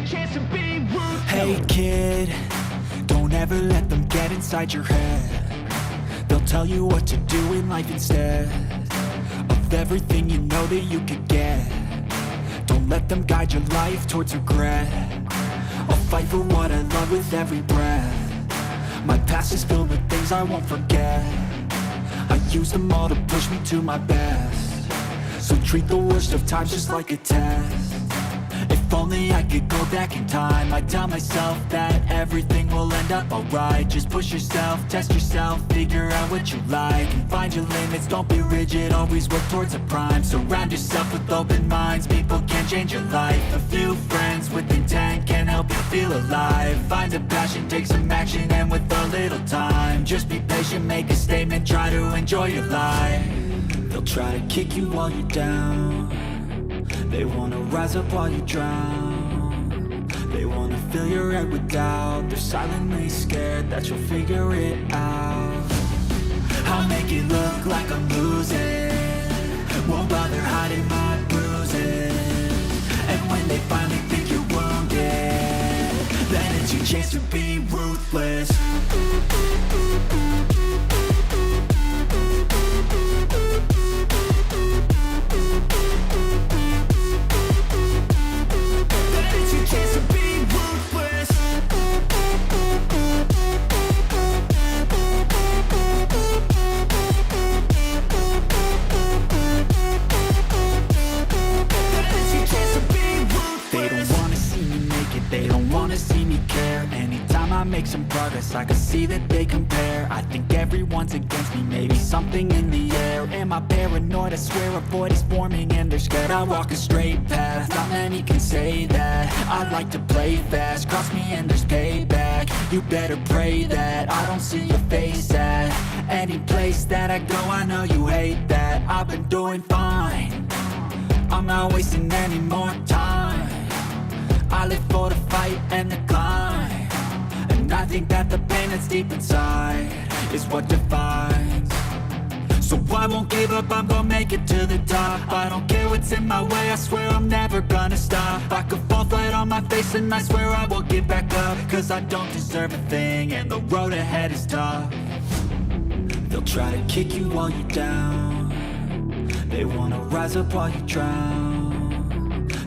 chance to be ruthless. Hey kid, don't ever let them get inside your head. They'll tell you what to do in life instead of everything you know that you could get. Don't let them guide your life towards regret. I'll fight for what I love with every breath. My past is filled with things I won't forget. I use them all to push me to my best. So treat the worst of times just like a test. If only I could go back in time, I'd tell myself that everything will end up alright. Just push yourself, test yourself, figure out what you like, and find your limits, don't be rigid, always work towards a prime. Surround yourself with open minds, people can change your life. A few friends with intent can help you feel alive. Find a passion, take some action, and with a little time, just be patient, make a statement, try to enjoy your life. They'll try to kick you while you're down. They wanna rise up while you drown. They wanna fill your head with doubt. They're silently scared that you'll figure it out. I'll make it look like I'm losing, won't bother hiding my bruises. And when they finally think you're wounded, then it's your chance to be ruthless. Make some progress, I can see that they compare. I think everyone's against me, maybe something in the air. Am I paranoid? I swear a void is forming and they're scared. I walk a straight path, not many can say that. I like to play fast, cross me and there's payback. You better pray that I don't see your face at any place that I go. I know you hate that. I've been doing fine, I'm not wasting any more time. I live for the fight and the climb. And I think that the pain that's deep inside is what defines. So I won't give up, I'm gonna make it to the top. I don't care what's in my way, I swear I'm never gonna stop. I could fall flat on my face and I swear I will get back up. Cause I don't deserve a thing and the road ahead is tough. They'll try to kick you while you're down. They wanna rise up while you drown.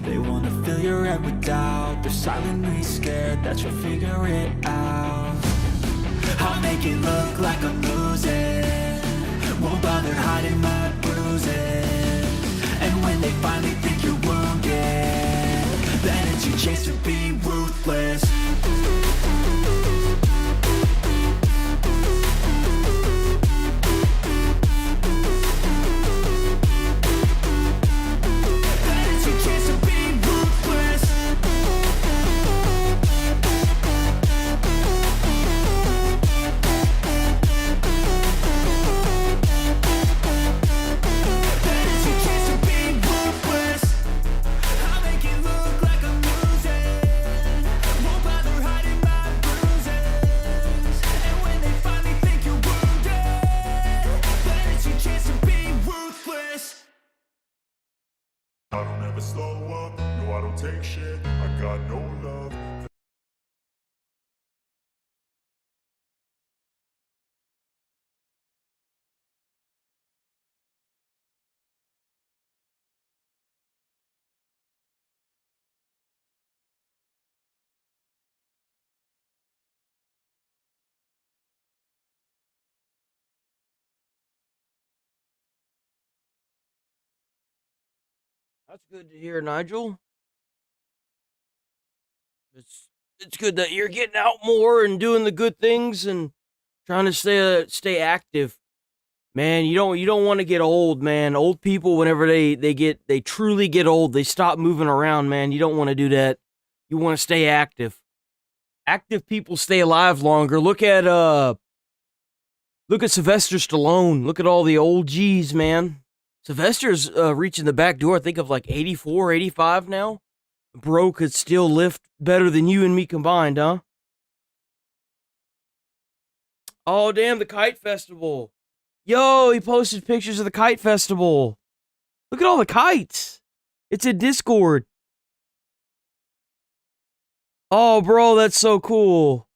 They wanna fill your head with doubt. They're silently scared that you'll figure it out. I'll make it look like I'm losing, won't bother hiding my bruises. And when they finally think you're wounded, then it's your chance to be ruthless. I don't ever slow up, no I don't take shit, I got no love. That's good to hear, Nigel. It's good that you're getting out more and doing the good things and trying to stay active. Man, you don't want to get old, man. Old people, whenever they truly get old, they stop moving around, man. You don't want to do that. You want to stay active. Active people stay alive longer. Look at Sylvester Stallone. Look at all the old G's, man. Sylvester's reaching the back door, I think, of like 84, 85 now. Bro could still lift better than you and me combined, huh? Oh, damn, the Kite Festival. Yo, he posted pictures of the Kite Festival. Look at all the kites. It's in Discord. Oh, bro, that's so cool.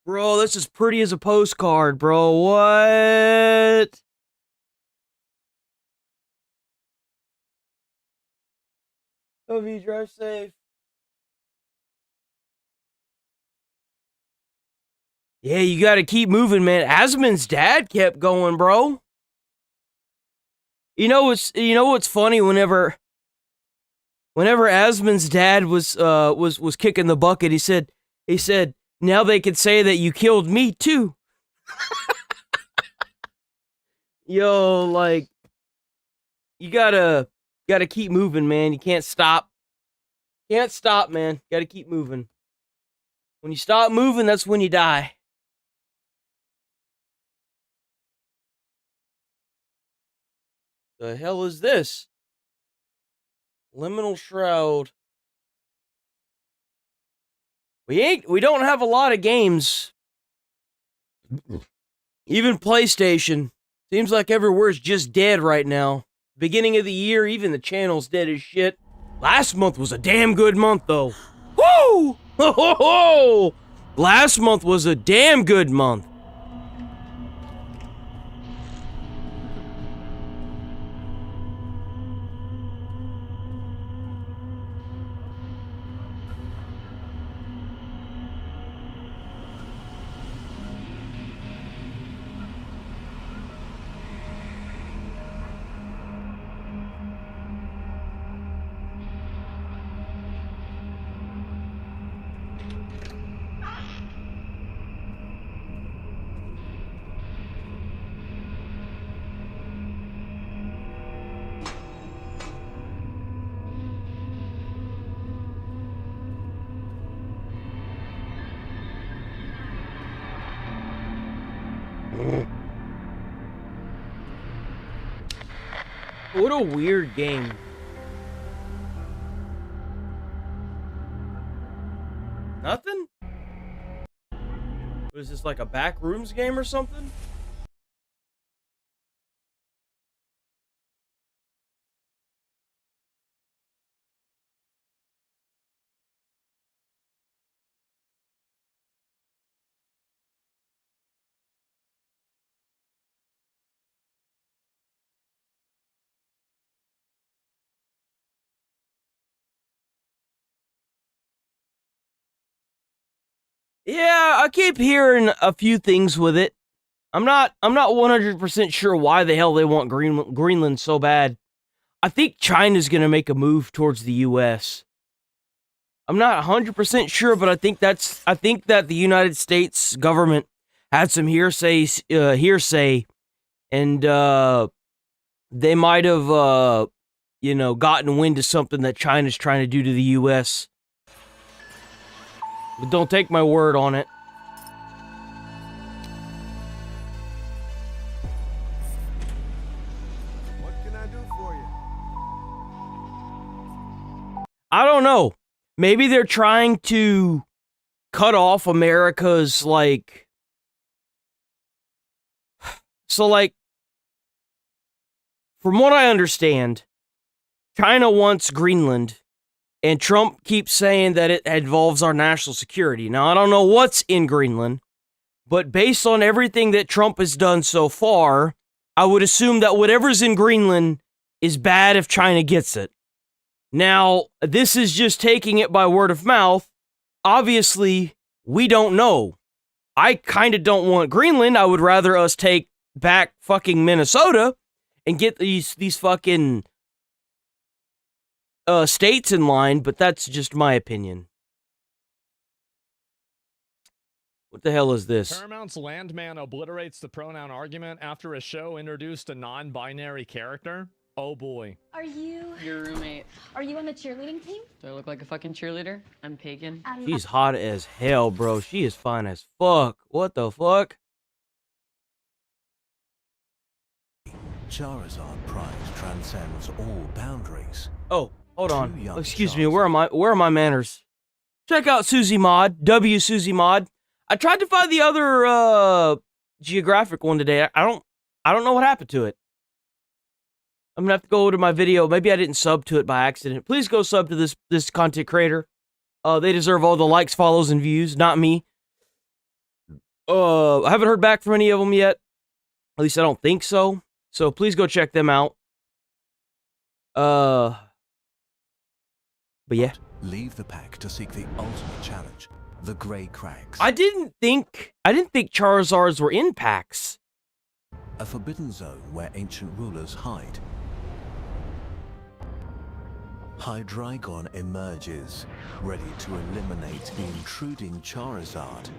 Bro, this is pretty as a postcard, bro. What? Love you, drive safe. Yeah, you gotta keep moving, man. Asmon's dad kept going, bro. You know what's funny? Whenever Asmon's dad was kicking the bucket, he said, now they could say that you killed me too. Yo, like, you gotta keep moving, man. You can't stop. Can't stop, man. Gotta keep moving. When you stop moving, that's when you die. The hell is this? Liminal Shroud. We don't have a lot of games. Even PlayStation. Seems like everywhere's just dead right now. Beginning of the year, even the channel's dead as shit. Last month was a damn good month, though. Woo! Ho ho ho! Last month was a damn good month. What a weird game. Nothing? Was this like a backrooms game or something? Yeah, I keep hearing a few things with it. I'm not 100% sure why the hell they want Greenland so bad. I think China's going to make a move towards the US. I'm not 100% sure, but I think that the United States government had some hearsay, and they might have gotten wind of something that China's trying to do to the US. But don't take my word on it. What can I do for you? I don't know. Maybe they're trying to cut off America's, like... So, like, from what I understand, China wants Greenland, and Trump keeps saying that it involves our national security. Now, I don't know what's in Greenland, but based on everything that Trump has done so far, I would assume that whatever's in Greenland is bad if China gets it. Now, this is just taking it by word of mouth. Obviously, we don't know. I kind of don't want Greenland. I would rather us take back fucking Minnesota and get these fucking states in line, but that's just my opinion. What the hell is this? Paramount's Landman obliterates the pronoun argument after a show introduced a non-binary character. Oh boy. Are you Your roommate. are you on the cheerleading team? Do I look like a fucking cheerleader? I'm pagan. She's hot as hell, bro. She is fine as fuck. What the fuck? Charizard prize transcends all boundaries. Oh, Hold Two on. young Excuse me. Charizard. Where are my manners? Check out Susie Mod. W Susie Mod. I tried to find the other geographic one today. I don't know what happened to it. I'm gonna have to go to my video. Maybe I didn't sub to it by accident. Please go sub to this content creator. They deserve all the likes, follows, and views, not me. I haven't heard back from any of them yet. At least I don't think so. So please go check them out. But yeah. Leave the pack to seek the ultimate challenge, the Grey Crags. I didn't think Charizards were in packs. A forbidden zone where ancient rulers hide. Hydreigon emerges, ready to eliminate the intruding Charizard.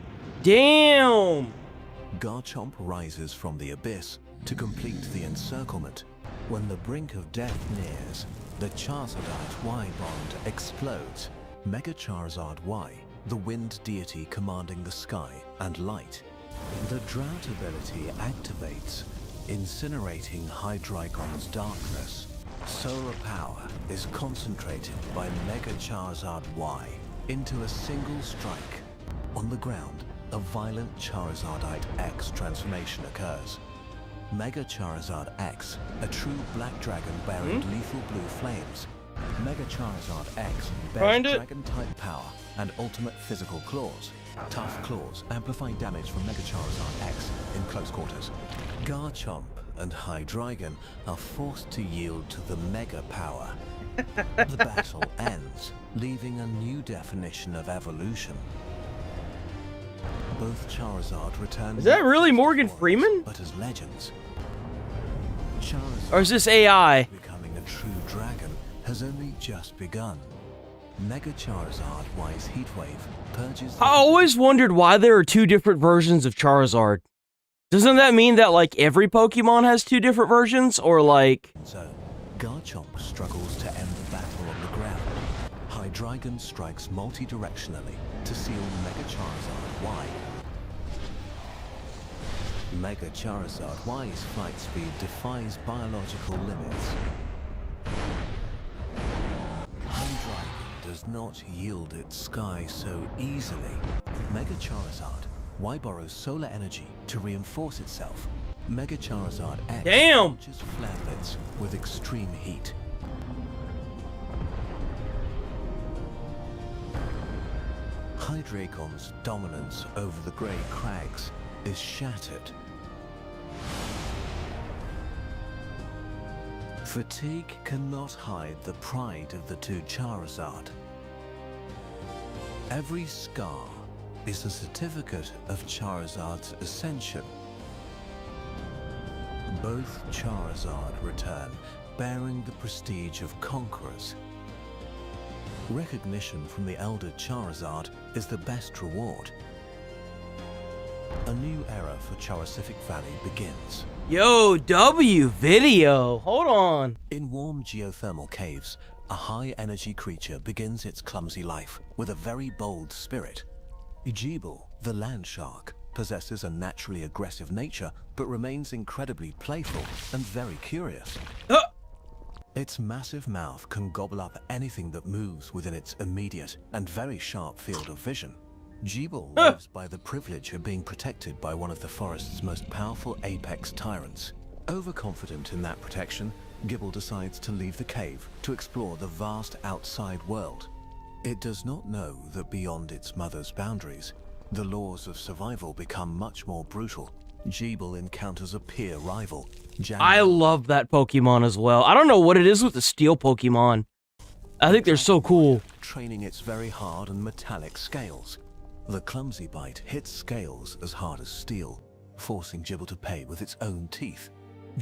Damn! Garchomp rises from the abyss to complete the encirclement. When the brink of death nears, the Charizardite Y bond explodes. Mega Charizard Y, the wind deity commanding the sky and light. The drought ability activates, incinerating Hydreigon's darkness. Solar power is concentrated by Mega Charizard Y into a single strike. On the ground, a violent Charizardite X transformation occurs. Mega Charizard X, a true black dragon bearing lethal blue flames. Mega Charizard X bears dragon-type power and ultimate physical claws. Tough claws amplify damage from Mega Charizard X in close quarters. Garchomp and Hydreigon are forced to yield to the Mega power. The battle ends, leaving a new definition of evolution. Both Charizard return. Is that really not as Morgan warriors, Freeman? but as legends. Charizard Or is this AI? becoming a true dragon has only just begun. Mega Charizard Y's Heatwave purges. I always wondered why there are two different versions of Charizard. Doesn't that mean that, like, every Pokemon has two different versions? Or, like... So, Garchomp struggles to end the battle on the ground. Hydreigon strikes multi-directionally to seal Mega Charizard Y. Mega Charizard Y's flight speed defies biological limits. Hydreigon does not yield its sky so easily. Mega Charizard Y borrows solar energy to reinforce itself. Mega Charizard X launches flamblets with extreme heat. Hydreigon's dominance over the Grey Crags is shattered. Fatigue cannot hide the pride of the two Charizard. Every scar is a certificate of Charizard's ascension. Both Charizard return, bearing the prestige of conquerors. Recognition from the elder Charizard is the best reward. A new era for Charicific Valley begins. Yo, W video. Hold on. In warm geothermal caves, a high-energy creature begins its clumsy life with a very bold spirit. Ijibel, the land shark, possesses a naturally aggressive nature but remains incredibly playful and very curious. Its massive mouth can gobble up anything that moves within its immediate and very sharp field of vision. Jibel lives by the privilege of being protected by one of the forest's most powerful apex tyrants. Overconfident in that protection, Gibble decides to leave the cave to explore the vast outside world. It does not know that beyond its mother's boundaries, the laws of survival become much more brutal. Jibel encounters a peer rival, I love that Pokemon as well. I don't know what it is with the steel Pokemon. I think they're so cool. Training its very hard and metallic scales. The clumsy bite hits scales as hard as steel, forcing Jibble to pay with its own teeth.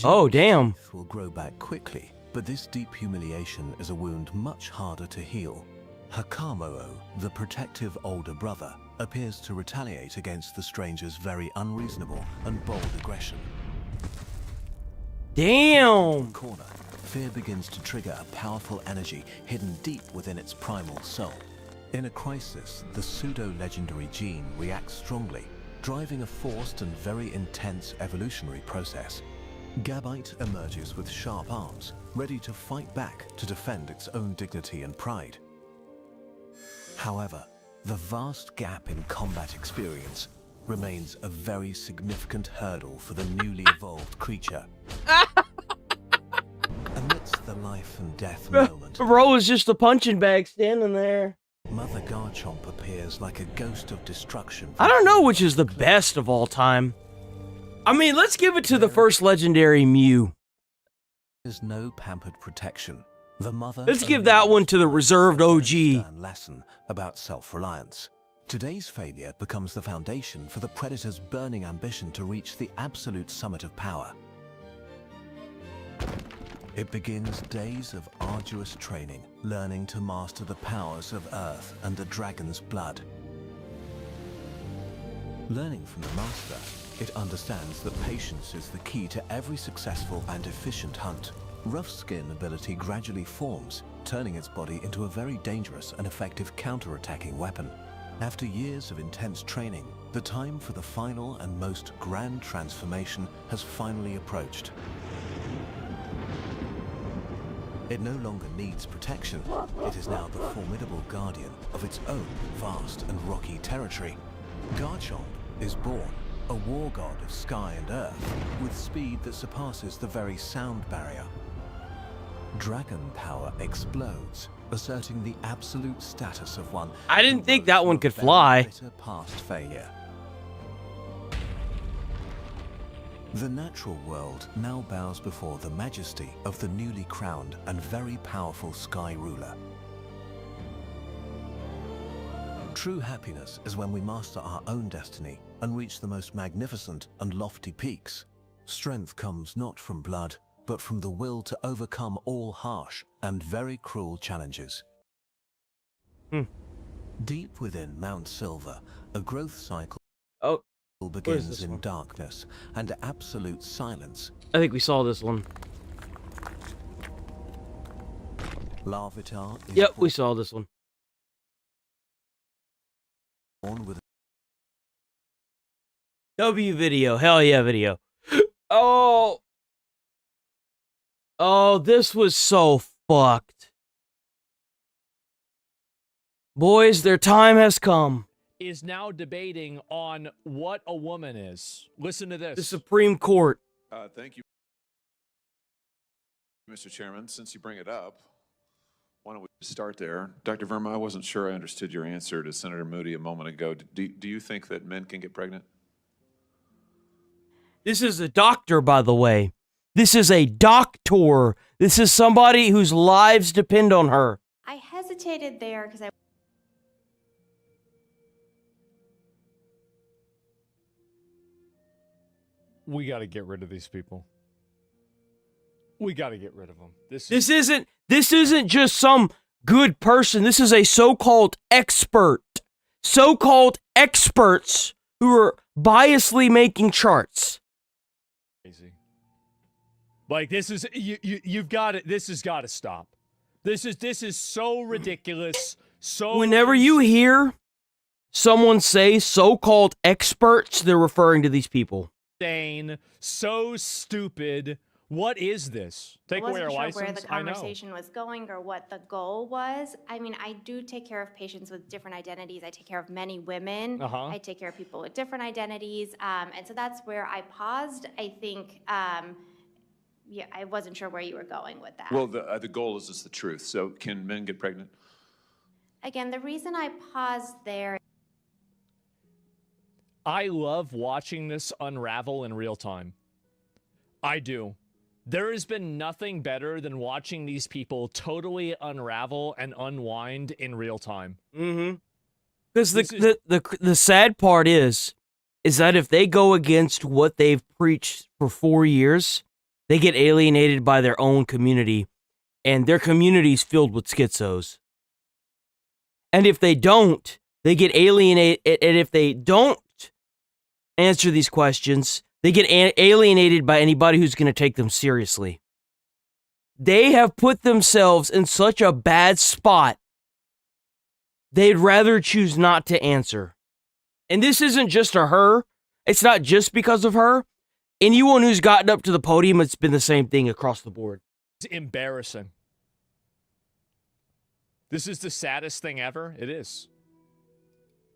Oh, damn. Teeth will grow back quickly, but this deep humiliation is a wound much harder to heal. Hakamoo, the protective older brother, appears to retaliate against the stranger's very unreasonable and bold aggression. Damn. Corner, fear begins to trigger a powerful energy hidden deep within its primal soul. In a crisis, the pseudo-legendary gene reacts strongly, driving a forced and very intense evolutionary process. Gabite emerges with sharp arms, ready to fight back to defend its own dignity and pride. However, the vast gap in combat experience remains a very significant hurdle for the newly evolved creature. Amidst the life and death moment, Bro is just a punching bag standing there. Mother Garchomp appears like a ghost of destruction. I don't know which is the best of all time. I mean, let's give it to the first legendary Mew. There's no pampered protection. The mother. Let's give that one to the reserved OG. Lesson about self-reliance. Today's failure becomes the foundation for the Predator's burning ambition to reach the absolute summit of power. It begins days of arduous training, learning to master the powers of Earth and the dragon's blood. Learning from the master, it understands that patience is the key to every successful and efficient hunt. Rough skin ability gradually forms, turning its body into a very dangerous and effective counter-attacking weapon. After years of intense training, the time for the final and most grand transformation has finally approached. It no longer needs protection. It is now the formidable guardian of its own vast and rocky territory. Garchomp is born, a war god of sky and earth, with speed that surpasses the very sound barrier. Dragon power explodes, asserting the absolute status of one. I didn't think that one could fly. Bitter past failure. The natural world now bows before the majesty of the newly crowned and very powerful Sky Ruler. True happiness is when we master our own destiny and reach the most magnificent and lofty peaks. Strength comes not from blood, but from the will to overcome all harsh and very cruel challenges. Deep within Mount Silver, a growth cycle begins in darkness and absolute silence. I think we saw this one. Larvitar is Yep, we saw this one. born with W video. Hell yeah, video. Oh. Oh, this was so fucked. Boys, their time has come. Is now debating on what a woman is. Listen to this. The Supreme Court. Thank you, Mr. Chairman. Since you bring it up, why don't we start there? Dr. Verma, I wasn't sure I understood your answer to Senator Moody a moment ago. Do you think that men can get pregnant? This is a doctor, by the way. This is a doctor. This is somebody whose lives depend on her. I hesitated there because We got to get rid of these people. We got to get rid of them. This isn't just some good person. This is a so-called expert. So-called experts who are biasly making charts. Crazy. Like this is you've got it. This has got to stop. This is so ridiculous. So whenever you hear someone say so-called experts, they're referring to these people. insane, so stupid. What is this? Take away our I wasn't license? sure where the I know. conversation was going or what the goal was. I mean, I do take care of patients with different identities. I take care of many women. Uh-huh. I take care of people with different identities. And so that's where I paused. I think, yeah, I wasn't sure where you were going with that. Well, the goal is the truth. So can men get pregnant? Again, the reason I paused there. I love watching this unravel in real time. I do. There has been nothing better than watching these people totally unravel and unwind in real time. Mm-hmm. Because the sad part is that if they go against what they've preached for 4 years, they get alienated by their own community, and their community's filled with schizos. And if they don't, they get alienated, and if they don't answer these questions, they get alienated by anybody who's going to take them seriously. They have put themselves in such a bad spot, they'd rather choose not to answer. And this isn't just a her. It's not just because of her. anyone who's gotten up to the podium, it's been the same thing across the board. It's embarrassing. This is the saddest thing ever. It is.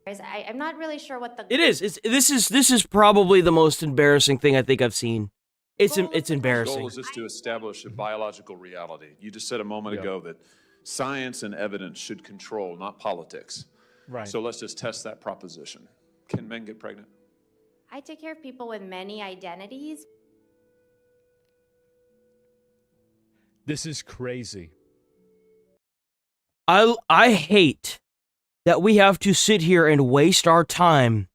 I'm not really sure what the It is. This is probably the most embarrassing thing I think I've seen. It's goal of the The embarrassing. goal is just to establish a biological reality. You just said a moment Yeah. ago that science and evidence should control, not politics. Right. So let's just test that proposition. Can men get pregnant? I take care of people with many identities. This is crazy. I hate that we have to sit here and waste our time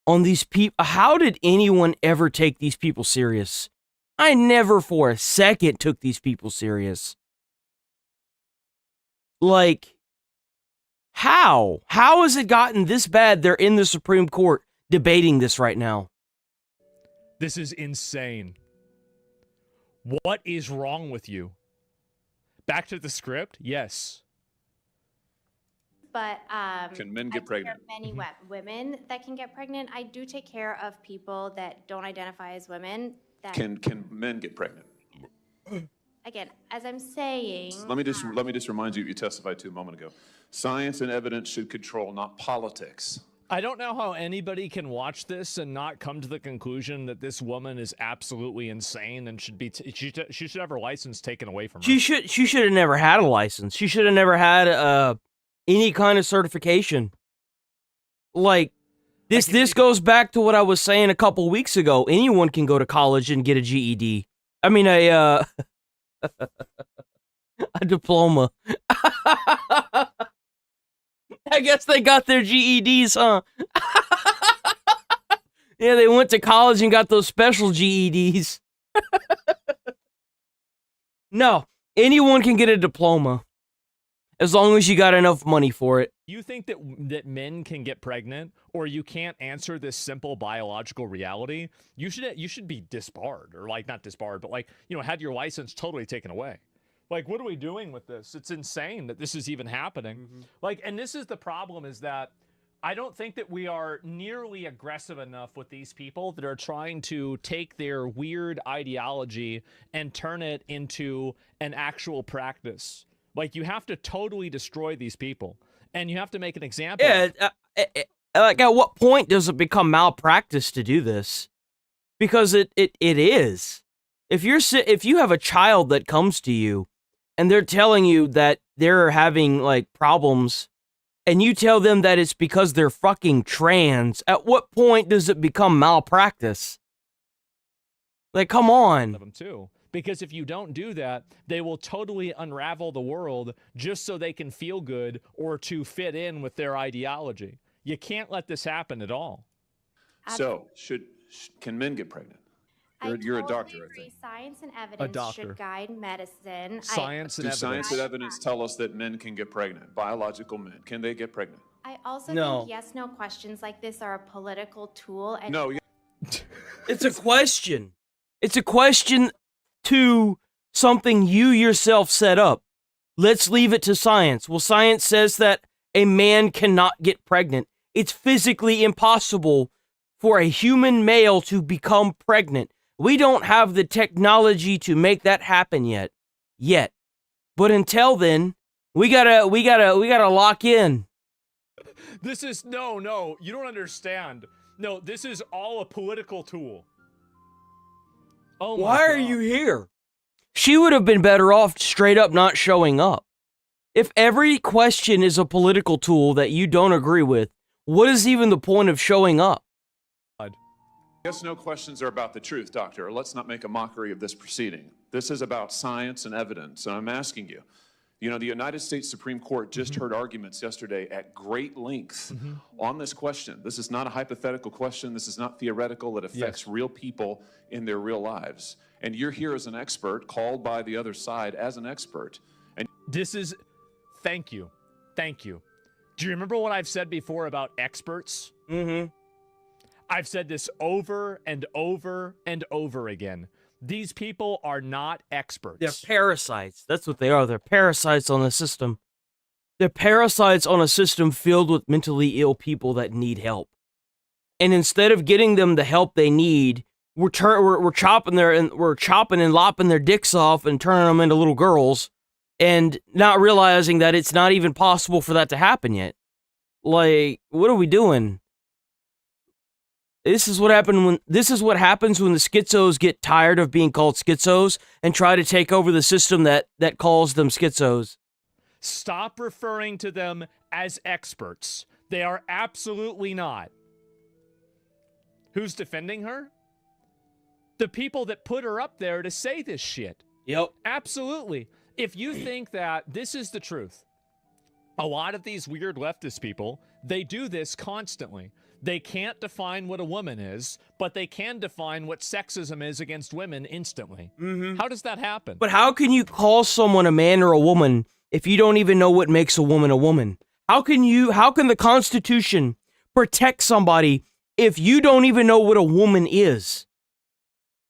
on these people. How did anyone ever take these people serious? I never for a second took these people serious. Like, how? How has it gotten this bad? They're in the Supreme Court debating this right now. This is insane. What is wrong with you? Back to the script? Yes. But Can men I get take care pregnant? of many women that can get pregnant. I do take care of people that don't identify as women. That Can men get pregnant? again, as I'm saying, Let me just remind you what you testified to a moment ago. Science and evidence should control, not politics. I don't know how anybody can watch this and not come to the conclusion that this woman is absolutely insane and should be she should have her license taken away from her. She should have never had a license. She should have never had any kind of certification. Like this goes back to what I was saying a couple weeks ago. Anyone can go to college and get a GED. I mean a diploma. I guess they got their GEDs, huh? Yeah, they went to college and got those special GEDs. No, anyone can get a diploma as long as you got enough money for it. You think that men can get pregnant, or you can't answer this simple biological reality? You should be disbarred, or like not disbarred, but like, you know, had your license totally taken away. Like, what are we doing with this? It's insane that this is even happening. Like, and this is the problem, is that I don't think that we are nearly aggressive enough with these people that are trying to take their weird ideology and turn it into an actual practice. Like, you have to totally destroy these people, and you have to make an example. Yeah, like at what point does it become malpractice to do this? Because it is. If you have a child that comes to you and they're telling you that they're having like problems, and you tell them that it's because they're fucking trans, at what point does it become malpractice? Like, come on. Of them too. Because if you don't do that, they will totally unravel the world just so they can feel good or to fit in with their ideology. You can't let this happen at all. So, can men get pregnant? You're a doctor, I agree. think. Science and evidence doctor. should guide medicine. Science and Do evidence. science and evidence tell us that men can get pregnant? Biological men, can they get pregnant? I also No. think yes/no questions like this are a political tool. And No. It's a question. It's a question to something you yourself set up. Let's leave it to science. Well, science says that a man cannot get pregnant. It's physically impossible for a human male to become pregnant. We don't have the technology to make that happen yet. But until then, we gotta lock in. This is no, you don't understand. No, this is all a political tool. Oh my Why are God. you here? She would have been better off straight up not showing up. If every question is a political tool that you don't agree with, what is even the point of showing up? Yes, no questions are about the truth, doctor. Let's not make a mockery of this proceeding. This is about science and evidence, and I'm asking you. You know, the United States Supreme Court just heard arguments yesterday at great length on this question. This is not a hypothetical question. This is not theoretical. It affects real people in their real lives. And you're here as an expert, called by the other side as an expert. And This is, thank you. Do you remember what I've said before about experts? Mm-hmm. I've said this over and over and over again. These people are not experts. They're parasites. That's what they are. They're parasites on the system. They're parasites on a system filled with mentally ill people that need help. And instead of getting them the help they need, we're chopping and lopping their dicks off and turning them into little girls, and not realizing that it's not even possible for that to happen yet. Like, what are we doing? This is what happens when the schizos get tired of being called schizos and try to take over the system that calls them schizos. Stop referring to them as experts. They are absolutely not. Who's defending her? The people that put her up there to say this shit. Yep. Absolutely. If you think that this is the truth, a lot of these weird leftist people, they do this constantly. They can't define what a woman is, but they can define what sexism is against women instantly. Mm-hmm. How does that happen? But how can you call someone a man or a woman if you don't even know what makes a woman a woman? How can the Constitution protect somebody if you don't even know what a woman is?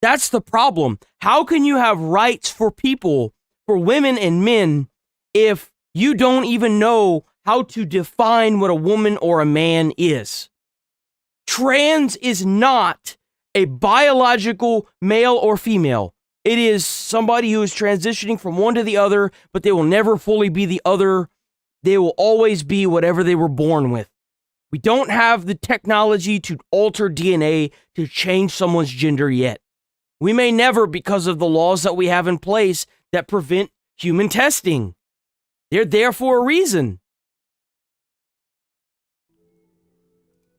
That's the problem. How can you have rights for people, for women and men, if you don't even know how to define what a woman or a man is? Trans is not a biological male or female. It is somebody who is transitioning from one to the other, but they will never fully be the other. They will always be whatever they were born with. We don't have the technology to alter DNA to change someone's gender yet. We may never, because of the laws that we have in place that prevent human testing. They're there for a reason.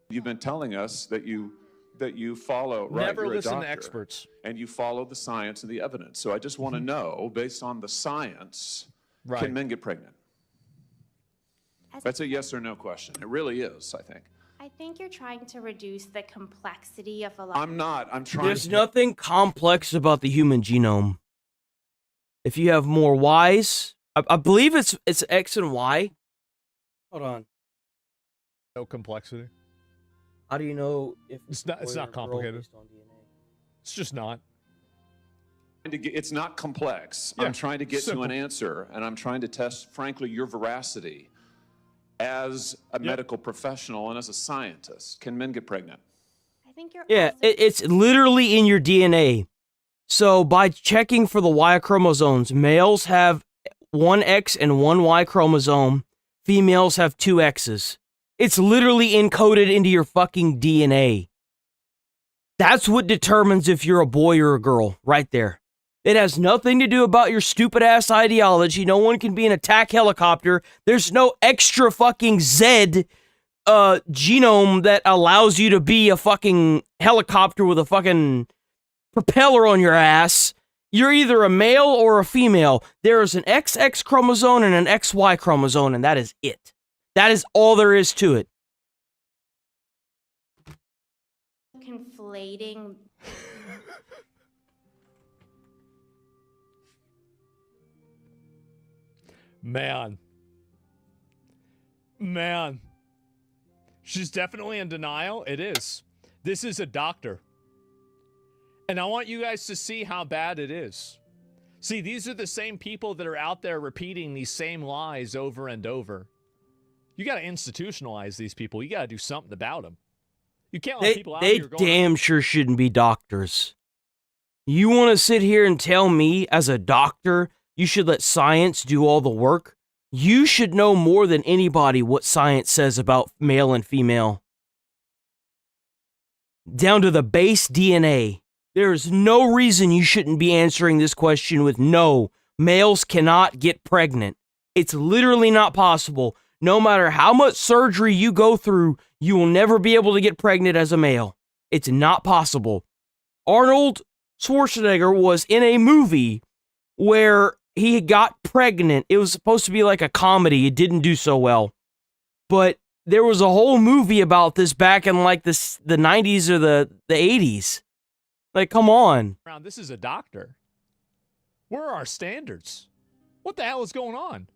You've been telling us that you follow, right? Never You're a listen to doctor, experts. and you follow the science and the evidence. So I just want to know, based on the science, Right. can men get pregnant? That's a yes or no question. It really is, I think. I think you're trying to reduce the complexity of a lot. I'm not. I'm trying There's to... nothing complex about the human genome. If you have more Ys, I believe it's X and Y. Hold on. No complexity. How do you know if It's not boy or girl complicated. based on DNA? It's just not. It's not complex. Yeah, I'm trying to get simple. to an answer, and I'm trying to test, frankly, your veracity as a medical professional and as a scientist. Can men get pregnant? I think you're Yeah, also it's literally in your DNA. So by checking for the Y chromosomes, males have one X and one Y chromosome. Females have two X's. It's literally encoded into your fucking DNA. That's what determines if you're a boy or a girl, right there. It has nothing to do about your stupid ass ideology. No one can be an attack helicopter. There's no extra fucking Z genome that allows you to be a fucking helicopter with a fucking propeller on your ass. You're either a male or a female. There is an XX chromosome and an XY chromosome, and that is it. That is all there is to it. conflating. Man. She's definitely in denial. It is. This is a doctor. And I want you guys to see how bad it is. See, these are the same people that are out there repeating these same lies over and over. You got to institutionalize these people. You got to do something about them. You can't let people out They here going... damn sure shouldn't be doctors. You want to sit here and tell me, as a doctor, you should let science do all the work? You should know more than anybody what science says about male and female. Down to the base DNA. There is no reason you shouldn't be answering this question with no. Males cannot get pregnant. It's literally not possible. No matter how much surgery you go through, you will never be able to get pregnant as a male. It's not possible. Arnold Schwarzenegger was in a movie where he got pregnant. It was supposed to be like a comedy. It didn't do so well. But there was a whole movie about this back in like the 90s or the 80s. Like, come on. This is a doctor. Where are our standards? What the hell is going on?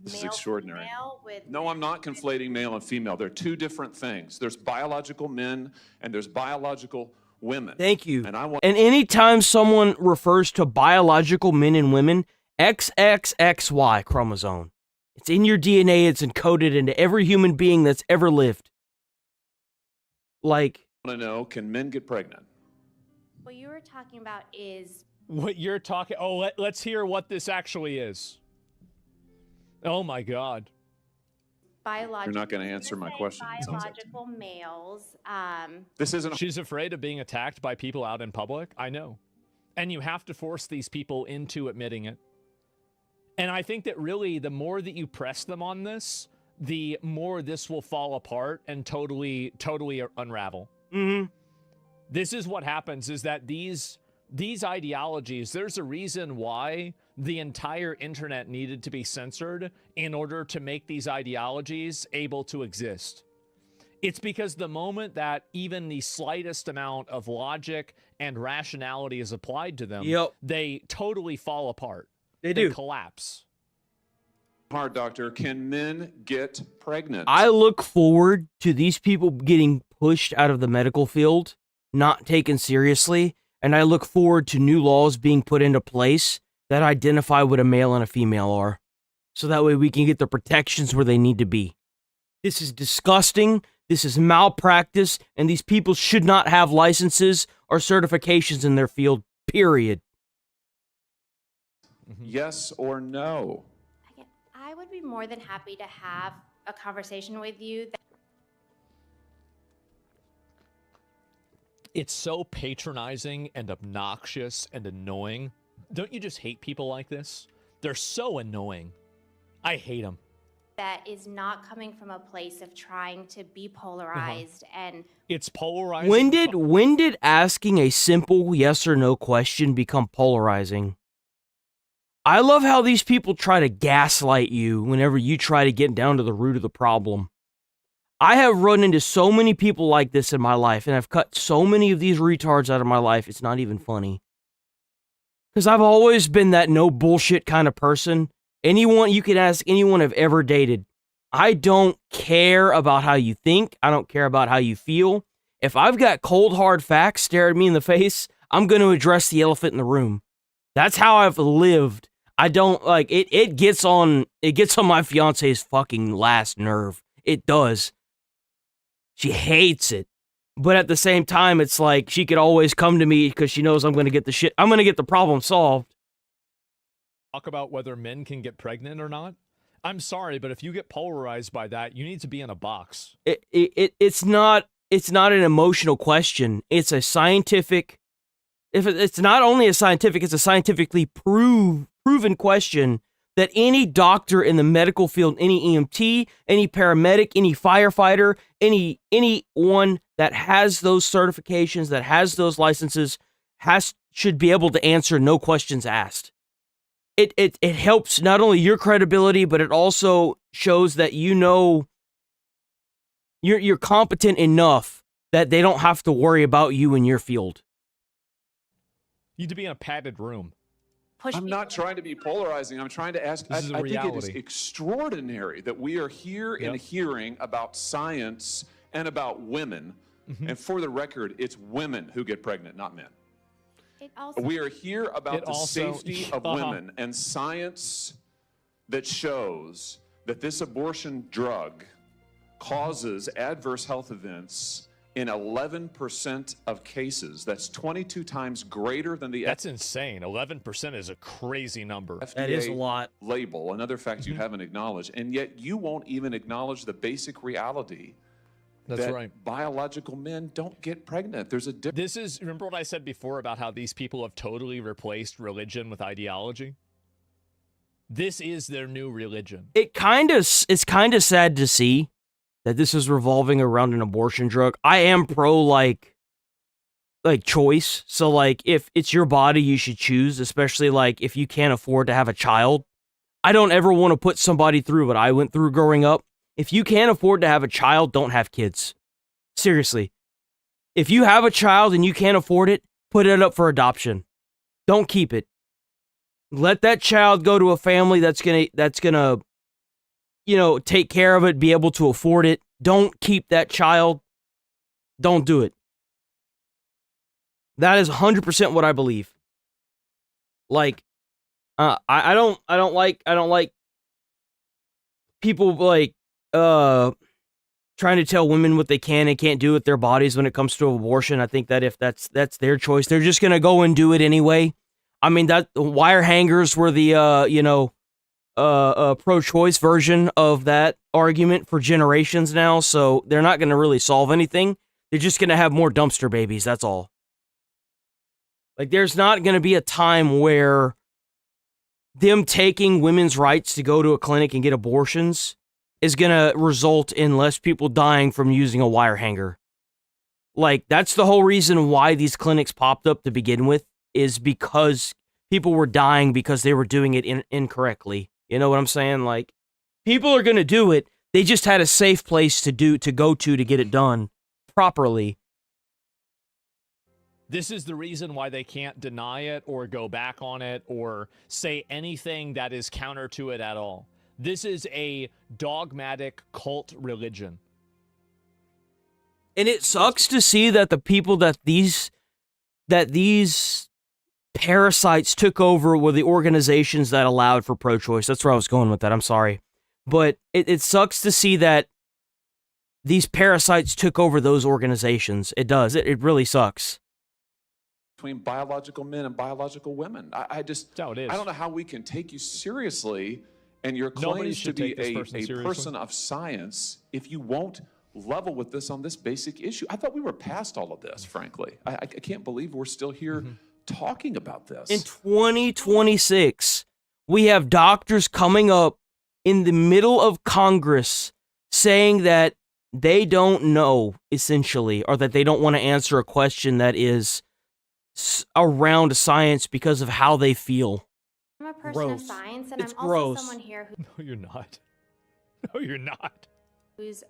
This is Male, extraordinary. female with No, I'm not conflating male and female. They're two different things. There's biological men and there's biological women. Thank you. And I want And anytime someone refers to biological men and women, XXXY chromosome. It's in your DNA. It's encoded into every human being that's ever lived. Like, want to know, can men get pregnant? What you were talking about is What you're talking... Oh, let's hear what this actually is. Oh, my God. biological. You're not going to answer my question. Biological males. This isn't. She's afraid of being attacked by people out in public. I know. And you have to force these people into admitting it. And I think that really the more that you press them on this, the more this will fall apart and totally unravel. Mm-hmm. This is what happens, is that these ideologies, there's a reason why the entire internet needed to be censored in order to make these ideologies able to exist. It's because the moment that even the slightest amount of logic and rationality is applied to them, they totally fall apart. They do. Collapse. Hard, doctor. Can men get pregnant? I look forward to these people getting pushed out of the medical field, not taken seriously, and I look forward to new laws being put into place that identify what a male and a female are, so that way we can get the protections where they need to be. This is disgusting, this is malpractice, and these people should not have licenses or certifications in their field, period. Yes or no? Again, I would be more than happy to have a conversation with you. It's so patronizing and obnoxious and annoying. Don't you just hate people like this? They're so annoying. I hate them. That is not coming from a place of trying to be polarized and it's polarizing. When did asking a simple yes or no question become polarizing? I love how these people try to gaslight you whenever you try to get down to the root of the problem. I have run into so many people like this in my life, and I've cut so many of these retards out of my life, it's not even funny. Because I've always been that no bullshit kind of person. Anyone, you can ask anyone I've ever dated. I don't care about how you think. I don't care about how you feel. If I've got cold, hard facts staring me in the face, I'm going to address the elephant in the room. That's how I've lived. I don't, like, it gets on my fiance's fucking last nerve. It does. She hates it. But at the same time, it's like she could always come to me because she knows I'm going to get the problem solved. Talk about whether men can get pregnant or not. I'm sorry, but if you get polarized by that, you need to be in a box. It's not an emotional question. It's a scientific. It's not only a scientific, it's a scientifically proven question that any doctor in the medical field, any EMT, any paramedic, any firefighter, anyone that has those certifications, that has those licenses, should be able to answer, no questions asked. It helps not only your credibility, but it also shows that you know you're competent enough that they don't have to worry about you in your field. You need to be in a padded room. I'm not trying to be polarizing. I'm trying to ask. I think it is extraordinary that we are here and hearing about science and about women. And for the record, it's women who get pregnant, not men. We are here about the safety of women and science that shows that this abortion drug causes adverse health events in 11% of cases. That's 22 times greater than the That's insane. 11% is a crazy number. FDA that is a lot. Label, another fact you haven't acknowledged, and yet you won't even acknowledge the basic reality that biological men don't get pregnant. There's a difference. This is, remember what I said before about how these people have totally replaced religion with ideology? This is their new religion. It's kind of sad to see that this is revolving around an abortion drug. I am pro like choice. So like if it's your body, you should choose, especially like if you can't afford to have a child. I don't ever want to put somebody through what I went through growing up. If you can't afford to have a child, don't have kids. Seriously. If you have a child and you can't afford it, put it up for adoption. Don't keep it. Let that child go to a family that's gonna take care of it, be able to afford it. Don't keep that child. Don't do it. That is 100% what I believe. Like, I don't like people like trying to tell women what they can and can't do with their bodies when it comes to abortion. I think that if that's their choice, they're just gonna go and do it anyway. I mean, that wire hangers were the pro-choice version of that argument for generations now, so they're not gonna really solve anything. They're just gonna have more dumpster babies, that's all. Like, there's not gonna be a time where them taking women's rights to go to a clinic and get abortions is gonna result in less people dying from using a wire hanger. Like, that's the whole reason why these clinics popped up to begin with, is because people were dying because they were doing it incorrectly. You know what I'm saying? Like, people are gonna do it. They just had a safe place to go to get it done properly. This is the reason why they can't deny it or go back on it or say anything that is counter to it at all. This is a dogmatic cult religion. And it sucks to see that the people that these parasites took over were the organizations that allowed for pro-choice. That's where I was going with that. I'm sorry. But it sucks to see that these parasites took over those organizations. It does. It really sucks. Between biological men and biological women. I just, That's how it is. I don't know how we can take you seriously and your claims to be a person of science if you won't level with this on this basic issue. I thought we were past all of this, frankly. I can't believe we're still here talking about this. In 2026, we have doctors coming up in the middle of Congress saying that they don't know, essentially, or that they don't want to answer a question that is around science because of how they feel. I'm a person of science, and It's I'm gross. also someone here No, you're not. No, you're not. who's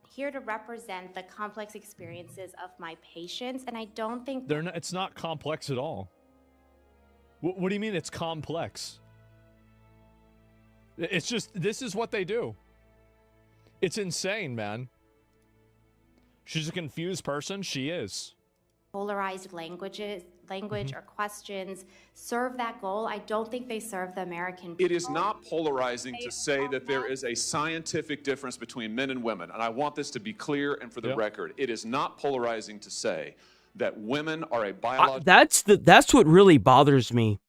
here to represent the complex experiences of my patients, and I don't think They're not. It's not complex at all. What do you mean it's complex? It's just, this is what they do. It's insane, man. She's a confused person. She is. polarized language or questions serve that goal. I don't think they serve the American people. It is not polarizing to say that there is a scientific difference between men and women, and I want this to be clear and for the record. It is not polarizing to say that women are a biological... That's what really bothers me,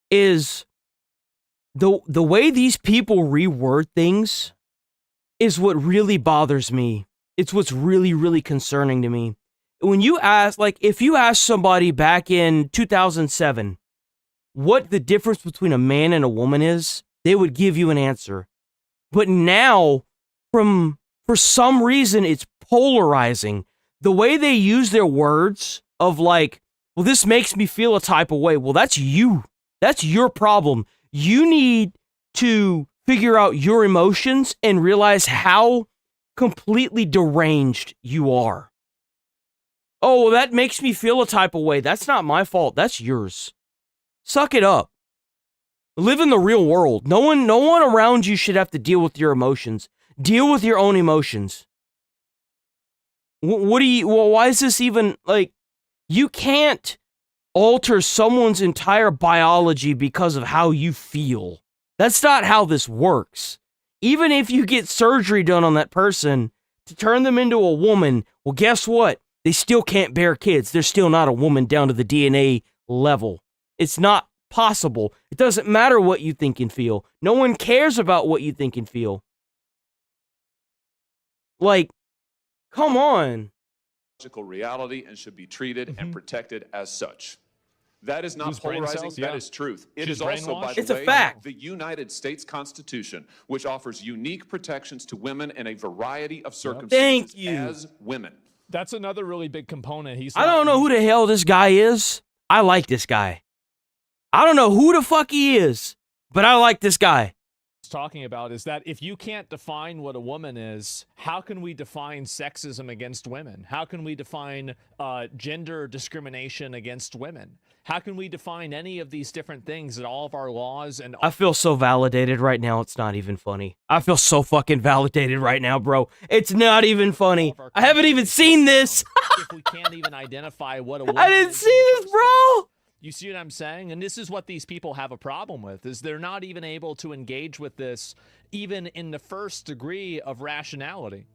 is the way these people reword things is what really bothers me. It's what's really, really concerning to me. When you ask, like, if you ask somebody back in 2007 what the difference between a man and a woman is, they would give you an answer. But now, for some reason, it's polarizing. The way they use their words of like, well, this makes me feel a type of way. Well, that's you. That's your problem. You need to figure out your emotions and realize how completely deranged you are. Oh, well, that makes me feel a type of way. That's not my fault. That's yours. Suck it up. Live in the real world. No one around you should have to deal with your emotions. Deal with your own emotions. Why is this even, like, you can't alter someone's entire biology because of how you feel. That's not how this works. Even if you get surgery done on that person to turn them into a woman, well, guess what? They still can't bear kids. They're still not a woman down to the DNA level. It's not possible. It doesn't matter what you think and feel. No one cares about what you think and feel. Like, come on. Reality and should be treated and protected as such. That is not polarizing. That is truth. It is also, by the way, a fact. The United States Constitution, which offers unique protections to women in a variety of circumstances as women. That's another really big component. I don't know who the hell this guy is. I like this guy. I don't know who the fuck he is, but I like this guy. Talking about is that if you can't define what a woman is, how can we define sexism against women? How can we define gender discrimination against women? How can we define any of these different things that all of our laws and... I feel so validated right now, it's not even funny. I feel so fucking validated right now, bro. It's not even funny. I haven't even seen this. If we can't even identify what a woman I didn't see this, bro. You see what I'm saying? And this is what these people have a problem with, is they're not even able to engage with this even in the first degree of rationality.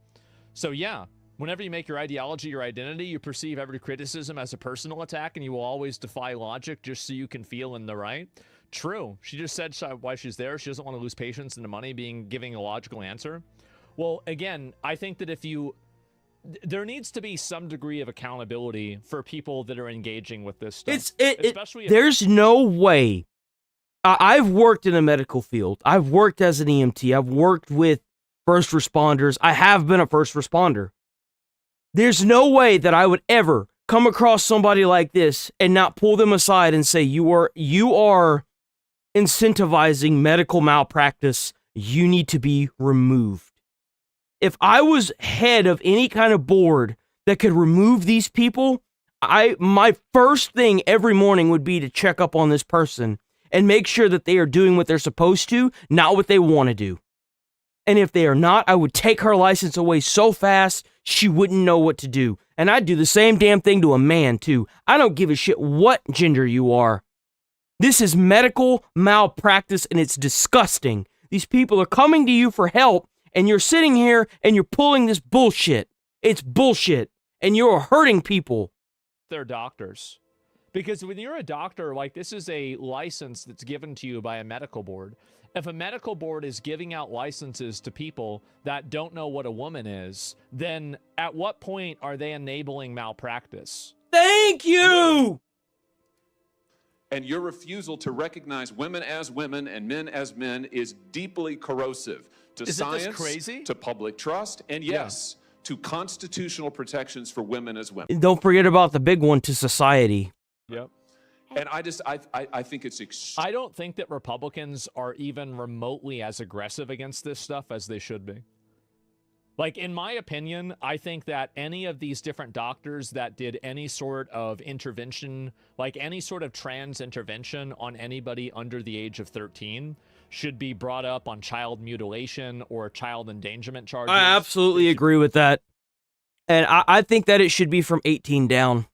So yeah, whenever you make your ideology your identity, you perceive every criticism as a personal attack, and you will always defy logic just so you can feel in the right. True. She just said why she's there. She doesn't want to lose patience in the money giving a logical answer. Well, again, I think that there needs to be some degree of accountability for people that are engaging with this stuff. Especially there's no way. I've worked in the medical field. I've worked as an EMT. I've worked with first responders. I have been a first responder. There's no way that I would ever come across somebody like this and not pull them aside and say, you are incentivizing medical malpractice. You need to be removed. If I was head of any kind of board that could remove these people, my first thing every morning would be to check up on this person and make sure that they are doing what they're supposed to, not what they want to do. And if they are not, I would take her license away so fast, she wouldn't know what to do. And I'd do the same damn thing to a man, too. I don't give a shit what gender you are. This is medical malpractice, and it's disgusting. These people are coming to you for help, and you're sitting here, and you're pulling this bullshit. It's bullshit, and you're hurting people. They're doctors. Because when you're a doctor, like, this is a license that's given to you by a medical board. If a medical board is giving out licenses to people that don't know what a woman is, then at what point are they enabling malpractice? Thank you! And your refusal to recognize women as women and men as men is deeply corrosive to science, crazy? To public trust, and yes, to constitutional protections for women as women. Don't forget about the big one, to society. Yep. And I think it's... I don't think that Republicans are even remotely as aggressive against this stuff as they should be. Like, in my opinion, I think that any of these different doctors that did any sort of intervention, like any sort of trans intervention on anybody under the age of 13, should be brought up on child mutilation or child endangerment charges. I absolutely agree with that. And I think that it should be from 18 down.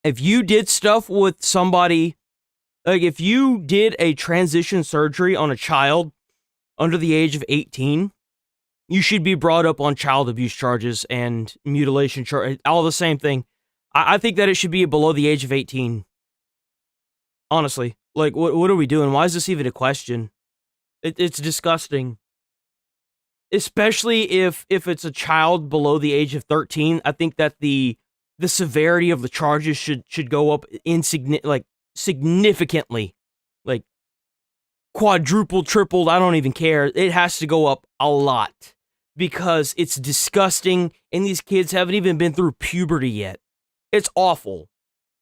If you did stuff with somebody, like if you did a transition surgery on a child under the age of 18, you should be brought up on child abuse charges and mutilation charges, all the same thing. I think that it should be below the age of 18. Honestly, like, what are we doing? Why is this even a question? It's disgusting. Especially if it's a child below the age of 13, I think that the severity of the charges should go up significantly, like quadrupled, tripled. I don't even care. It has to go up a lot because it's disgusting, and these kids haven't even been through puberty yet. It's awful.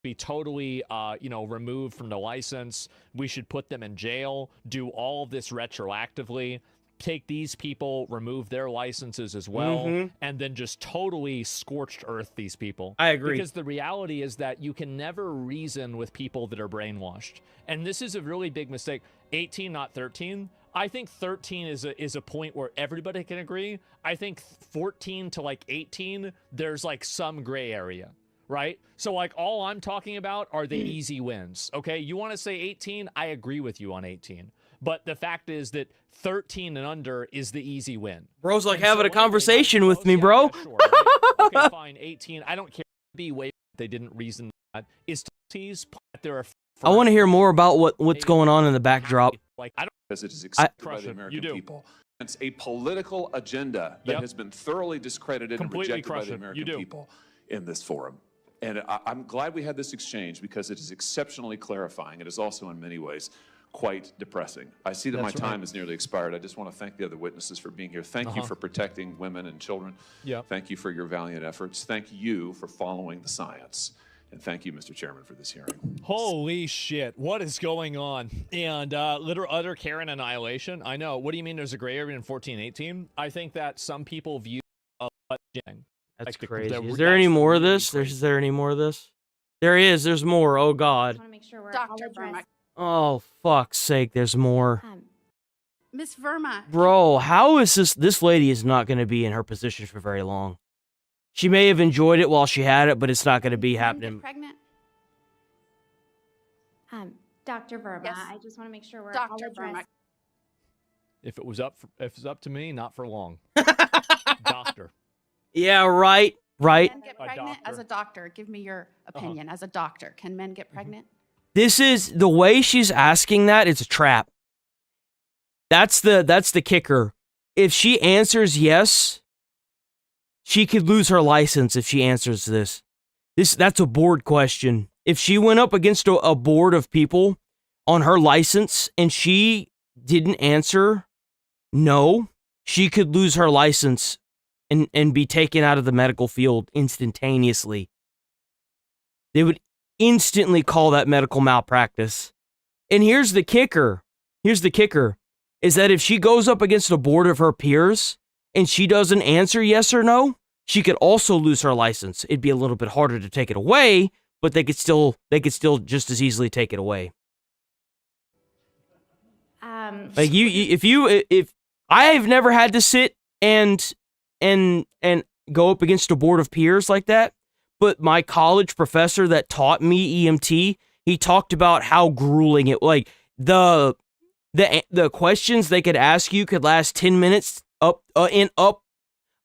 Be totally, removed from the license. We should put them in jail. Do all of this retroactively. Take these people, remove their licenses as well, and then just totally scorched earth these people. I agree. Because the reality is that you can never reason with people that are brainwashed. And this is a really big mistake. 18, not 13. I think 13 is a point where everybody can agree. I think 14 to like 18, there's like some gray area, right? So like all I'm talking about are the easy wins, okay? You want to say 18? I agree with you on 18. But the fact is that 13 and under is the easy win. Bro's like having a conversation with me, bro. Yeah, sure, right? Okay, fine, 18. I don't care. Be way they didn't reason that. Is tease there are. I want to hear more about what's going on in the backdrop. Like I don't. Because it is accepted by the American You do. people. It's a political agenda that has been thoroughly discredited Completely and rejected by the crush it. American You do. people in this forum. And I'm glad we had this exchange because it is exceptionally clarifying. It is also in many ways quite depressing. I see that my time has nearly expired. I just want to thank the other witnesses for being here. Thank you for protecting women and children. Thank you for your valiant efforts. Thank you for following the science. And thank you, Mr. Chairman, for this hearing. Holy shit. What is going on? And utter Karen annihilation. I know. What do you mean there's a gray area in 14, 18? I think that some people view That's crazy. Is there any more of this? Is there any more of this? There is. There's more. Oh, God. I want to make sure we're Dr. all Verma. Oh, fuck's sake, there's more. Miss Verma. Bro, how is this lady is not going to be in her position for very long. She may have enjoyed it while she had it, but it's not going to be happening. Pregnant? Dr. Verma, Yes. I just want to make sure we're Dr. all Verma. addressed. If it's up to me, not for long. Doctor. Yeah, right. Right. Men get A pregnant doctor. as a doctor. Give me your opinion as a doctor. Can men get pregnant? This is the way she's asking that. It's a trap. That's the kicker. If she answers yes, she could lose her license if she answers this. That's a board question. If she went up against a board of people on her license and she didn't answer no, she could lose her license and be taken out of the medical field instantaneously. They would instantly call that medical malpractice. And here's the kicker. Is that if she goes up against a board of her peers and she doesn't answer yes or no, she could also lose her license. It'd be a little bit harder to take it away, but they could still just as easily take it away. Like if I have never had to sit and go up against a board of peers like that, but my college professor that taught me EMT, he talked about how grueling it, like the questions they could ask you could last 10 minutes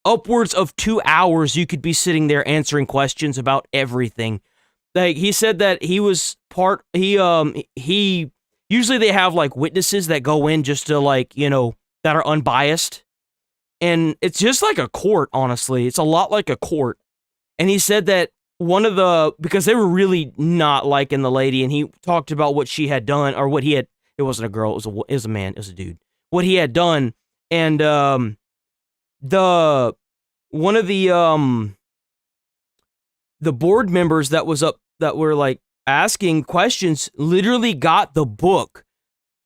upwards of 2 hours. You could be sitting there answering questions about everything. Like he said that he was he usually they have like witnesses that go in just to like, you know, that are unbiased. And it's just like a court, honestly. It's a lot like a court. And he said that because they were really not liking the lady, and he talked about what she had done, or what he had. It wasn't a girl. It was a man. It was a dude. What he had done, and one of the board members that were like asking questions literally got the book,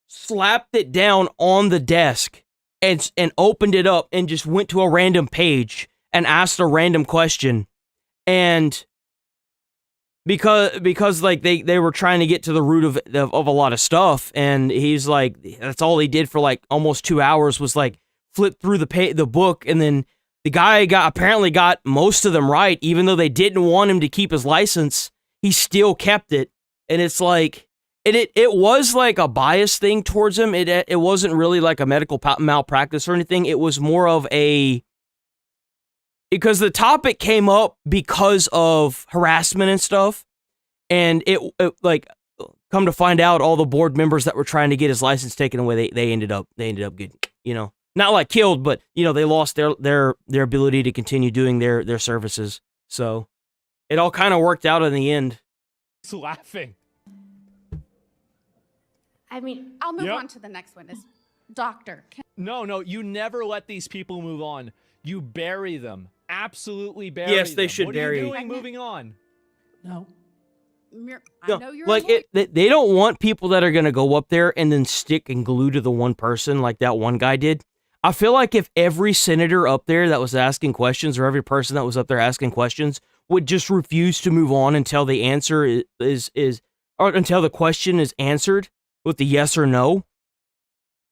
slapped it down on the desk, and opened it up and just went to a random page and asked a random question, and because like they were trying to get to the root of a lot of stuff, and he's like, that's all he did for like almost 2 hours was like flip through the book, and then the guy apparently got most of them right, even though they didn't want him to keep his license. He still kept it, and it's like it was like a bias thing towards him. It wasn't really like a medical malpractice or anything. It was more of because the topic came up because of harassment and stuff, and it like come to find out, all the board members that were trying to get his license taken away, they ended up getting, you know, not like killed, but you know, they lost their ability to continue doing their services. So it all kind of worked out in the end. He's laughing. I mean, I'll move on to the next one. Is doctor. No, you never let these people move on. You bury them. Absolutely bury Yes, them. they should bury. What are you doing moving on? No. I No, know you're like they don't want people that are going to go up there and then stick and glue to the one person like that one guy did. I feel like if every senator up there that was asking questions, or every person that was up there asking questions, would just refuse to move on until the answer or until the question is answered with the yes or no,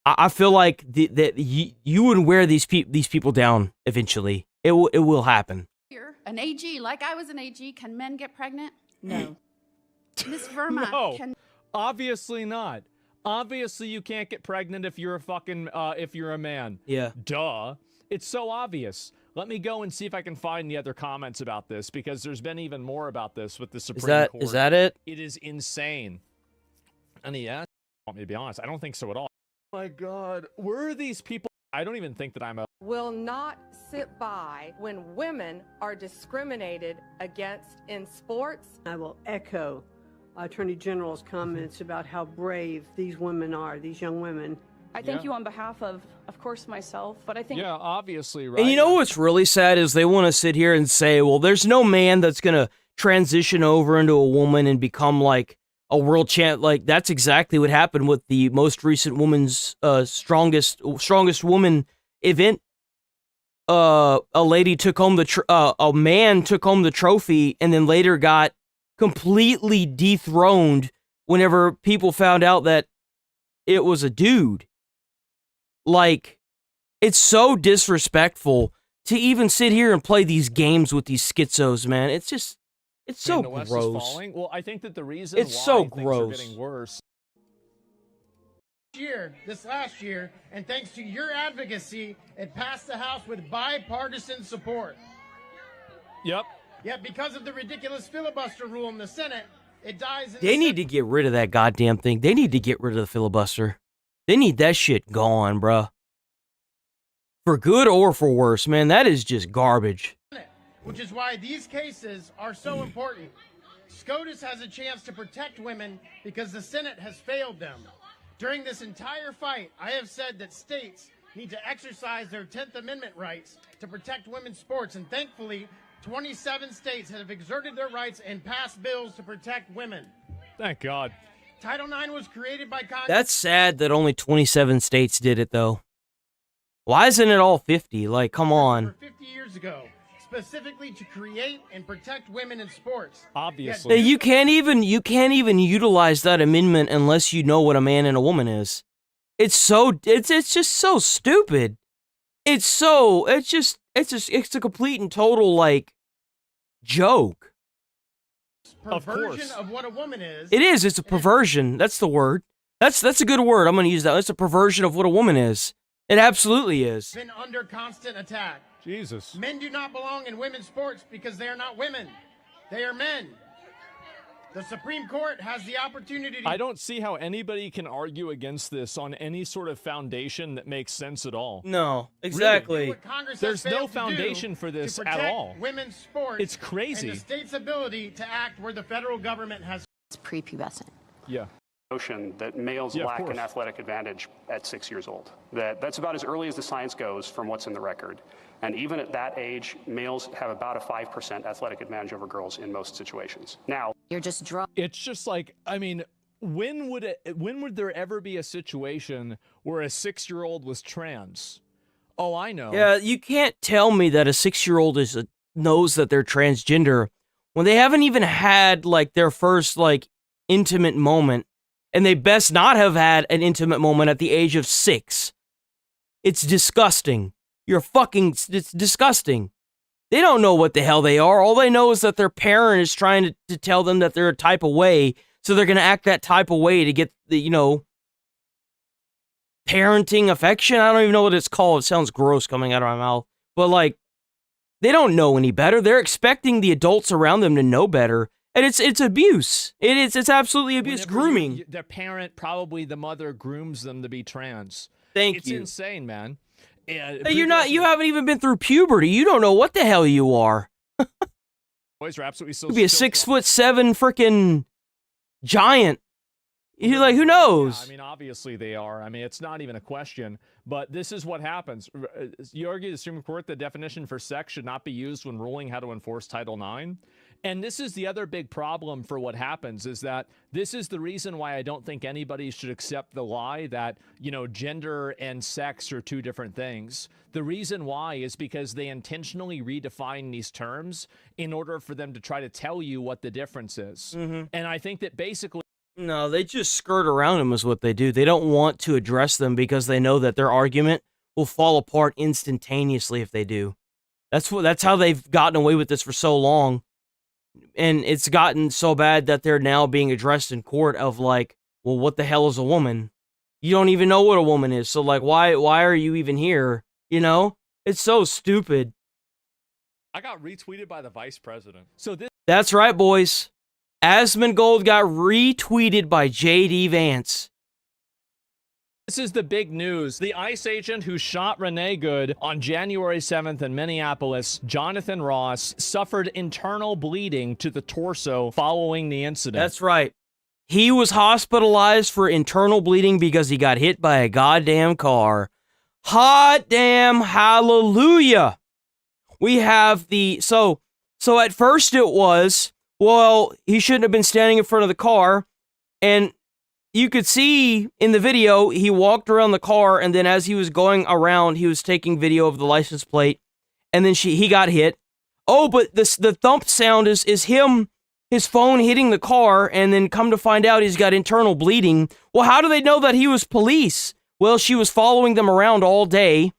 I feel like that you would wear these people down eventually. It will happen. Here, an AG, like I was an AG. Can men get pregnant? No. Miss Verma, No, can obviously not. Obviously, you can't get pregnant if you're a man. Yeah. Duh. It's so obvious. Let me go and see if I can find the other comments about this, because there's been even more about this with the Supreme Court. Is that it? It is insane. And he asked, want me to be honest, I don't think so at all. Oh my God, where are these people? I don't even think that I'm a... Will not sit by when women are discriminated against in sports. I will echo Attorney General's comments about how brave these women are, these young women. I thank you on behalf of course, myself, but I think... Yeah, obviously, right? And you know what's really sad is they want to sit here and say, well, there's no man that's going to transition over into a woman and become like a world champ. Like, that's exactly what happened with the most recent women's strongest woman event. A lady took home a man took home the trophy, and then later got completely dethroned whenever people found out that it was a dude. Like, it's so disrespectful to even sit here and play these games with these schizos, man. It's just, it's so the West gross. Is falling. Well, I think that the reason It's why so things gross. are getting worse. This last year, and thanks to your advocacy, it passed the House with bipartisan support. Yep. Yet because of the ridiculous filibuster rule in the Senate, it dies in They need to get rid of that goddamn thing. They need to get rid of the filibuster. They need that shit gone, bruh. For good or for worse, man, that is just garbage. which is why these cases are so important. SCOTUS has a chance to protect women because the Senate has failed them. During this entire fight, I have said that states need to exercise their 10th Amendment rights to protect women's sports, and thankfully, 27 states have exerted their rights and passed bills to protect women. Thank God. Title IX was created by Congress. That's sad that only 27 states did it, though. Why isn't it all 50? Like, come on. 50 years ago, specifically to create and protect women in sports. Obviously. You can't even utilize that amendment unless you know what a man and a woman is. It's just so stupid. It's a complete and total, like, joke. Perversion of what a woman is. It is. It's a perversion. That's the word. That's a good word. I'm going to use that. It's a perversion of what a woman is. It absolutely is. Been under constant attack. Jesus. Men do not belong in women's sports because they are not women. They are men. The Supreme Court has the opportunity to... I don't see how anybody can argue against this on any sort of foundation that makes sense at all. No, exactly. Really. There's no foundation for this at all. Women's sports. It's crazy. And the state's ability to act where the federal government has... It's prepubescent. Yeah. Notion that males lack an athletic advantage at 6 years old. That's about as early as the science goes from what's in the record. And even at that age, males have about a 5% athletic advantage over girls in most situations. Now, you're just drunk. It's just like, I mean, when would there ever be a situation where a 6-year-old was trans? Oh, I know. Yeah, you can't tell me that a 6-year-old knows that they're transgender when they haven't even had, like, their first, like, intimate moment. And they best not have had an intimate moment at the age of 6. It's disgusting. It's disgusting. They don't know what the hell they are. All they know is that their parent is trying to tell them that they're a type of way, so they're going to act that type of way to get the, parenting affection. I don't even know what it's called. It sounds gross coming out of my mouth. But, like, they don't know any better. They're expecting the adults around them to know better. And it's abuse. It's absolutely abuse. Whenever grooming. Their parent, probably the mother, grooms them to be trans. Thank you. It's insane, man. Hey, you haven't even been through puberty. You don't know what the hell you are. Boys are absolutely so. Could be a 6'7" freaking giant. You're like, who knows? Yeah, I mean, obviously they are. I mean, it's not even a question. But this is what happens. You argue the Supreme Court the definition for sex should not be used when ruling how to enforce Title IX. And this is the other big problem for what happens is that this is the reason why I don't think anybody should accept the lie that, gender and sex are two different things. The reason why is because they intentionally redefine these terms in order for them to try to tell you what the difference is. Mm-hmm. And I think that basically... No, they just skirt around them is what they do. They don't want to address them because they know that their argument will fall apart instantaneously if they do. That's how they've gotten away with this for so long. And it's gotten so bad that they're now being addressed in court of like, well, what the hell is a woman? You don't even know what a woman is. So like, why are you even here? It's so stupid. I got retweeted by the vice president. That's right, boys. Asmongold got retweeted by J.D. Vance. This is the big news. The ICE agent who shot Renee Good on January 7th in Minneapolis, Jonathan Ross, suffered internal bleeding to the torso following the incident. That's right. He was hospitalized for internal bleeding because he got hit by a goddamn car. Hot damn hallelujah. We have so at first it was, well, he shouldn't have been standing in front of the car, and you could see in the video, he walked around the car, and then as he was going around, he was taking video of the license plate, and then he got hit. Oh, but the thump sound is him, his phone hitting the car, and then come to find out he's got internal bleeding. Well, how do they know that he was police? Well, she was following them around all day.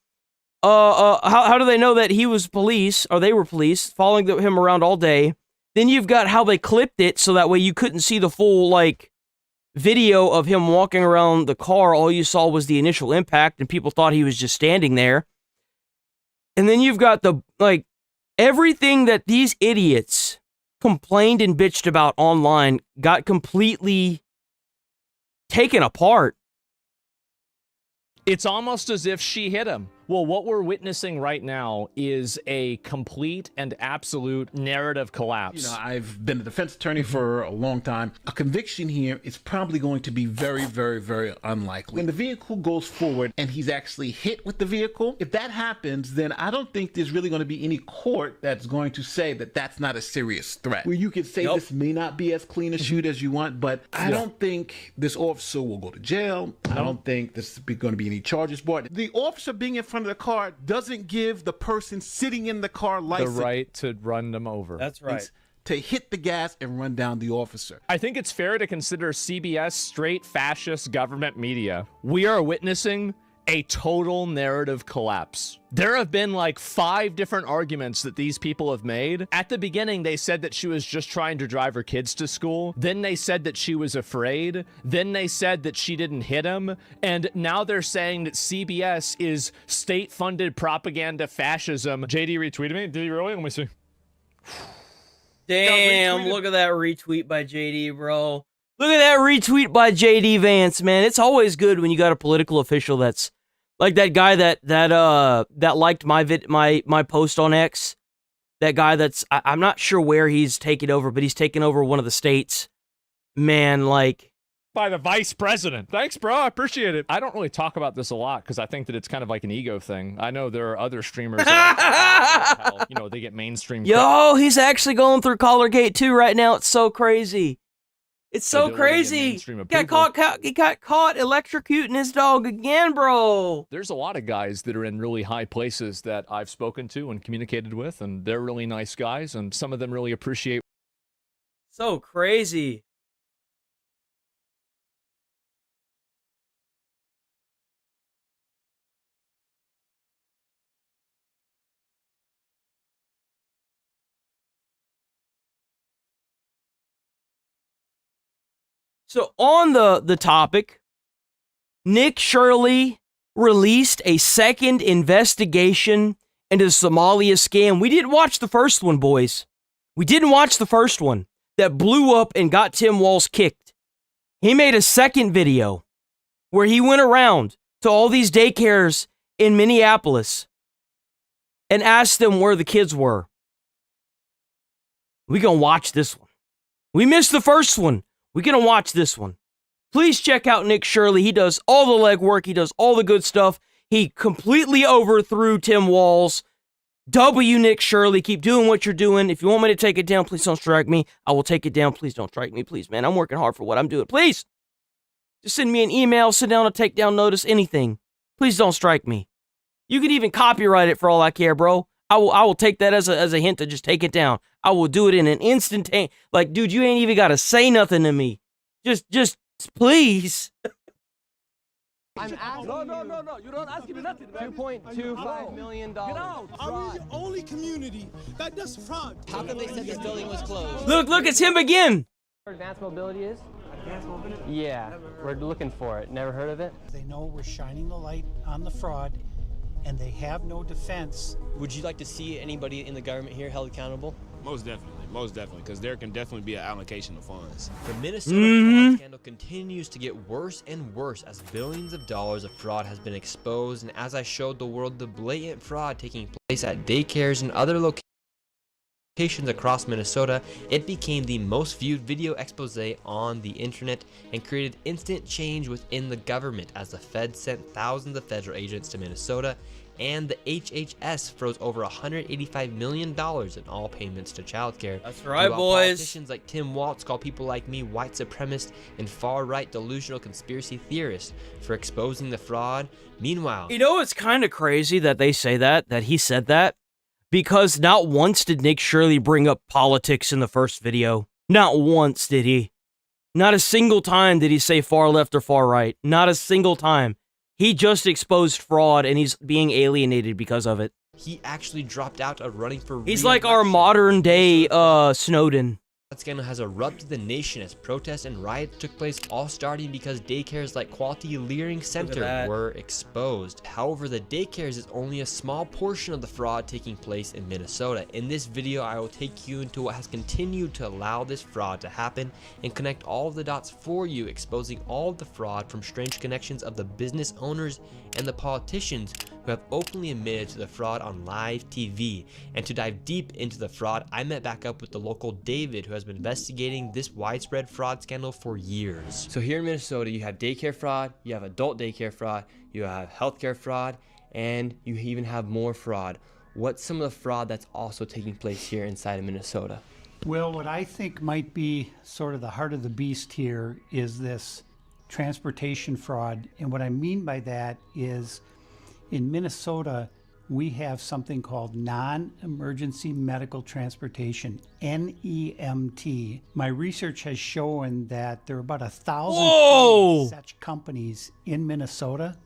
How do they know that he was police, or they were police, following him around all day? Then you've got how they clipped it, so that way you couldn't see the full, like, video of him walking around the car. All you saw was the initial impact, and people thought he was just standing there. And then you've got the, like, Everything that these idiots complained and bitched about online got completely taken apart. It's almost as if she hit him. Well, what we're witnessing right now is a complete and absolute narrative collapse. You know, I've been a defense attorney for a long time. A conviction here is probably going to be very, very, very unlikely. When the vehicle goes forward and he's actually hit with the vehicle, if that happens, then I don't think there's really going to be any court that's going to say that that's not a serious threat. Where you could say this may not be as clean a shoot as you want, but I don't think this officer will go to jail. I don't think there's going to be any charges brought. The officer being in front of the car doesn't give the person sitting in the car license. The right to run them over. That's right. It's to hit the gas and run down the officer. I think it's fair to consider CBS straight fascist government media. We are witnessing a total narrative collapse. There have been like 5 different arguments that these people have made. At the beginning, they said that she was just trying to drive her kids to school. Then they said that she was afraid. Then they said that she didn't hit him. And now they're saying that CBS is state-funded propaganda fascism. JD retweeted me. Did he really? Let me see. Damn, look at that retweet by JD, bro. Look at that retweet by JD Vance, man. It's always good when you got a political official that's like that guy that liked my post on X. That guy that's I'm not sure where he's taken over, but he's taken over one of the states. Man, like by the vice president. Thanks, bro. I appreciate it. I don't really talk about this a lot because I think that it's kind of like an ego thing. I know there are other streamers that how, you know, they get mainstream. Yo, he's actually going through Collargate too right now. It's so crazy. It's so crazy. He got caught electrocuting his dog again, bro. There's a lot of guys that are in really high places that I've spoken to and communicated with, and they're really nice guys, and some of them really appreciate. So crazy. So on the topic, Nick Shirley released a second investigation into the Somalia scam. We didn't watch the first one, boys. We didn't watch the first one that blew up and got Tim Walz kicked. He made a second video where he went around to all these daycares in Minneapolis and asked them where the kids were. We gonna watch this one. We missed the first one. We're going to watch this one. Please check out Nick Shirley. He does all the legwork. He does all the good stuff. He completely overthrew Tim Walz. W Nick Shirley. Keep doing what you're doing. If you want me to take it down, please don't strike me. I will take it down. Please don't strike me. Please, man. I'm working hard for what I'm doing. Please. Just send me an email, sit down, a takedown notice, anything. Please don't strike me. You can even copyright it for all I care, bro. I will take that as a hint to just take it down. I will do it in an instantaneous. Like, dude, you ain't even got to say nothing to me. Just please. I'm asking No. You don't ask me nothing. $2.25 million. Get out. Are we the only community that does fraud? How come they said this building was closed? Look, it's him again. Advanced mobility is? Advanced mobility? Yeah, we're looking for it. Never heard of it? They know we're shining the light on the fraud, and they have no defense. Would you like to see anybody in the government here held accountable? Most definitely, because there can definitely be an allocation of funds. The Minnesota fraud scandal continues to get worse and worse as billions of dollars of fraud has been exposed, and as I showed the world the blatant fraud taking place at daycares and other locations across Minnesota, it became the most viewed video expose on the internet and created instant change within the government as the Fed sent thousands of federal agents to Minnesota, and the HHS froze over $185 million in all payments to childcare. That's right, While boys. Politicians like Tim Walz call people like me white supremacist and far-right delusional conspiracy theorists for exposing the fraud. Meanwhile, you know, it's kind of crazy that they say that he said that, because not once did Nick Shirley bring up politics in the first video. Not once did he. Not a single time did he say far left or far right. Not a single time. He just exposed fraud, and he's being alienated because of it. He actually dropped out of running for He's like our modern day Snowden. That scandal has erupted the nation as protests and riots took place, all starting because daycares like Quality Learning Center were exposed. However, the daycares is only a small portion of the fraud taking place in Minnesota. In this video, I will take you into what has continued to allow this fraud to happen and connect all of the dots for you, exposing all of the fraud from strange connections of the business owners and the politicians who have openly admitted to the fraud on live TV. And to dive deep into the fraud, I met back up with the local David, who has been investigating this widespread fraud scandal for years. So here in Minnesota, you have daycare fraud, you have adult daycare fraud, you have healthcare fraud, and you even have more fraud. What's some of the fraud that's also taking place here inside of Minnesota? Well, what I think might be sort of the heart of the beast here is this transportation fraud. And what I mean by that is in Minnesota, we have something called non-emergency medical transportation, NEMT. My research has shown that there are about 1,000 such companies in Minnesota,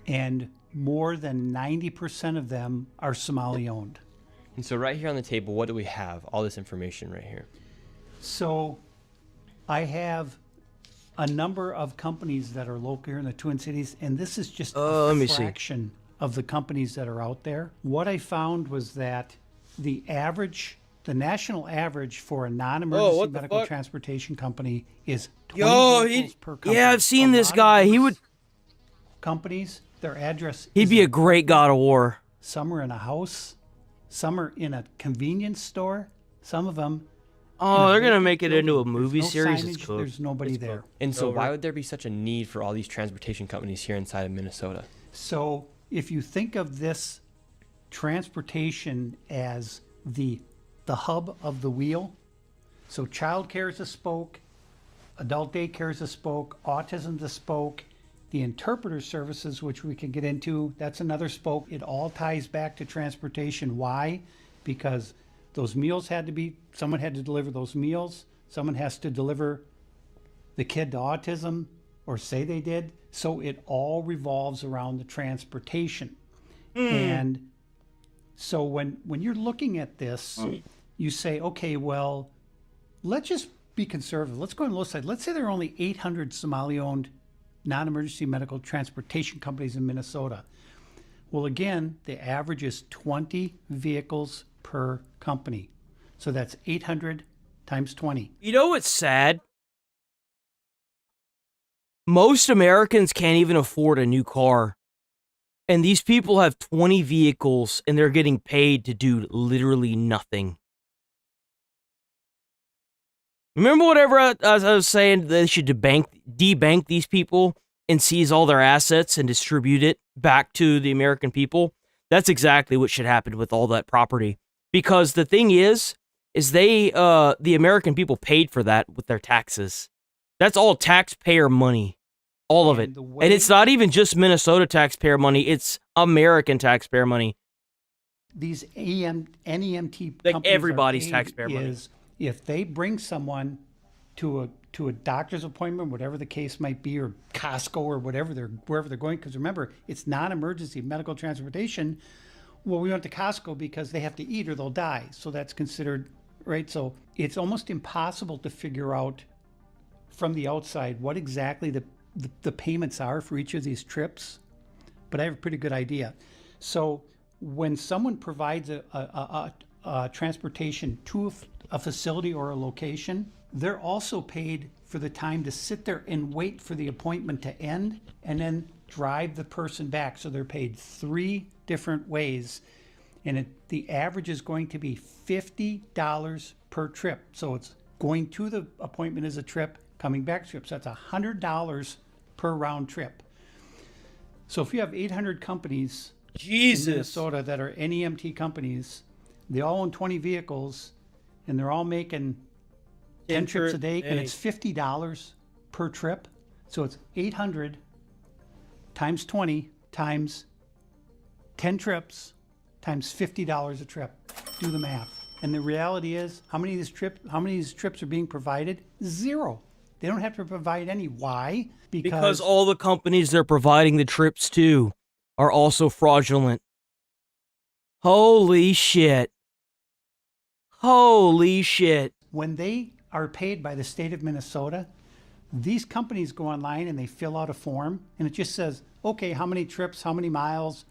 and more than 90% of them are Somali-owned. And so right here on the table, what do we have? All this information right here. So I have a number of companies that are local here in the Twin Cities, and this is just a fraction of the companies that are out there. What I found was that the national average for a non-emergency medical transportation company is 20 vehicles per company. Yeah, I've seen this guy. He would companies, their address. He'd be a great God of War. Some are in a house, some are in a convenience store, some of them. Oh, they're gonna make it into a movie series. Signage, there's nobody there. And so why would there be such a need for all these transportation companies here inside of Minnesota? So if you think of this transportation as the hub of the wheel, so childcare is a spoke, adult daycare is a spoke, autism is a spoke, the interpreter services, which we can get into, that's another spoke. It all ties back to transportation. Why? Because those meals someone had to deliver those meals, someone has to deliver the kid to autism, or say they did. So it all revolves around the transportation. And so when you're looking at this, you say, okay, well, let's just be conservative. Let's go on the low side. Let's say there are only 800 Somali-owned non-emergency medical transportation companies in Minnesota. Well, again, the average is 20 vehicles per company. So that's 800 times 20. You know what's sad? Most Americans can't even afford a new car. And these people have 20 vehicles and they're getting paid to do literally nothing. Remember whatever I was saying, they should debank these people and seize all their assets and distribute it back to the American people? That's exactly what should happen with all that property. Because the thing is they, the American people paid for that with their taxes. That's all taxpayer money. All of it. And it's not even just Minnesota taxpayer money, it's American taxpayer money. These NEMT like companies everybody's taxpayer money. If they bring someone to a doctor's appointment, whatever the case might be, or Costco or wherever they're going, because remember, it's non-emergency medical transportation. Well, we went to Costco because they have to eat or they'll die. So that's considered, right? So it's almost impossible to figure out from the outside what exactly the payments are for each of these trips. But I have a pretty good idea. So when someone provides a transportation to a facility or a location, they're also paid for the time to sit there and wait for the appointment to end and then drive the person back. So they're paid 3 different ways. And the average is going to be $50 per trip. So it's going to the appointment as a trip, coming back trip. So that's $100 per round trip. So if you have 800 companies in Minnesota that are NEMT companies, they all own 20 vehicles, and they're all making 10 trips a day, and it's $50 per trip. So it's 800 times 20 times 10 trips times $50 a trip. Do the math. And the reality is, how many of these trips are being provided? 0. They don't have to provide any. Why? Because all the companies they're providing the trips to are also fraudulent. Holy shit. Holy shit. When they are paid by the state of Minnesota, these companies go online and they fill out a form, and it just says, okay, how many trips, how many miles.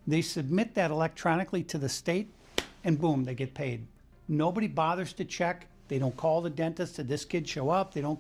They submit that electronically to the state, and boom, they get paid. Nobody bothers to check. They don't call the dentist. Did this kid show up? They don't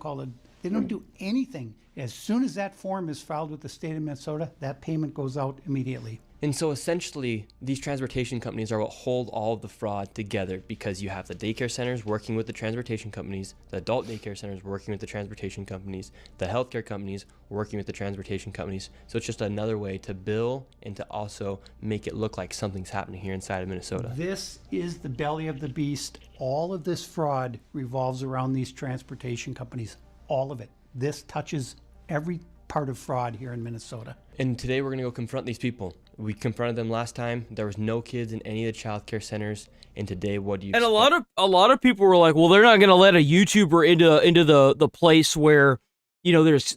do anything. As soon as that form is filed with the state of Minnesota, that payment goes out immediately. And so essentially, these transportation companies are what hold all of the fraud together, because you have the daycare centers working with the transportation companies, the adult daycare centers working with the transportation companies, the healthcare companies working with the transportation companies. So it's just another way to bill and to also make it look like something's happening here inside of Minnesota. This is the belly of the beast. All of this fraud revolves around these transportation companies. All of it. This touches every part of fraud here in Minnesota. And today we're going to go confront these people. We confronted them last time. There was no kids in any of the child care centers. And today, what do you And expect? a lot of people were like, well, they're not going to let a YouTuber into the place where, you know, there's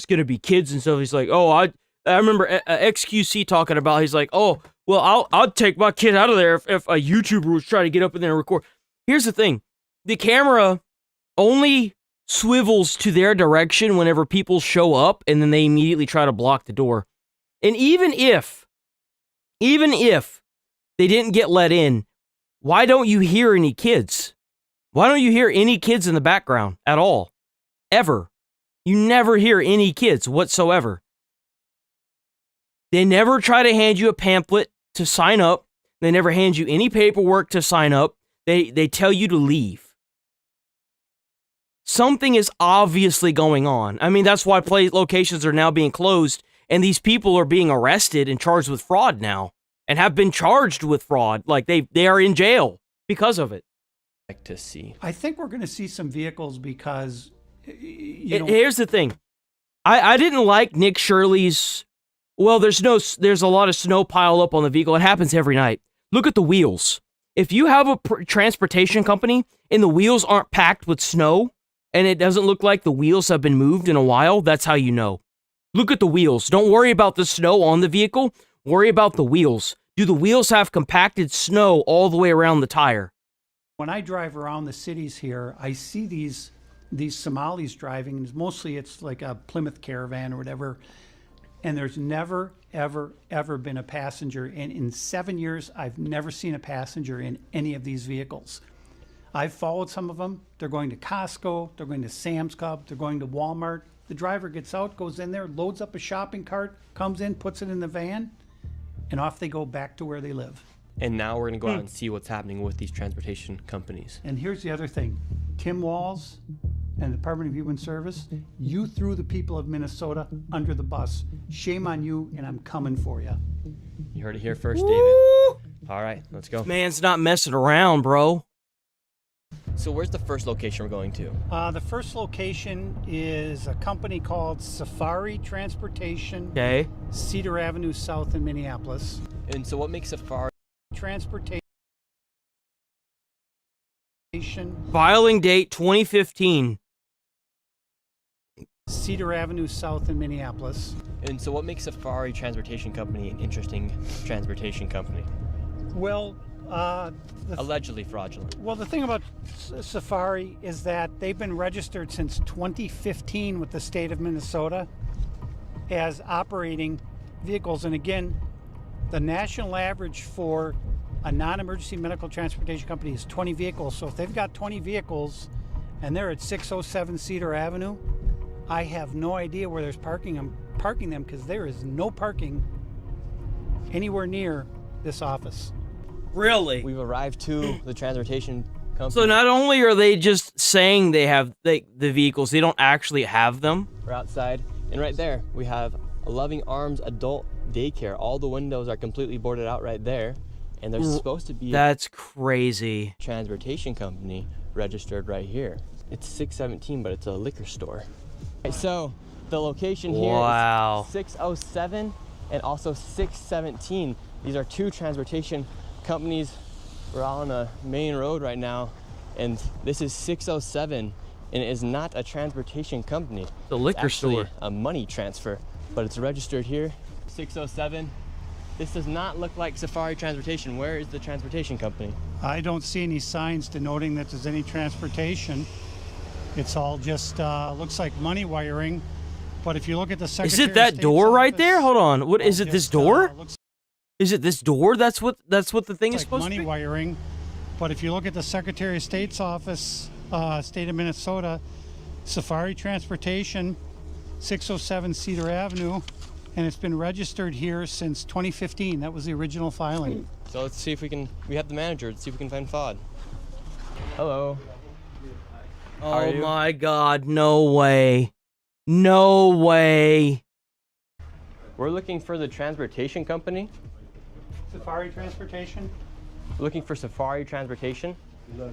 going to be kids and stuff. He's like, oh, I remember XQC talking about, he's like, oh, well, I'll take my kid out of there if a YouTuber was trying to get up in there and record. Here's the thing. The camera only swivels to their direction whenever people show up, and then they immediately try to block the door. And even if they didn't get let in, why don't you hear any kids? Why don't you hear any kids in the background at all? Ever. You never hear any kids whatsoever. They never try to hand you a pamphlet to sign up. They never hand you any paperwork to sign up. They tell you to leave. Something is obviously going on. I mean, that's why play locations are now being closed, and these people are being arrested and charged with fraud now, and have been charged with fraud. Like, they are in jail because of it. To see. I think we're going to see some vehicles because, Here's the thing. I didn't like Nick Shirley's, well, there's a lot of snow piled up on the vehicle. It happens every night. Look at the wheels. If you have a transportation company and the wheels aren't packed with snow, and it doesn't look like the wheels have been moved in a while, that's how you know. Look at the wheels. Don't worry about the snow on the vehicle. Worry about the wheels. Do the wheels have compacted snow all the way around the tire? when I drive around the cities here, I see these Somalis driving, and mostly it's like a Plymouth Caravan or whatever, and there's never, ever, ever been a passenger. And in 7 years, I've never seen a passenger in any of these vehicles. I've followed some of them. They're going to Costco, they're going to Sam's Club, they're going to Walmart. The driver gets out, goes in there, loads up a shopping cart, comes in, puts it in the van, and off they go back to where they live. And now we're going to go out and see what's happening with these transportation companies. And here's the other thing. Tim Walz and the Department of Human Service, you threw the people of Minnesota under the bus. Shame on you, and I'm coming for you. You heard it here first, David. All right, let's go. Man's not messing around, bro. So where's the first location we're going to? The first location is a company called Safari Transportation. Okay. Cedar Avenue South in Minneapolis. And so what makes Safari Transportation. Filing date 2015. Cedar Avenue South in Minneapolis. And so what makes Safari Transportation Company an interesting transportation company? Well, allegedly fraudulent. Well, the thing about Safari is that they've been registered since 2015 with the state of Minnesota as operating vehicles. And again, the national average for a non-emergency medical transportation company is 20 vehicles. So if they've got 20 vehicles and they're at 607 Cedar Avenue, I have no idea where there's parking them because there is no parking anywhere near this office. Really? We've arrived to the transportation company. So not only are they just saying they have the vehicles, they don't actually have them. We're outside, and right there we have a Loving Arms adult daycare. All the windows are completely boarded out right there, and there's supposed to be that's crazy transportation company registered right here. It's 617, but it's a liquor store. Right, so the location here is 607 and also 617. These are two transportation companies. We're on a main road right now, and this is 607, and it is not a transportation company. The liquor it's actually store. A money transfer, but it's registered here. 607 This does not look like Safari Transportation. Where is the transportation company? I don't see any signs denoting that there's any transportation. It's all just looks like money wiring. But if you look at the Secretary Is it that door right there? Hold on. What is it? This door? Is it this door? That's what the thing is supposed to be. Money wiring. But if you look at the Secretary of State's office, state of Minnesota, Safari Transportation, 607 Cedar Avenue, and it's been registered here since 2015. That was the original filing. So let's see if we have the manager. Let's see if we can find Fod. Hello. Oh my God, no way. No way. We're looking for the transportation company. Safari Transportation? Looking for Safari Transportation? No,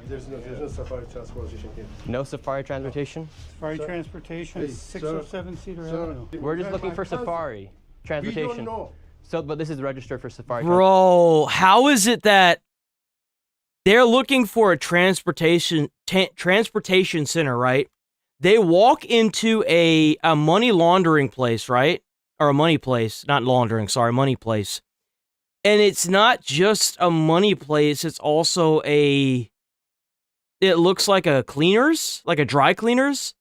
there's no Safari Transportation here. No Safari Transportation? Safari Transportation, 607 Cedar Avenue. We're just looking for Safari Transportation. We don't know. So, but this is registered for Safari. Bro, how is it that they're looking for a transportation center, right? They walk into a money laundering place, right? Or a money place, not laundering, sorry, money place. And it's not just a money place, it's also it looks like a cleaners, like a dry cleaners.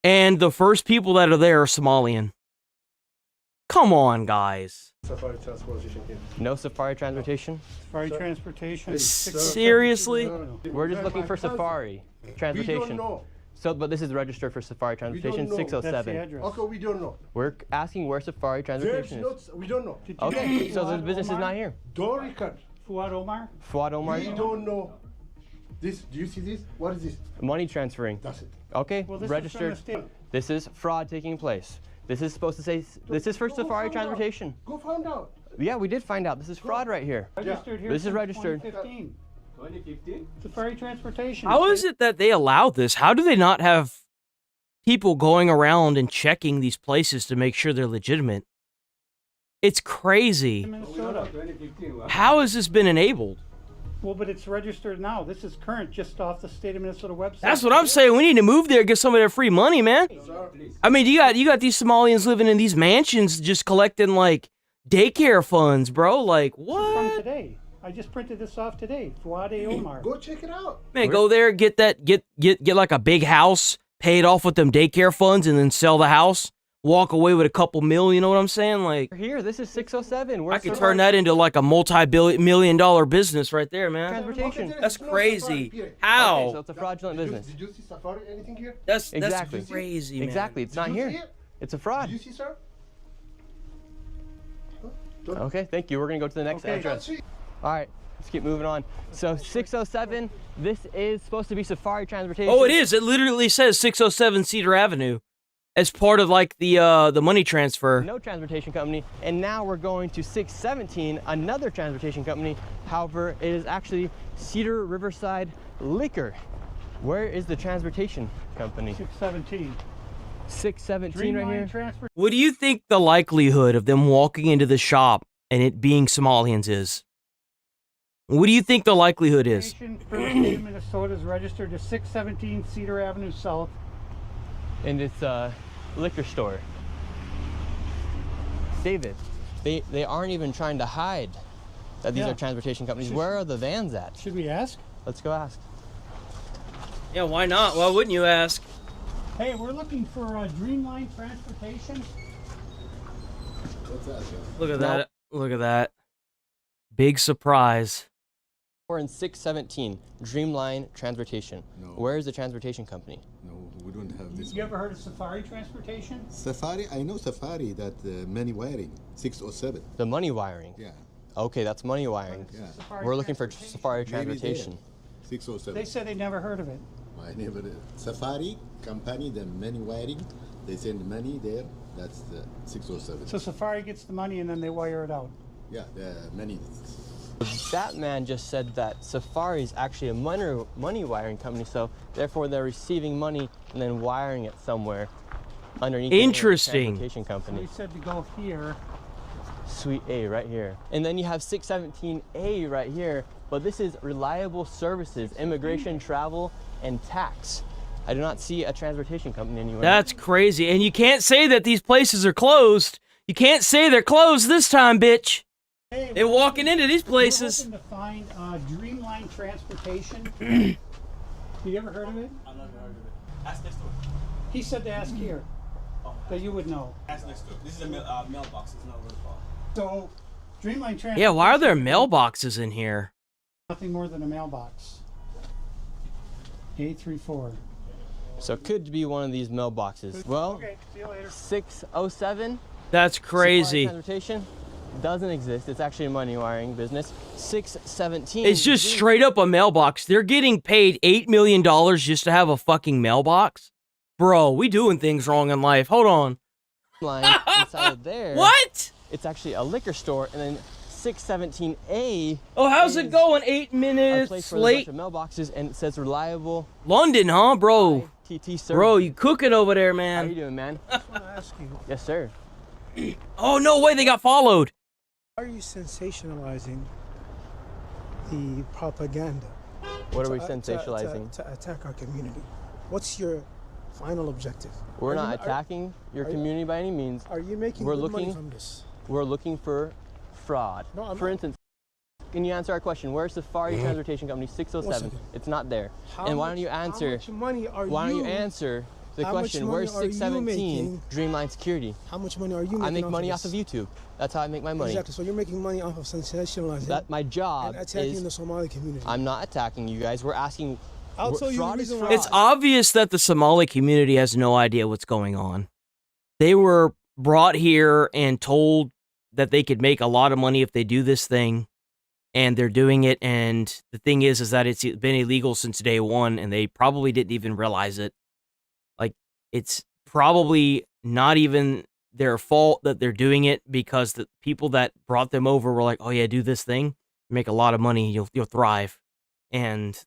And the first people that are there are Somalian. Come on, guys. Safari Transportation here. No Safari Transportation? Safari Transportation. Seriously? We're just looking for Safari Transportation. We don't know. So, but this is registered for Safari Transportation, know. 607. That's the address. Okay, we don't know. We're asking where Safari Transportation is. We don't know. Okay, so the business is not here. Don't record. Fuad Omar? Fuad Omar? We don't know. This, do you see this? What is this? Money transferring. That's it. Okay, Well, this registered. is from the state. This is fraud taking place. This is supposed to say, this is for Safari Transportation. Go find out. Yeah, we did find out. This is fraud right here. Registered here This is since registered. 2015. 2015? Safari Transportation. How is it that they allowed this? How do they not have people going around and checking these places to make sure they're legitimate? It's crazy. Minnesota. How has this been enabled? Well, but it's registered now. This is current, just off the state of Minnesota website. That's what I'm saying. We need to move there, get some of their free money, man. I mean, you got these Somalians living in these mansions just collecting like daycare funds, bro. Like what? From today. I just printed this off today. Fuad Omar. Go check it out. Man, go there, get like a big house, pay it off with them daycare funds, and then sell the house. Walk away with a couple mil, you know what I'm saying? Like Here, this is 607. I could turn that into like a multi-million-dollar business right there, man. Transportation. That's crazy. How? Okay, so it's a fraudulent business. Did you see Safari anything here? That's Exactly. crazy, man. Exactly, it's not Did you here. see it? It's a fraud. Did you see, sir? Okay, thank you. We're gonna go to the next address. All right, let's keep moving on. So 607, this is supposed to be Safari Transportation. Oh, it is. It literally says 607 Cedar Avenue as part of like the money transfer. No transportation company. And now we're going to 617, another transportation company. However, it is actually Cedar Riverside Liquor. Where is the transportation company? 617. 617 right here. Transport. What do you think the likelihood of them walking into the shop and it being Somalians is? What do you think the likelihood is? For the state of Minnesota is registered to 617 Cedar Avenue South. And it's a liquor store. David, they aren't even trying to hide that these are transportation companies. Where are the vans at? Should we ask? Let's go ask. Yeah, why not? Why wouldn't you ask? Hey, we're looking for Dreamline Transportation. Look at that. Look at that. Big surprise. We're in 617, Dreamline Transportation. No. Where is the transportation company? No, we don't have this. You ever heard of Safari Transportation? Safari, I know Safari, that money wiring, 607. The money wiring? Yeah. Okay, that's money wiring. Yeah. We're looking for Safari Maybe Transportation. there, 607. They said they never heard of it. I never did. Safari company, the money wiring, they send money there, that's the 607. So Safari gets the money and then they wire it out. Yeah, the money. That man just said that Safari is actually a money wiring company, so therefore they're receiving money and then wiring it somewhere underneath Interesting. the transportation company. So he said to go here. Suite A right here. And then you have 617A right here, but this is reliable services, immigration, travel, and tax. I do not see a transportation company anywhere. That's crazy. And you can't say that these places are closed. You can't say they're closed this time, bitch. Hey, They're walking into these places. We're hoping to find Dreamline Transportation. You ever heard of it? I've never heard of it. Ask next door. He said to ask here. That you would know. Ask next door. This is a mailbox. It's not a road call. So, Dreamline Transportation. Yeah, why are there mailboxes in here? Nothing more than a mailbox. 834. So it could be one of these mailboxes. Well, Okay, see you later. 607. That's crazy. Transportation doesn't exist. It's actually a money wiring business. 617. It's just straight up a mailbox. They're getting paid $8 million just to have a fucking mailbox? Bro, we doing things wrong in life. Hold on. Line inside of there. What? It's actually a liquor store, and then 617A. Oh, how's it going? 8 A minutes place where late. there's a bunch of mailboxes, and it says reliable. London, huh, bro? TT sir. Bro, you cooking over there, How man. you doing, man? I just want to ask you, Yes, sir. Oh, no way, they got followed. are you sensationalizing the propaganda? What are we to- sensationalizing? To attack our community. What's your final objective? We're Are not you- attacking your are you- community by any means. Are you making We're good money looking. from this? We're looking for fraud. No, I'm For not. instance, can you answer our question? Where's Safari Transportation Company 607? second. It's not there. How and why much- don't you answer? How much money are Why don't you you answer the how much question? money Where's are you 617 making? Dreamline Security? How much money are you making? I make off money of off of this? YouTube. That's how I make my money. Exactly. So you're making money off of sensationalizing. That my job and attacking is. the Somali community. I'm not attacking you guys. We're asking. I'll tell you the fraud is reason why. fraud. It's obvious that the Somali community has no idea what's going on. They were brought here and told that they could make a lot of money if they do this thing, and they're doing it. And the thing is that it's been illegal since day one, and they probably didn't even realize it. Like, it's probably not even their fault that they're doing it, because the people that brought them over were like, "Oh yeah, do this thing, make a lot of money, you'll thrive." And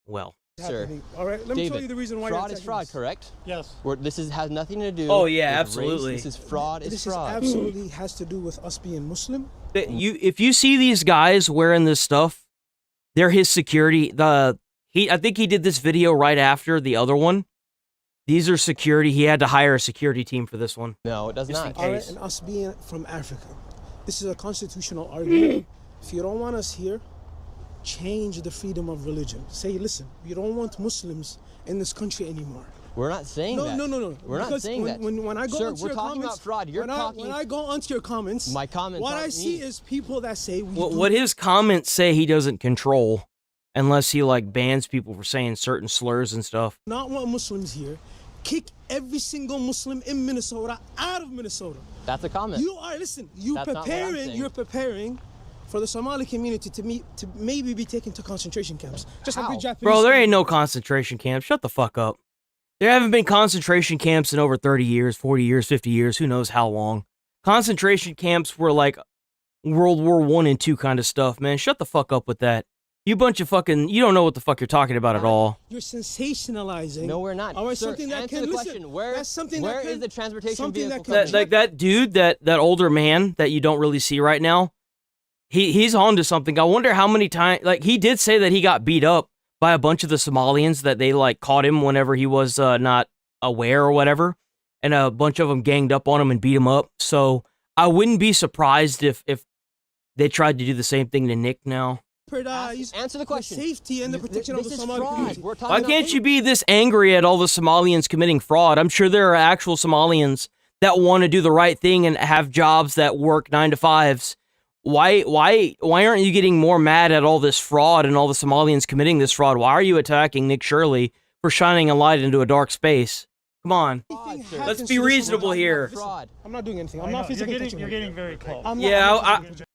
well, Sir. All right. Let me David, tell you the reason why. fraud you're is fraud, attacking correct? Yes. This has nothing to do. Oh, yeah, with absolutely. Race. This is fraud. This Is is fraud. absolutely has to do with us being Muslim. if you see these guys wearing this stuff, they're his security. I think he did this video right after the other one. These are security. He had to hire a security team for this one. No, it does Just not. in All right, case. and us being from Africa, this is a constitutional argument. If you don't want us here, change the freedom of religion. Say, listen, we don't want Muslims in this country anymore. We're not saying that. No. We're not Because saying that. When I go Sir, onto we're your talking comments, about fraud. You're talking. When I go onto your comments, My comments what aren't I see me. is people that say we What, do what his comments say he doesn't control, unless he like bans people for saying certain slurs and stuff. not want Muslims here. Kick every single Muslim in Minnesota out of Minnesota. That's a comment. You are listen. You That's not what I'm preparing. saying. You're preparing for the Somali community to maybe be taken to concentration camps. Just like the Japanese. Bro, there ain't no concentration camps. Shut the fuck up. There haven't been concentration camps in over 30 years, 40 years, 50 years, who knows how long. Concentration camps were like World War I and II kind of stuff, man. Shut the fuck up with that. You bunch of fucking, you don't know what the fuck you're talking about at all. You're sensationalizing. No, we're not. All right, Sir, something that answer can the listen. question. Where That's something where that can, is the transportation something vehicle? that can Like that dude, that older man that you don't really see right now, he's on to something. I wonder how many times, like, he did say that he got beat up by a bunch of the Somalians, that they like caught him whenever he was not aware or whatever, and a bunch of them ganged up on him and beat him up. So I wouldn't be surprised if they tried to do the same thing to Nick now. Answer the question. The safety and the protection of the This is Somali fraud. community. We're talking Why about can't you be this angry at all the Somalians committing fraud? I'm sure there are actual Somalians that want to do the right thing and have jobs that work 9 to 5s. Why aren't you getting more mad at all this fraud and all the Somalians committing this fraud? Why are you attacking Nick Shirley for shining a light into a dark space? Come on. Let's be reasonable here. I'm not doing anything. I'm not physically You're getting very close.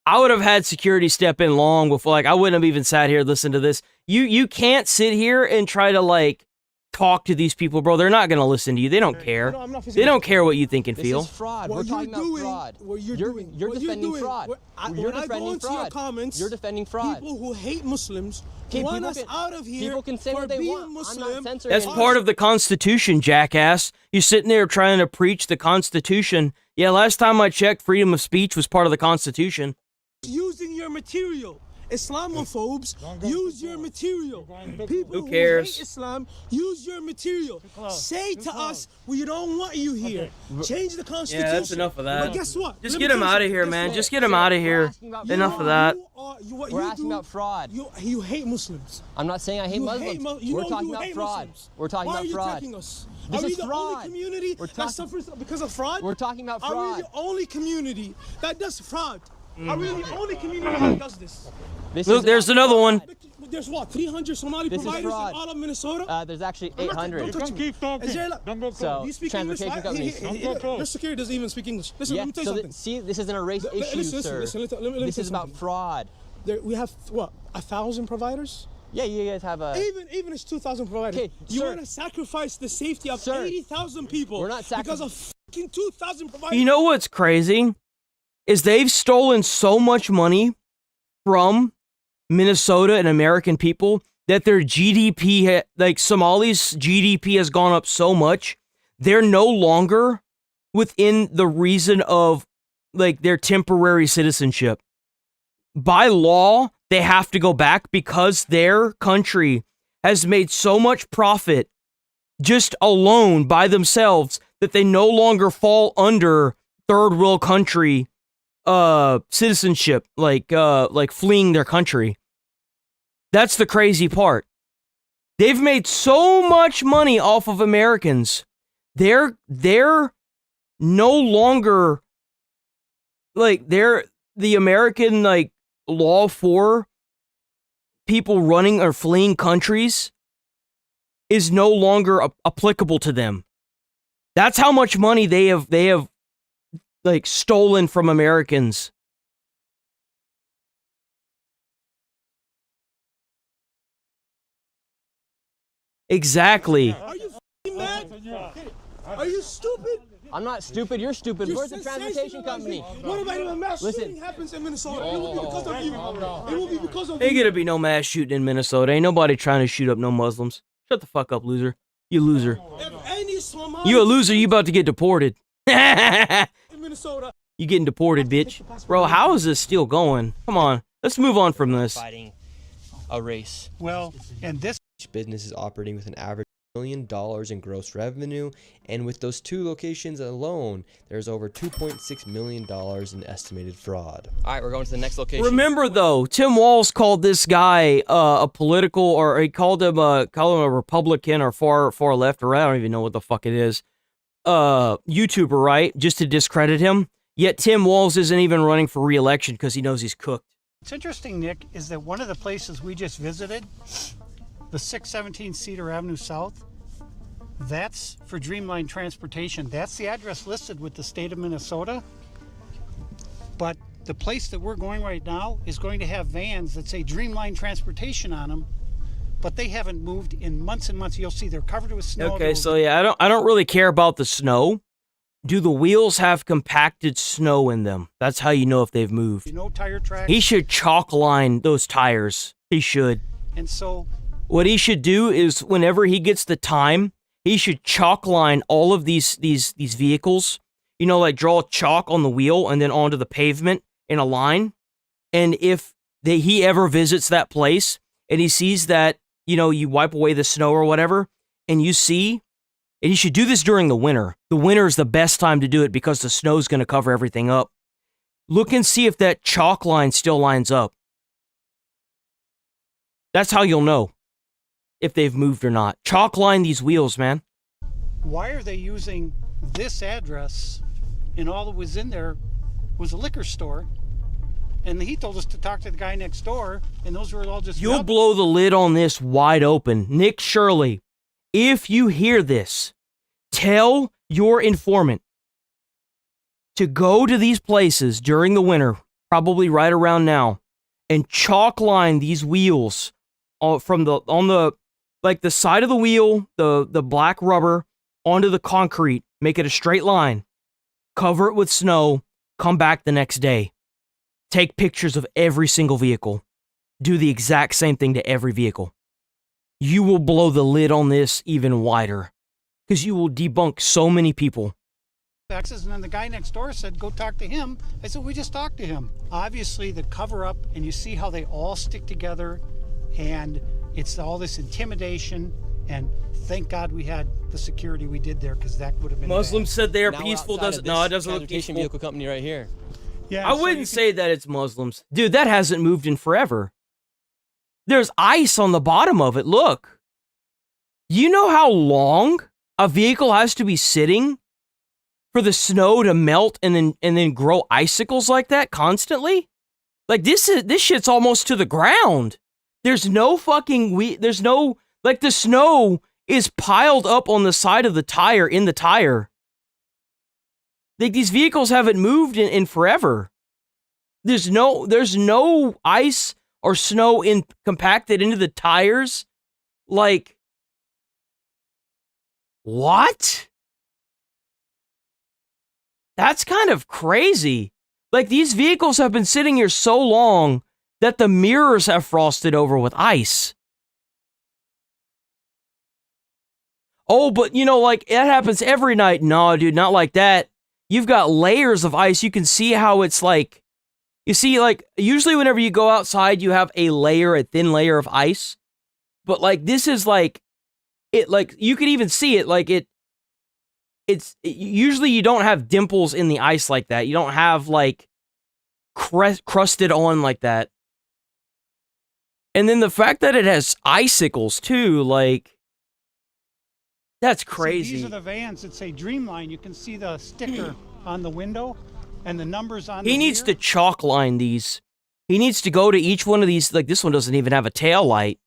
I would have had security step in long before. Like, I wouldn't have even sat here listening to this. You can't sit here and try to like talk to these people, bro. They're not gonna listen to you. They don't care. No, I'm not They don't care what you think and This feel. is fraud. What We're you're talking about doing- fraud. what you're doing- You're what you're defending doing- fraud. what- You're when I go defending into your fraud. comments, You're defending fraud. People who hate Muslims Okay, want people us can- out of here people can say for what they being want. I'm not Muslim. censoring That's anyone. part of the Constitution, jackass. You sitting there trying to preach the Constitution. Yeah, last time I checked, freedom of speech was part of the Constitution. Using your material Islamophobes use your material. People Who cares? who hate Islam use your material. Say to us, we don't want you here. Change the constitution. Yeah, that's enough of that. But guess what? Just Let get me him tell out you of here, something. man. Guess Just what? get him out of here. Enough of that. We're asking about fraud. You hate Muslims. I'm not saying I hate Muslims. We're talking about fraud. We're talking about fraud. Why are you attacking us? This are we is the fraud. only community that suffers because of fraud? We're talking about Are fraud. we the only community that does fraud? Are we the only community that does this? Look, there's another one. There's what, 300 Somali This is providers in fraud. all of Minnesota? There's actually I'm not- 800. Don't touch me. Is there like- So, do you speak English? transportation companies. Your security doesn't even speak English. Listen, Yeah, let me tell you so something. see, this isn't a race issue, sir. Listen, let me This tell is you about something. fraud. We have, what, 1,000 providers? Yeah, you guys have a... Even it's 2,000 providers. Okay, you sir. want to sacrifice the safety of Sir, 80,000 people we're not because of fucking 2,000 providers? You know what's crazy? Is they've stolen so much money from Minnesota and American people that their GDP, like Somali's GDP has gone up so much, they're no longer within the reason of like their temporary citizenship. By law, they have to go back because their country has made so much profit just alone by themselves that they no longer fall under third world country citizenship, like fleeing their country. That's the crazy part. They've made so much money off of Americans. They're no longer like the American like law for people running or fleeing countries is no longer applicable to them. That's how much money they have like stolen from Americans. Exactly. Are you f***ing mad? Are you stupid? I'm not stupid, you're stupid. Where's the transportation company? What about if a mass shooting happens in Minnesota? It will be because of you. It will be because of you. Ain't gonna be no mass shooting in Minnesota. Ain't nobody trying to shoot up no Muslims. Shut the fuck up, loser. You loser. If any Somali You a loser, you about to get deported. in Minnesota. You getting deported, bitch. Bro, how is this still going? Come on. Let's move on from this. Fighting a race. Well, and this business is operating with an average $1 million in gross revenue, and with those two locations alone, there's over $2.6 million in estimated fraud. All right, we're going to the next location. Remember though, Tim Walz called this guy a political, or he called him a Republican or far left, or I don't even know what the fuck it is. YouTuber, right? Just to discredit him. Yet Tim Walz isn't even running for re-election because he knows he's cooked. What's interesting, Nick, is that one of the places we just visited, the 617 Cedar Avenue South, that's for Dreamline Transportation. That's the address listed with the state of Minnesota. But the place that we're going right now is going to have vans that say Dreamline Transportation on them, but they haven't moved in months and months. You'll see they're covered with snow. Okay, so yeah, I don't really care about the snow. Do the wheels have compacted snow in them? That's how you know if they've moved. No tire tracks. He should chalk line those tires. He should. And so what he should do is whenever he gets the time, he should chalk line all of these vehicles. You know, like draw chalk on the wheel and then onto the pavement in a line. And if he ever visits that place and he sees that, you know, you wipe away the snow or whatever, and you see, and you should do this during the winter. The winter is the best time to do it because the snow's going to cover everything up. Look and see if that chalk line still lines up. That's how you'll know if they've moved or not. Chalk line these wheels, man. why are they using this address? And all that was in there was a liquor store. And he told us to talk to the guy next door, and those were all just... You'll blow the lid on this wide open. Nick Shirley, if you hear this, tell your informant to go to these places during the winter, probably right around now, and chalk line these wheels from the side of the wheel, the black rubber, onto the concrete. Make it a straight line. Cover it with snow. Come back the next day. Take pictures of every single vehicle. Do the exact same thing to every vehicle. You will blow the lid on this even wider, because you will debunk so many people. And then the guy next door said, go talk to him. I said, we just talked to him. obviously the cover up, and you see how they all stick together, and it's all this intimidation. And thank God we had the security we did there, because that would have been Muslims said they are Now we're peaceful. outside of No, it this doesn't look transportation peaceful. vehicle company right here. Yeah, I wouldn't say that it's Muslims. Dude, that hasn't moved in forever. There's ice on the bottom of it. Look. You know how long a vehicle has to be sitting for the snow to melt and then grow icicles like that constantly? Like this shit's almost to the ground. There's no fucking there's no, like, the snow is piled up on the side of the tire, in the tire. Like, these vehicles haven't moved in forever. There's no ice or snow compacted into the tires. Like, what? That's kind of crazy. Like, these vehicles have been sitting here so long that the mirrors have frosted over with ice. Oh, but you know, like, that happens every night. No, dude, not like that. You've got layers of ice. You can see how it's like, you see, like, usually whenever you go outside, you have a thin layer of ice. But, like, this is like, it, like, you could even see it, like, usually you don't have dimples in the ice like that. You don't have, like, crusted on like that. And then the fact that it has icicles, too, like, that's crazy. See, these are the vans that say Dreamline. You can see the sticker on the window and the numbers on the He needs rear. to chalk line these. He needs to go to each one of these. Like, this one doesn't even have a tail light.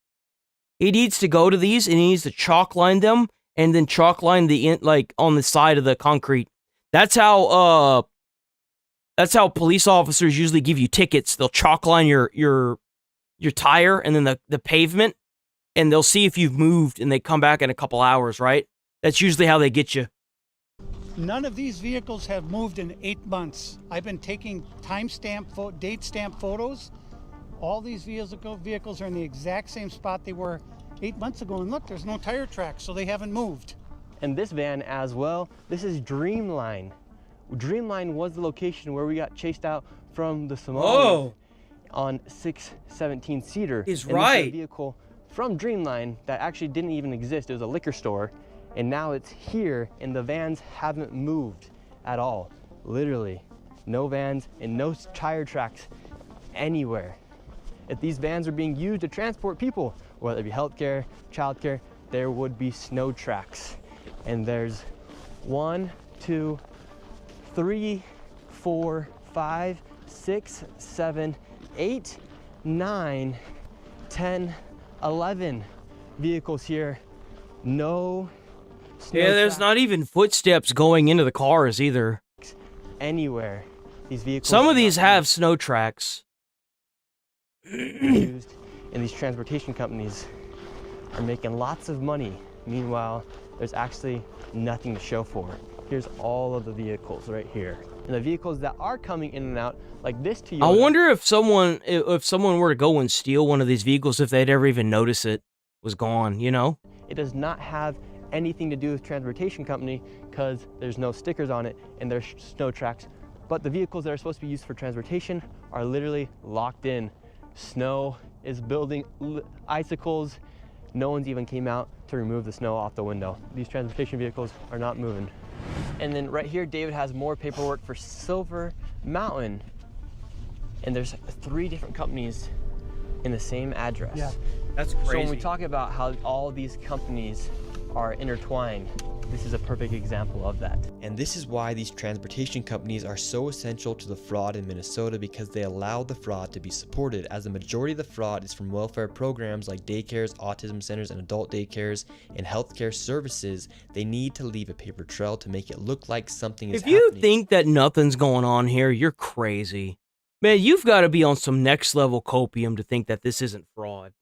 He needs to go to these and he needs to chalk line them and then chalk line like on the side of the concrete. That's how police officers usually give you tickets. They'll chalk line your tire and then the pavement, and they'll see if you've moved, and they come back in a couple hours, right? That's usually how they get you. None of these vehicles have moved in 8 months. I've been taking date stamp photos. All these vehicles are in the exact same spot they were 8 months ago. And look, there's no tire tracks, so they haven't moved. And this van as well, this is Dreamline. Dreamline was the location where we got chased out from the Somalis on 617 Cedar. He's and right. This is a vehicle from Dreamline that actually didn't even exist. It was a liquor store, and now it's here, and the vans haven't moved at all. Literally, no vans and no tire tracks anywhere. If these vans are being used to transport people, whether it be healthcare, childcare, there would be snow tracks. And there's 1, 2, 3, 4, 5, 6, 7, 8, 9, 10, 11 vehicles here. No snow There's tracks not even footsteps going into the cars either. anywhere. These vehicles. Some are of these not have snow tracks. used, and these transportation companies are making lots of money. Meanwhile, there's actually nothing to show for. Here's all of the vehicles right here. And the vehicles that are coming in and out, like this Toyota. I wonder if someone were to go and steal one of these vehicles, if they'd ever even notice it was gone, you know? It does not have anything to do with transportation company because there's no stickers on it and there's snow tracks. But the vehicles that are supposed to be used for transportation are literally locked in. Snow is building icicles. No one's even came out to remove the snow off the window. These transportation vehicles are not moving. And then right here, David has more paperwork for Silver Mountain. And there's 3 different companies in the same address. Yeah, that's So when crazy. we talk about how all these companies are intertwined, this is a perfect example of that. And this is why these transportation companies are so essential to the fraud in Minnesota, because they allow the fraud to be supported, as the majority of the fraud is from welfare programs like daycares, autism centers, and adult daycares, and healthcare services. They need to leave a paper trail to make it look like something is If you happening. think that nothing's going on here, you're crazy. Man, you've got to be on some next level copium to think that this isn't fraud.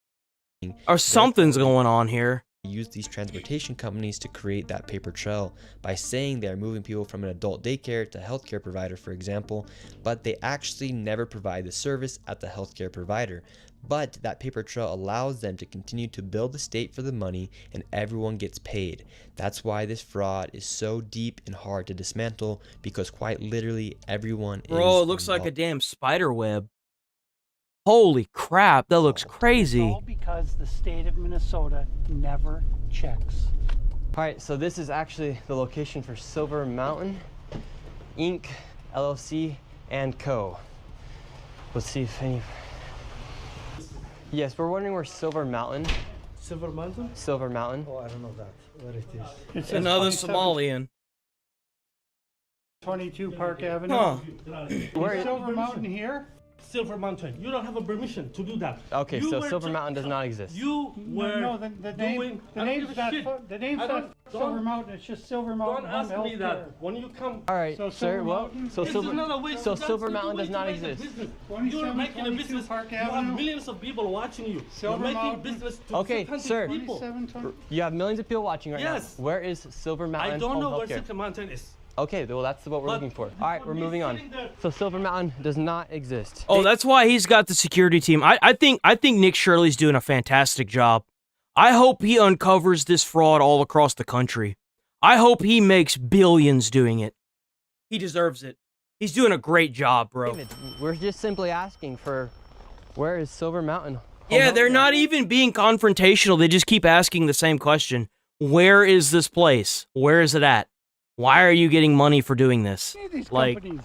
Or something's going on here. use these transportation companies to create that paper trail by saying they are moving people from an adult daycare to a healthcare provider, for example, but they actually never provide the service at the healthcare provider. But that paper trail allows them to continue to bill the state for the money and everyone gets paid. That's why this fraud is so deep and hard to dismantle, because quite literally everyone is Bro, it looks like a damn spider web. Holy crap, that looks crazy. All because the state of Minnesota never checks. All right, so this is actually the location for Silver Mountain Inc., LLC, and Co. Let's see if any... Yes, we're wondering where Silver Mountain. Silver Mountain? Silver Mountain. Oh, I don't know that. Where it is. It's Another Somalian. 22 Park Avenue. Huh. Where is Silver Mountain here? Silver Mountain. You don't have a permission to do that. Okay, You so were Silver Mountain does not exist. You were No, the name, the name's not, the name's not Silver Mountain, it's just Silver Mountain. Don't ask me Healthcare. that. When you come... All right, So sir. Silver Well, Mountain? so It's Silver, another way so to- Silver that's Mountain the does way not to make a exist. business. 27, You're making a 22 business. Park You have Avenue. millions of people watching you. Silver You're making Mountain. business to Okay, 600 sir. people. You have millions of people watching right Yes. now. Where is Silver Mountain? I don't know Home where Healthcare? Silver Mountain is. Okay, well that's what we're But looking for. All right, we're moving on. sitting there- So Silver Mountain does not exist. Oh, that's why he's got the security team. I think Nick Shirley's doing a fantastic job. I hope he uncovers this fraud all across the country. I hope he makes billions doing it. He deserves it. He's doing a great job, bro. David, we're just simply asking for where is Silver Mountain? Home Yeah, they're Healthcare? not even being confrontational. They just keep asking the same question. Where is this place? Where is it at? Why are you getting money for doing this? See these Like, companies.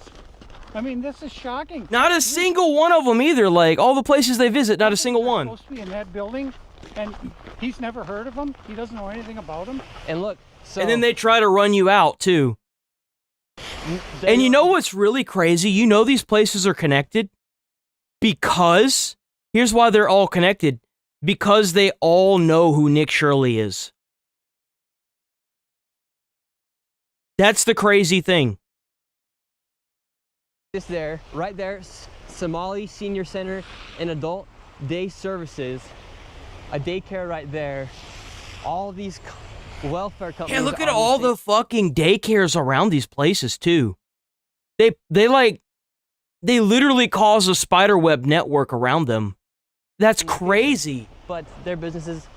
I mean, this is shocking. not a single one of them either. Like, all the places they visit, not a single one. Supposed to be in that building, and he's never heard of them. He doesn't know anything about them. And look, so And then they try to run you out, too. And you know what's really crazy? You know these places are connected because, here's why they're all connected. Because they all know who Nick Shirley is. That's the crazy thing. It's there, right there, Somali Senior Center and Adult Day Services, a daycare right there. All these welfare companies. Yeah, look at are all the the fucking daycares around these places too. They literally cause a spiderweb network around them. That's crazy. But their businesses,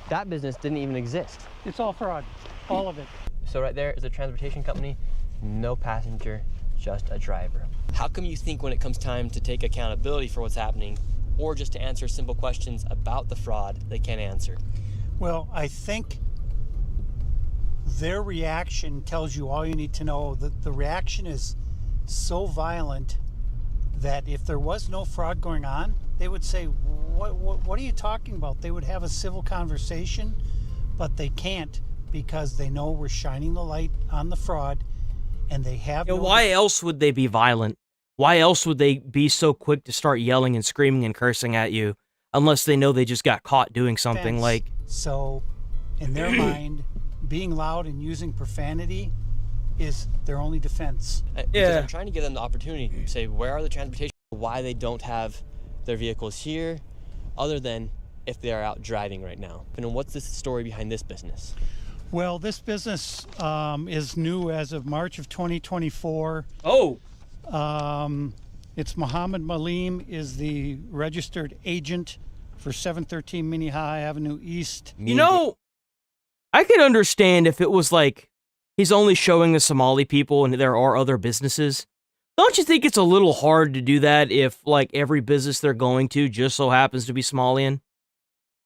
that business didn't even exist. It's all fraud, all of it. So right there is a transportation company, no passenger, just a driver. How come you think when it comes time to take accountability for what's happening, or just to answer simple questions about the fraud, they can't answer? Well, I think their reaction tells you all you need to know. The reaction is so violent that if there was no fraud going on, they would say, what are you talking about? They would have a civil conversation, but they can't because they know we're shining the light on the fraud, and they have Yeah, no why else would they be violent? Why else would they be so quick to start yelling and screaming and cursing at you unless they know they just got caught doing something defense. like... So, in their mind, being loud and using profanity is their only defense. Because I'm trying to give them the opportunity to say, where are the transportation, why they don't have their vehicles here, other than if they are out driving right now. And what's the story behind this business? Well, this business is new as of March of 2024. Oh. It's Muhammad Malim is the registered agent for 713 Minnehaha Avenue East. You know, I could understand if it was like he's only showing the Somali people and there are other businesses. Don't you think it's a little hard to do that if like every business they're going to just so happens to be Somalian?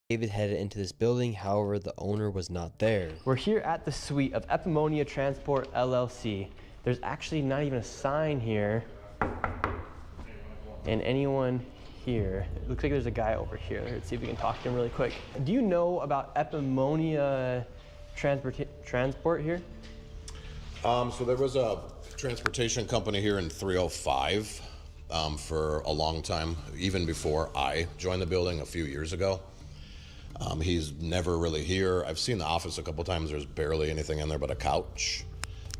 David headed into this building, however, the owner was not there. We're here at the suite of Epimonnia Transport LLC. There's actually not even a sign here. And anyone here, it looks like there's a guy over here. Let's see if we can talk to him really quick. Do you know about Epimonnia Transport here? So there was a transportation company here in 305 for a long time, even before I joined the building a few years ago. He's never really here. I've seen the office a couple times. There's barely anything in there but a couch.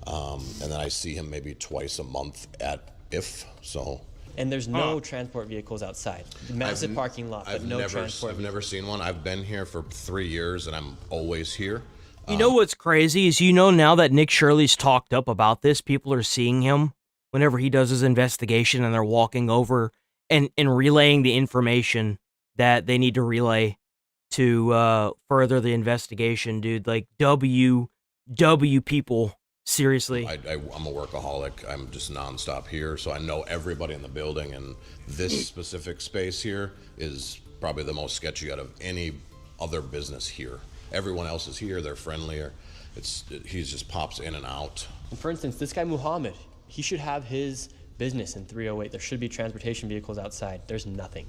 And then I see him maybe twice a month at IF. So And there's no transport vehicles outside. Massive parking lot, but no transport. I've never seen one. I've been here for 3 years, and I'm always here. You know what's crazy is, you know, now that Nick Shirley's talked up about this, people are seeing him whenever he does his investigation, and they're walking over and relaying the information that they need to relay to further the investigation, dude. Like, W people, seriously. I'm a workaholic. I'm just nonstop here, so I know everybody in the building, and this specific space here is probably the most sketchy out of any other business here. Everyone else is here. They're friendlier. He just pops in and out. And for instance, this guy Muhammad, he should have his business in 308. There should be transportation vehicles outside. There's nothing.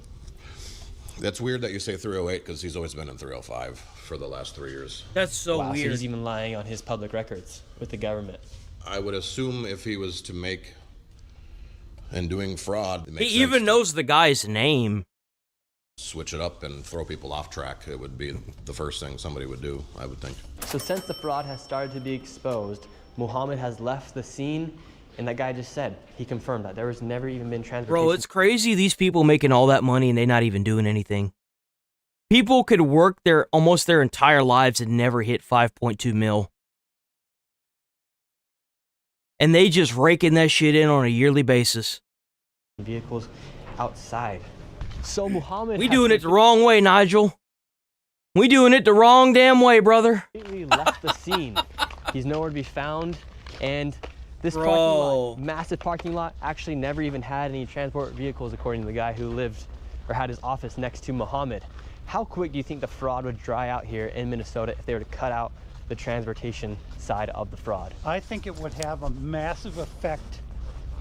That's weird that you say 308 because he's always been in 305 for the last 3 years. That's so weird. So he's even lying on his public records with the government. I would assume if he was to make and doing fraud, it makes He even knows the guy's name. Switch it up and throw people off track. It would be the first thing somebody would do, I would think. So since the fraud has started to be exposed, Muhammad has left the scene, and that guy just said, he confirmed that there has never even been transportation. Bro, it's crazy, these people making all that money and they not even doing anything. People could work almost their entire lives and never hit 5.2 mil. And they just raking that shit in on a yearly basis. Vehicles outside. So Muhammad, we doing it the wrong way, Nigel. We doing it the wrong damn way, brother. Completely left the scene. He's nowhere to be found, and this parking lot, massive parking lot, actually never even had any transport vehicles, according to the guy who lived or had his office next to Muhammad. How quick do you think the fraud would dry out here in Minnesota if they were to cut out the transportation side of the fraud? I think it would have a massive effect,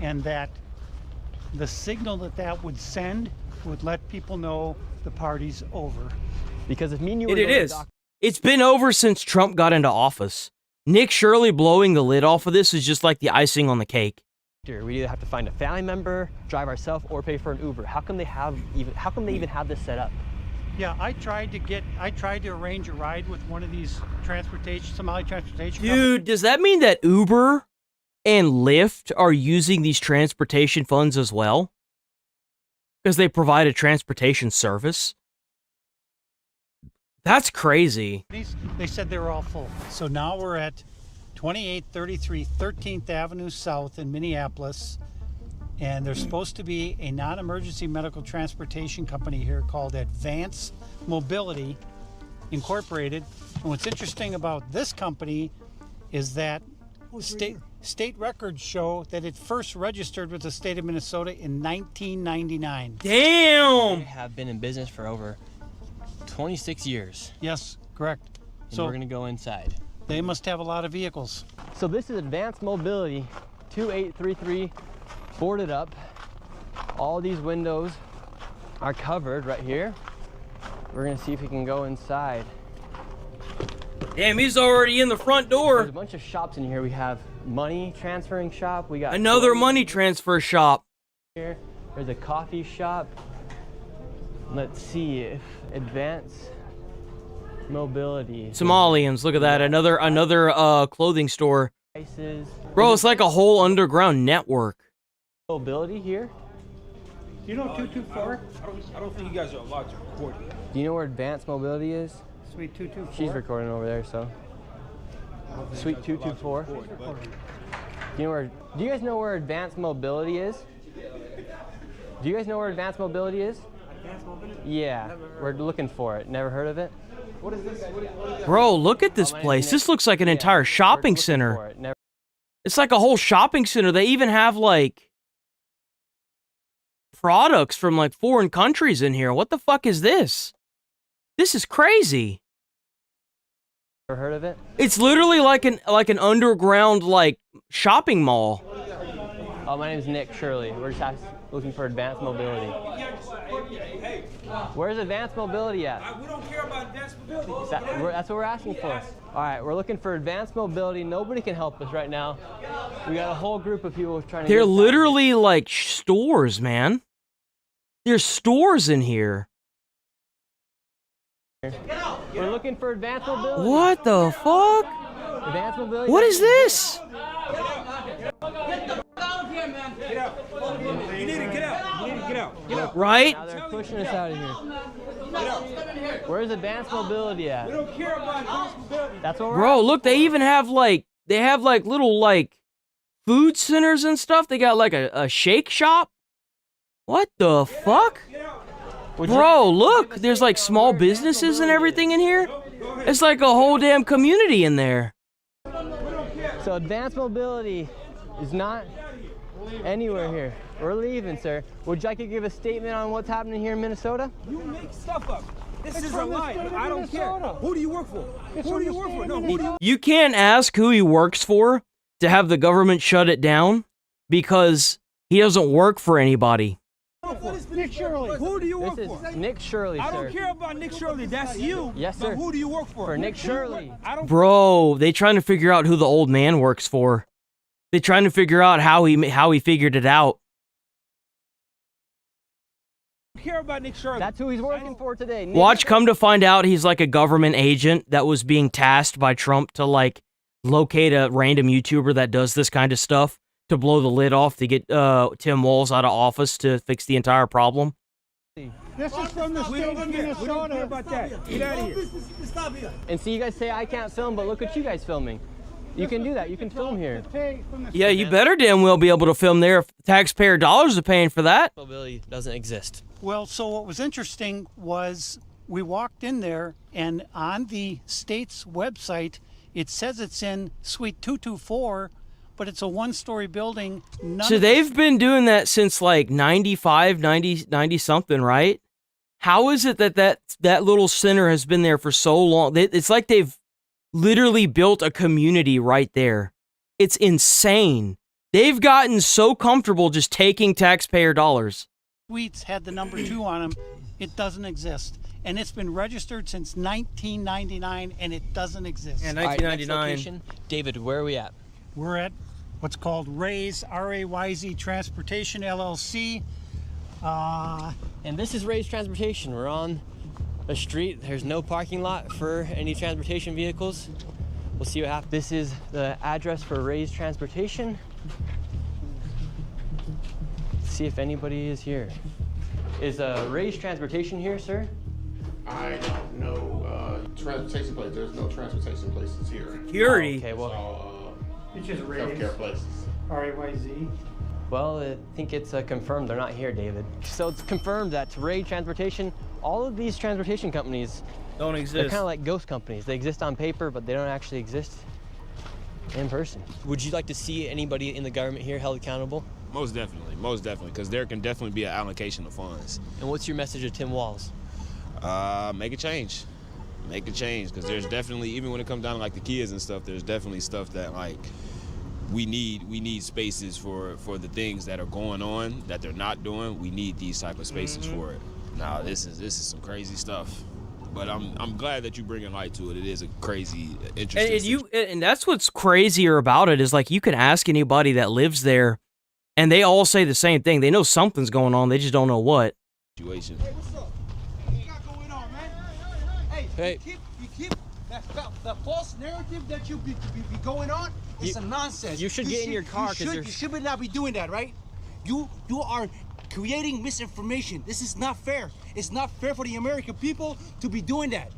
and that the signal that would send would let people know the party's over. Because if me and you were it is. It's been over since Trump got into office. Nick Shirley blowing the lid off of this is just like the icing on the cake. We either have to find a family member, drive ourselves, or pay for an Uber. How come they even have this set up? Yeah, I tried to arrange a ride with one of these Somali transportation Dude, companies. does that mean that Uber and Lyft are using these transportation funds as well? Because they provide a transportation service? That's crazy. They said they were all full. So now we're at 2833 13th Avenue South in Minneapolis. And there's supposed to be a non-emergency medical transportation company here called Advance Mobility Incorporated. And what's interesting about this company is that state records show that it first registered with the state of Minnesota in 1999. Damn! They have been in business for over 26 years. Yes, correct. And so we're gonna go inside. They must have a lot of vehicles. So this is Advanced Mobility 2833, boarded up. All these windows are covered right here. We're gonna see if we can go inside. Damn, he's already in the front door. There's a bunch of shops in here. We have money transferring shop. We got another money transfer shop. Here, there's a coffee shop. Let's see if Advanced Mobility. Somalians, look at that. Another clothing store. Bro, it's like a whole underground network. Mobility here. Do you know 224? I don't think you guys are allowed to record it. Do you know where Advanced Mobility is? Suite 224. She's recording over there, so. Suite 224. Do you guys know where Advanced Mobility is? Do you guys know where Advanced Mobility is? Advanced Mobility? Yeah, we're looking for it. Never heard of it? What is this? Bro, look at this place. This looks like an entire shopping center. It's like a whole shopping center. They even have like products from like foreign countries in here. What the fuck is this? This is crazy. Ever heard of it? It's literally like an underground like shopping mall. Oh, my name is Nick Shirley. We're just looking for Advanced Mobility. Where's Advanced Mobility at? We don't care about Advanced Mobility. That's what we're asking for. All right, we're looking for Advanced Mobility. Nobody can help us right now. We got a whole group of people trying to. They're literally like stores, man. There's stores in here. We're looking for Advanced Mobility. What the fuck? Advanced Mobility. What is this? Get the out of here, man. Get out. You need to get out. Get out. Get out. Right? Now they're pushing us out of here. Where's advanced mobility at? We don't care about advanced mobility. That's what we're Bro, look, they even have like little like food centers and stuff. They got like a shake shop. What the fuck? Bro, look, there's like small businesses and everything in here. It's like a whole damn community in there. So advanced mobility is not anywhere here. We're leaving, sir. Would you like to give a statement on what's happening here in Minnesota? You make stuff up. This is a lie. I don't care. Who do you work for? Who do you work for? No, who do you You can't ask who he works for to have the government shut it down because he doesn't work for anybody. Nick Shirley. Who do you work for? Nick Shirley, sir. I don't care about Nick Shirley. That's you. Yes, sir. But who do you work for? For Nick Shirley. Bro, they trying to figure out who the old man works for. They trying to figure out how he figured it out. Care about Nick Shirley. That's who he's working for today. Watch, come to find out he's like a government agent that was being tasked by Trump to like locate a random YouTuber that does this kind of stuff to blow the lid off to get Tim Walz out of office to fix the entire problem. This is from the state of Minnesota. We don't care about that. Get out of here. And see, you guys say I can't film, but look at you guys filming. You can do that. You can film here. Yeah, you better damn well be able to film there if taxpayer dollars are paying for that. Mobility doesn't exist. Well, so what was interesting was we walked in there, and on the state's website, it says it's in Suite 224, but it's a one-story building. So they've been doing that since like 95, 90 something, right? How is it that little center has been there for so long? It's like they've literally built a community right there. It's insane. They've gotten so comfortable just taking taxpayer dollars. Suites had the number 2 on them. It doesn't exist. And it's been registered since 1999, and it doesn't exist. Yeah, 1999. All right, next location. David, where are we at? We're at what's called Ray's, R-A-Y-Z Transportation, LLC. And this is Ray's Transportation. We're on a street. There's no parking lot for any transportation vehicles. We'll see what happens. This is the address for Ray's Transportation. See if anybody is here. Is Ray's Transportation here, sir? I don't know. Transportation place. There's no transportation places here. Security. Okay, well, it's just Ray's. Healthcare places. R-A-Y-Z. Well, I think it's confirmed they're not here, David. So it's confirmed that Ray Transportation, all of these transportation companies don't exist. They're kind of like ghost companies. They exist on paper, but they don't actually exist in person. Would you like to see anybody in the government here held accountable? Most definitely, because there can definitely be an allocation of funds. And what's your message to Tim Walz? Make a change, because there's definitely, even when it comes down to like the kids and stuff, there's definitely stuff that like we need spaces for the things that are going on that they're not doing. We need these type of spaces for it. Now this is some crazy stuff, but I'm glad that you bringing light to it. It is a crazy, interesting. And that's what's crazier about it is like you can ask anybody that lives there, and they all say the same thing. They know something's going on. They just don't know what. Situation. Hey, what's up? What you got going on, man? Hey. You keep that false narrative that you be going on. It's a nonsense. You should get in your car because you should not be doing that, right? You are creating misinformation. This is not fair. It's not fair for the American people to be doing that.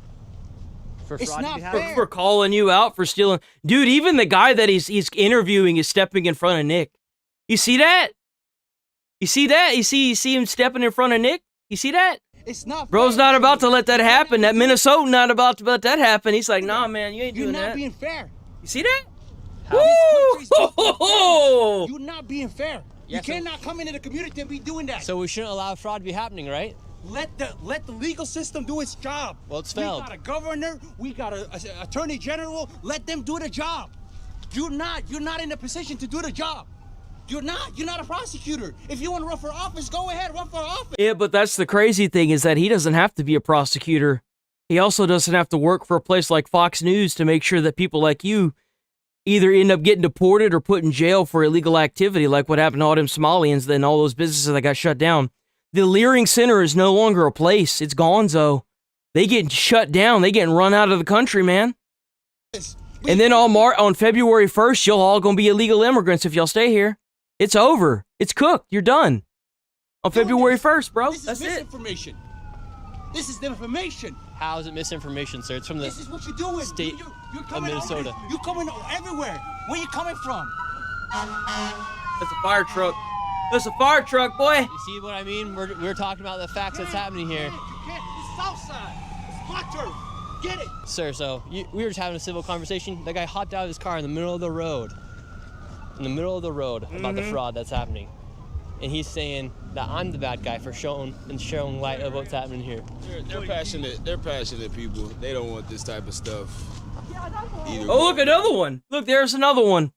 It's not fair. For calling you out for stealing. Dude, even the guy that he's interviewing is stepping in front of Nick. You see that? You see that? You see him stepping in front of Nick? You see that? It's not Bro's not about to let that happen. That Minnesota not about to let that happen. He's like, nah, man, you ain't doing that. You're not being fair. You see that? Woo! You're not being fair. Yeah, you cannot come into the community and be doing that. So we shouldn't allow fraud to be happening, right? Let the legal system do its job. Well, it's failed. We got a governor. We got an attorney general. Let them do the job. You're not in a position to do the job. You're not a prosecutor. If you want to run for office, go ahead, run for office. Yeah, but that's the crazy thing is that he doesn't have to be a prosecutor. He also doesn't have to work for a place like Fox News to make sure that people like you either end up getting deported or put in jail for illegal activity, like what happened to all them Somalians and all those businesses that got shut down. The Leering Center is no longer a place. It's gonzo. They getting shut down. They getting run out of the country, man. And then on February 1st, y'all all gonna be illegal immigrants if y'all stay here. It's over. It's cooked. You're done. On February 1st, bro. This is That's it. misinformation. This is information. How is it misinformation, sir? It's from the This is what you're doing. state You're of coming Minnesota. You're coming everywhere. Where you coming from? That's a fire truck. That's a fire truck, boy. You see what I mean? We're talking about the facts that's happening here. You can't. It's Southside. It's hot turf. Get it. Sir, we were just having a civil conversation. That guy hopped out of his car in the middle of the road. In the middle of the road about the fraud that's happening. And he's saying that I'm the bad guy for showing light of what's happening here. They're passionate. They're passionate people. They don't want this type of stuff. Either Oh, look, another one. Look, there's another one.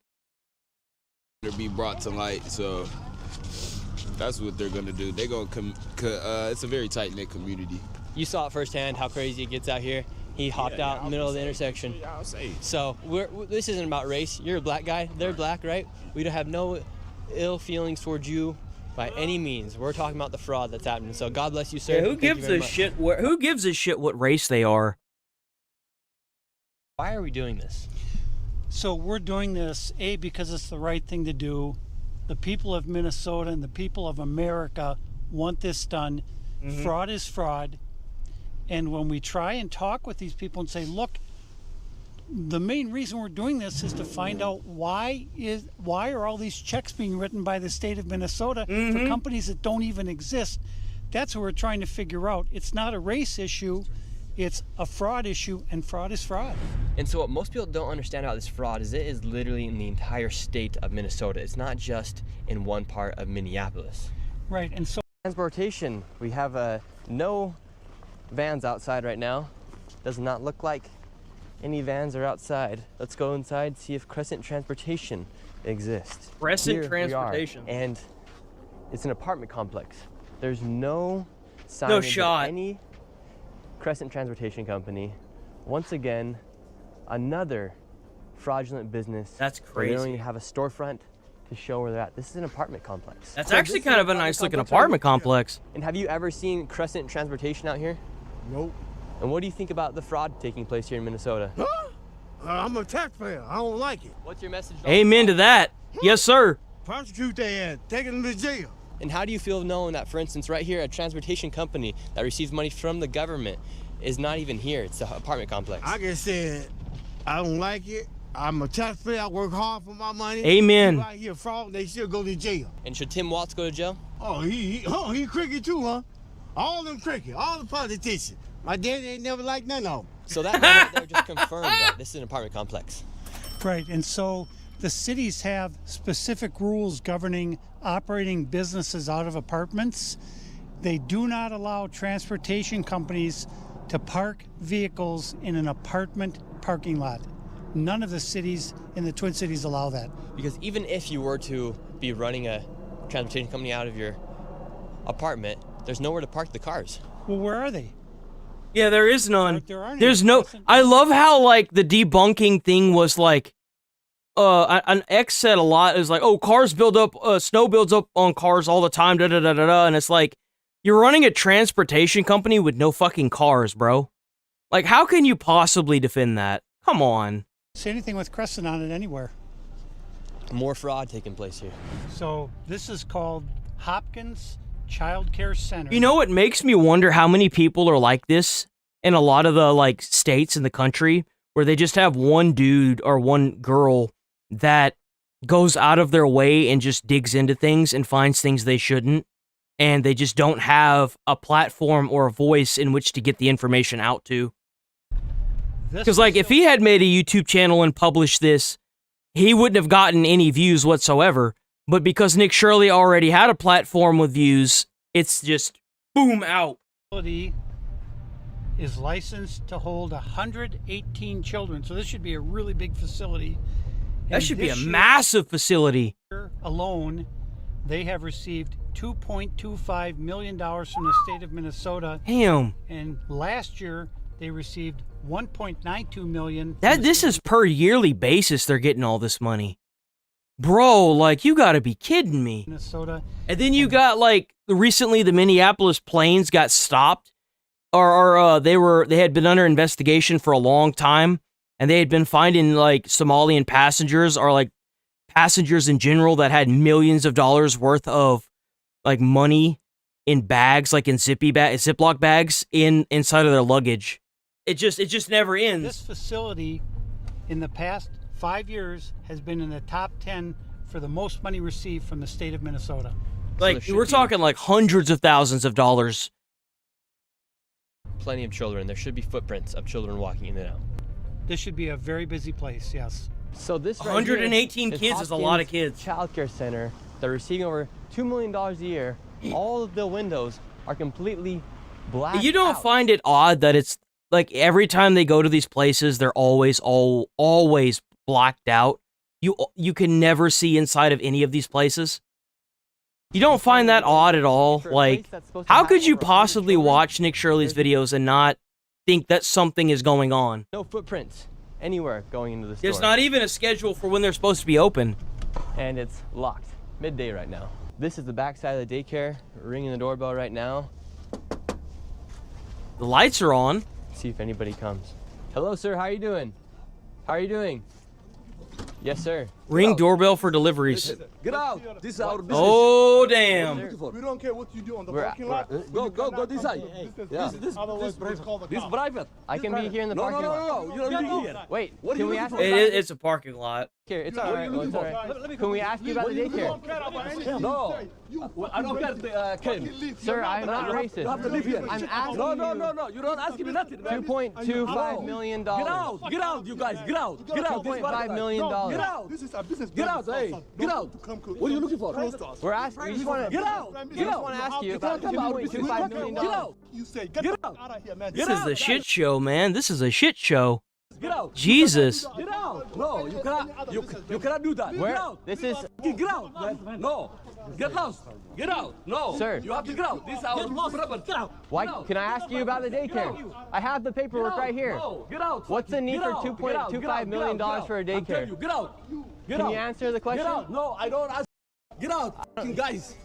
to be brought to light. So that's what they're gonna do. They're gonna it's a very tight knit community. You saw it firsthand how crazy it gets out here. He hopped out in the middle of the intersection. So this isn't about race. You're a black guy. They're black, right? We don't have no ill feelings towards you by any means. We're talking about the fraud that's happening. So God bless you, sir. Yeah, who gives a shit? Who gives a shit what race they are? Why are we doing this? So we're doing this, A, because it's the right thing to do. The people of Minnesota and the people of America want this done. Mm-hmm. Fraud is fraud. And when we try and talk with these people and say, look, the main reason we're doing this is to find out why are all these checks being written by the state of Minnesota for companies that don't even exist. That's what we're trying to figure out. It's not a race issue. It's a fraud issue, and fraud is fraud. And so what most people don't understand about this fraud is it is literally in the entire state of Minnesota. It's not just in one part of Minneapolis. Right, and so... Transportation. We have no vans outside right now. Does not look like any vans are outside. Let's go inside, see if Crescent Transportation exists. Crescent Here Transportation. we are, and it's an apartment complex. There's no sign No of shot. any Crescent Transportation Company. Once again, another fraudulent business. That's They crazy. don't even have a storefront to show where they're at. This is an apartment complex. That's So actually this is kind of a apartment nice looking complex apartment right here. complex. And have you ever seen Crescent Transportation out here? Nope. And what do you think about the fraud taking place here in Minnesota? I'm a taxpayer. I don't like it. What's your message? Amen to that. Yes, sir. Prosecute their ass. Take them to jail. And how do you feel knowing that, for instance, right here, a transportation company that receives money from the government is not even here? It's an apartment complex. I just said I don't like it. I'm a taxpayer. I work hard for my money. Amen. People out here fraud, they should go to jail. And should Tim Walz go to jail? Oh, he cricket too, huh? All them cricket, all the politicians. My daddy ain't never liked none of them. So that right there just confirmed that this is an apartment complex. Right, and so the cities have specific rules governing operating businesses out of apartments. They do not allow transportation companies to park vehicles in an apartment parking lot. None of the cities in the Twin Cities allow that. Because even if you were to be running a transportation company out of your apartment, there's nowhere to park the cars. Well, where are they? Yeah, there is none. There aren't There's any. no. I love how like the debunking thing was like, an ex said a lot. It was like, oh, cars build up, snow builds up on cars all the time, da da da da da. And it's like, you're running a transportation company with no fucking cars, bro. Like, how can you possibly defend that? Come on. Say anything with Crescent on it anywhere. More fraud taking place here. So this is called Hopkins Child Care Center. You know what makes me wonder how many people are like this in a lot of the like states in the country where they just have one dude or one girl that goes out of their way and just digs into things and finds things they shouldn't, and they just don't have a platform or a voice in which to get the information out to. Because like if he had made a YouTube channel and published this, he wouldn't have gotten any views whatsoever. But because Nick Shirley already had a platform with views, it's just boom out. Facility is licensed to hold 118 children, so this should be a really big facility. That And should be a this year massive facility. alone, they have received $2.25 million from the state of Minnesota. Damn. And last year, they received $1.92 million. from That the this state is per yearly basis they're getting all this money. Bro, like you gotta be kidding me. of Minnesota. And then you got like recently the Minneapolis planes got stopped, or they had been under investigation for a long time, and they had been finding like Somalian passengers or like passengers in general that had millions of dollars worth of like money in bags, like in Ziploc bags inside of their luggage. It just never ends. This facility in the past 5 years has been in the top 10 for the most money received from the state of Minnesota. Like, we're talking like hundreds of thousands of dollars. Plenty of children. There should be footprints of children walking in and out. This should be a very busy place, yes. So this right 118 here kids is a lot of Hopkins kids. Child care center. They're receiving over $2 million a year. All of the windows are completely blacked You don't out. find it odd that it's like every time they go to these places, they're always blacked out. You can never see inside of any of these places. You don't find that odd at all. Like, how could you possibly watch Nick Shirley's videos and not think that something is going on? No footprints anywhere going into the store. There's not even a schedule for when they're supposed to be open. And it's locked. Midday right now. This is the back side of the daycare. Ringing the doorbell right now. The lights are on. See if anybody comes. Hello, sir. How are you doing? How are you doing? Yes, sir. Ring doorbell for deliveries. Get out. This is our business. Oh, damn. We don't care what you do on the parking lot. Go this side. Yeah. This private. I can be here in the parking lot. No. You don't be here. Wait, What can are we you ask looking you for? about It's a parking lot. Here, it's all right. It's all right. Can we ask you about the daycare? No. I don't care, Ken. Sir, I'm not racist. You have to live here. I'm asking No. You don't ask me nothing. man. $2.25 million. Get out, you guys. Get out. $2.5 million. Get out. This is a business. Get out, hey. Get out. What are you looking for? We're asking. We just want to Get out. We just want to ask you about $2.25 million. Get out. You say get out of here, man. This is a shit show, man. This is a shit show. Get out. Jesus. Get out. No, you cannot. You cannot do that. Where? Get out. This is. Get out, man. No. Get lost. Get out. No. Sir. You have to get out. This is our property. Get out. Why? Can I ask you about the daycare? I have the paperwork right here. No. Get out. What's the need Get for out. $2.25 million for a I'm telling daycare? you, get out. Get Can out. you answer the question? Get out. No, I don't ask. Get out, guys.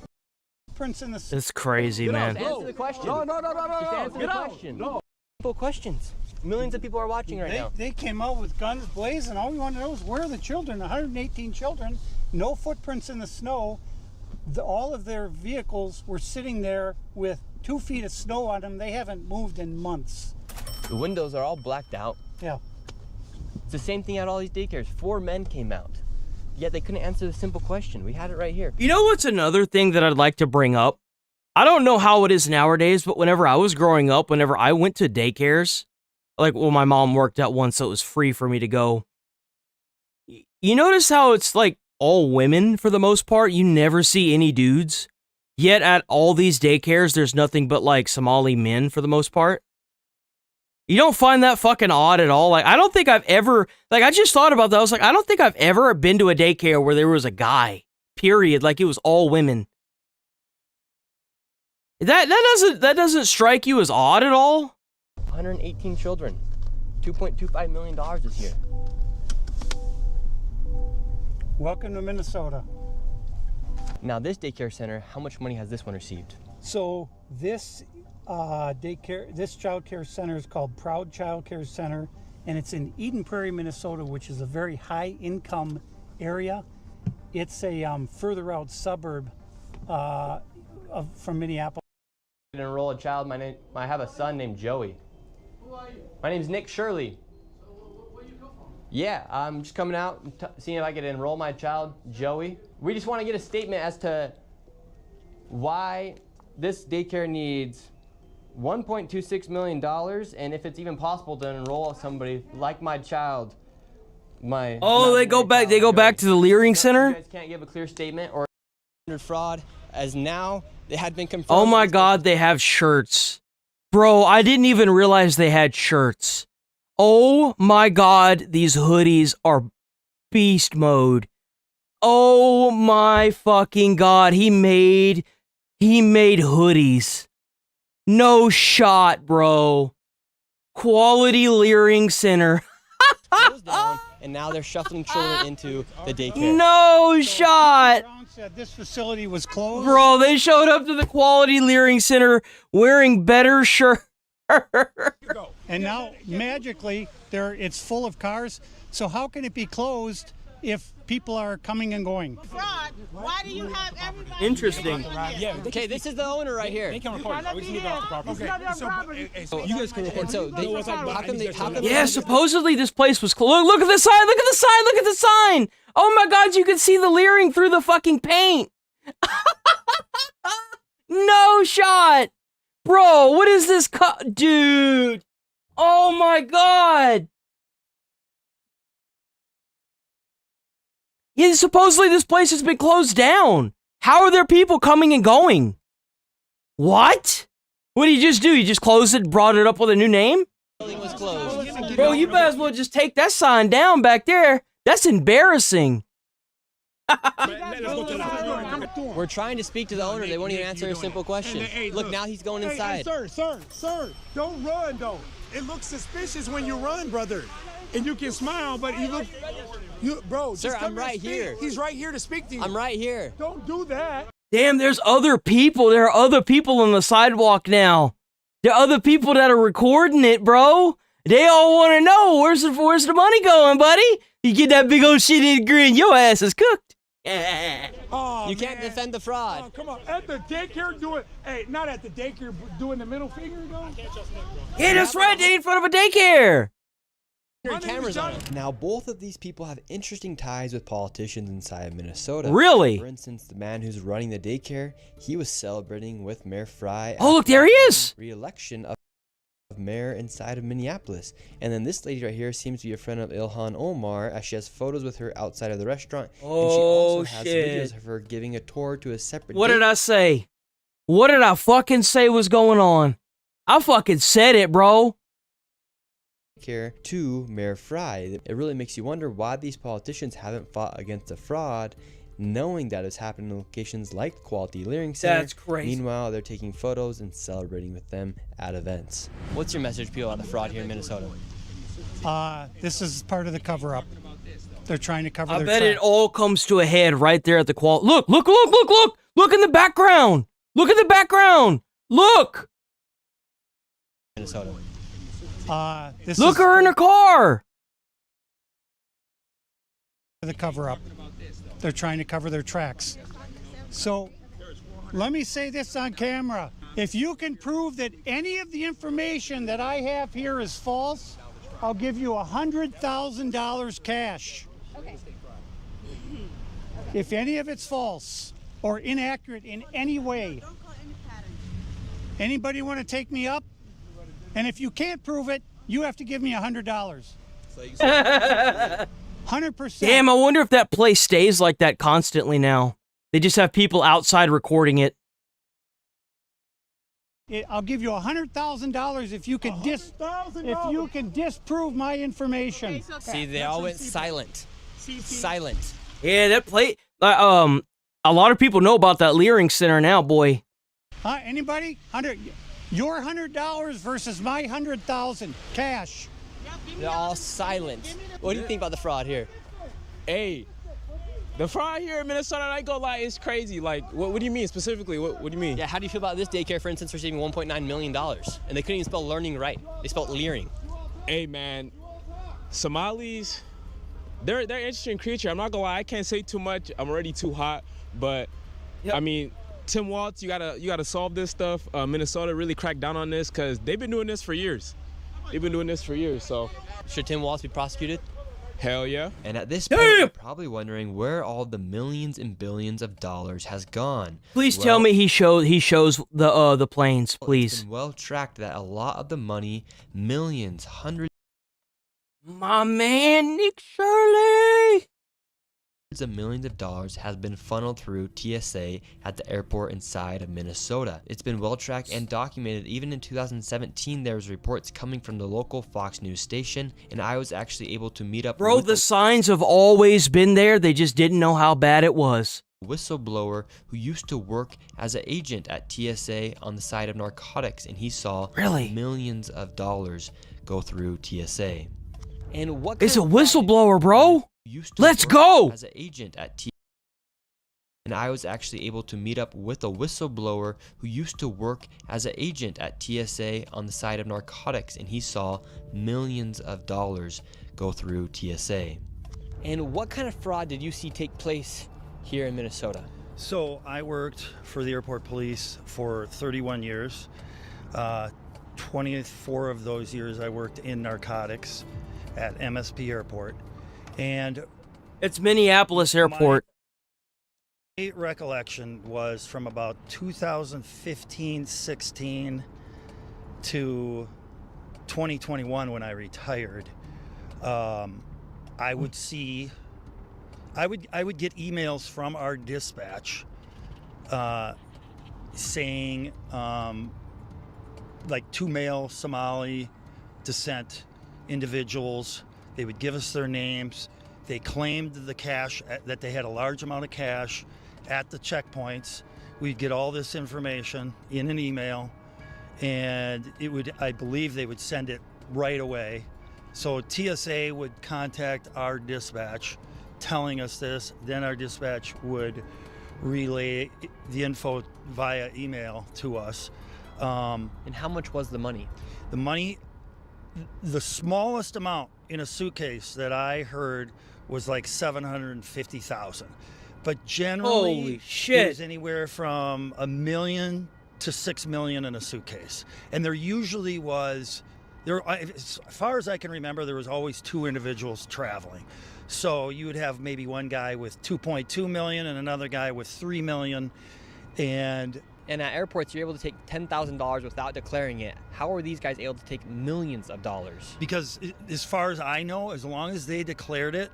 Prince in the It's crazy, man. Just answer the question. No. Just answer Get the out. question. No. Simple questions. Millions of people are watching right now. They came out with guns blazing. All we want to know is where are the children? 118 children, no footprints in the snow. All of their vehicles were sitting there with 2 feet of snow on them. They haven't moved in months. The windows are all blacked out. Yeah. It's the same thing at all these daycares. 4 men came out. Yet they couldn't answer the simple question. We had it right here. You know what's another thing that I'd like to bring up? I don't know how it is nowadays, but whenever I was growing up, whenever I went to daycares, like, well, my mom worked at one, so it was free for me to go. You notice how it's like all women for the most part? You never see any dudes. Yet at all these daycares, there's nothing but like Somali men for the most part. You don't find that fucking odd at all? Like, I don't think I've ever, like, I just thought about that. I was like, I don't think I've ever been to a daycare where there was a guy, period. Like, it was all women. That doesn't strike you as odd at all? 118 children. $2.25 million this year. Welcome to Minnesota. Now this daycare center, how much money has this one received? So this this child care center is called Proud Child Care Center, and it's in Eden Prairie, Minnesota, which is a very high income area. It's a further out suburb from Minneapolis. Enroll a child. I have a son named Joey. My name's Nick Shirley. Yeah, I'm just coming out and seeing if I could enroll my child, Joey. We just want to get a statement as to why this daycare needs $1.26 million, and if it's even possible to enroll somebody like my child. They go back to the Leering Center? You guys can't give a clear statement or fraud, as now they had been confirmed. Oh my God, they have shirts. Bro, I didn't even realize they had shirts. Oh my God, these hoodies are beast mode. Oh my fucking God, he made hoodies. No shot, bro. Quality Leering Center. Closed down, and now they're shuffling children into the daycare. No shot. Said this facility was closed. Bro, they showed up to the Quality Leering Center wearing better shirts. And now magically it's full of cars. So how can it be closed if people are coming and going. Fraud. Why do you have everybody? Interesting. Yeah. Okay, this is the owner right here. They can record. We just need the property. So you guys can record. So how come Yeah, supposedly this place was closed. Look at the sign. Look at the sign. Look at the sign. Oh my God, you can see the leering through the fucking paint. No shot. Bro, what is this dude? Oh my God. Yeah, supposedly this place has been closed down. How are there people coming and going? What? What did you just do? You just closed it, brought it up with a new name? building was closed? Bro, you might as well just take that sign down back there. That's embarrassing. We're trying to speak to the owner. They won't even answer a simple question. Look, now he's going inside. Hey, sir, don't run, though. It looks suspicious when you run, brother. And you can smile, but bro, sir, just I'm right here. He's right here to speak to you. I'm right here. Don't do that. Damn, there's other people. There are other people on the sidewalk now. There are other people that are recording it, bro. They all want to know, where's the money going, buddy? You get that big old shit in green, your ass is cooked. Oh, you can't defend the fraud. Oh, come on. At the daycare, do it. Hey, not at the daycare, doing the middle finger, though. Yeah, that's right. They in front of a daycare. Cameras on it. Now, both of these people have interesting ties with politicians inside of Minnesota. Really? For instance, the man who's running the daycare, he was celebrating with Mayor Fry. Oh, look, there he is. Re-election of mayor inside of Minneapolis. And then this lady right here seems to be a friend of Ilhan Omar, as she has photos with her outside of the restaurant. Oh, and she also has shit. videos of her giving a tour to a separate What did I say? What did I fucking say was going on? I fucking said it, bro. Care to Mayor Fry. It really makes you wonder why these politicians haven't fought against the fraud, knowing that it's happening in locations like Quality Learning Center. That's crazy. Meanwhile, they're taking photos and celebrating with them at events. What's your message, people, about the fraud here in Minnesota? This is part of the cover-up. They're trying to cover I their bet tracks. it all comes to a head right there at the qual. Look in the background. Look in the background. Look. Minnesota. Look her in her car. The cover-up. They're trying to cover their tracks. So, let me say this on camera. If you can prove that any of the information that I have here is false, I'll give you $100,000 cash. Okay. If any of it's false or inaccurate in any way. Anybody want to take me up? And if you can't prove it, you have to give me $100. 100%. Damn, I wonder if that place stays like that constantly now. They just have people outside recording it. I'll give you $100,000 if you can disprove my information. See, they all went silent. Silent. Yeah, that place. A lot of people know about that Leering Center now, boy. Anybody? Your $100 versus my $100,000 cash. They're all silent. What do you think about the fraud here? Hey, the fraud here in Minnesota, I ain't gonna lie, it's crazy. Like, what do you mean specifically? What do you mean? Yeah, how do you feel about this daycare, for instance, receiving $1.9 million? And they couldn't even spell learning right. They spelled leering. Hey, man, Somalis, they're an interesting creature. I'm not gonna lie, I can't say too much. I'm already too hot. But, I mean, Tim Waltz, you gotta solve this stuff. Minnesota really cracked down on this because they've been doing this for years. So. Should Tim Waltz be prosecuted? Hell yeah. And at this point, you're probably wondering where all the millions and billions of dollars has gone. Please tell me he shows the planes, please. It's been well tracked that a lot of the money, millions, hundreds My man, Nick Shirley. of millions of dollars has been funneled through TSA at the airport inside of Minnesota. It's been well tracked and documented. Even in 2017, there was reports coming from the local Fox News station, and I was actually able to meet up with the signs have always been there. They just didn't know how bad it was. a whistleblower who used to work as an agent at TSA on the side of narcotics, and he saw millions of dollars go through TSA. And what? It's a whistleblower, bro. Let's go. As an agent at TSA, and I was actually able to meet up with a whistleblower who used to work as an agent at TSA on the side of narcotics, and he saw millions of dollars go through TSA. And what kind of fraud did you see take place here in Minnesota? So I worked for the airport police for 31 years. 24 of those years I worked in narcotics at MSP Airport. And it's Minneapolis Airport. My recollection was from about 2015-16 to 2021 when I retired. I would get emails from our dispatch saying like 2 male Somali descent individuals. They would give us their names. They claimed the cash, that they had a large amount of cash at the checkpoints. We'd get all this information in an email, and I believe they would send it right away. So TSA would contact our dispatch telling us this, then our dispatch would relay the info via email to us. And how much was the money? The money, the smallest amount in a suitcase that I heard was like $750,000. But generally, holy shit, it was anywhere from $1 million to $6 million in a suitcase. And there usually was, as far as I can remember, there was always 2 individuals traveling. So you would have maybe one guy with 2.2 million and another guy with 3 million. And at airports, you're able to take $10,000 without declaring it. How are these guys able to take millions of dollars? Because as far as I know, as long as they declared it,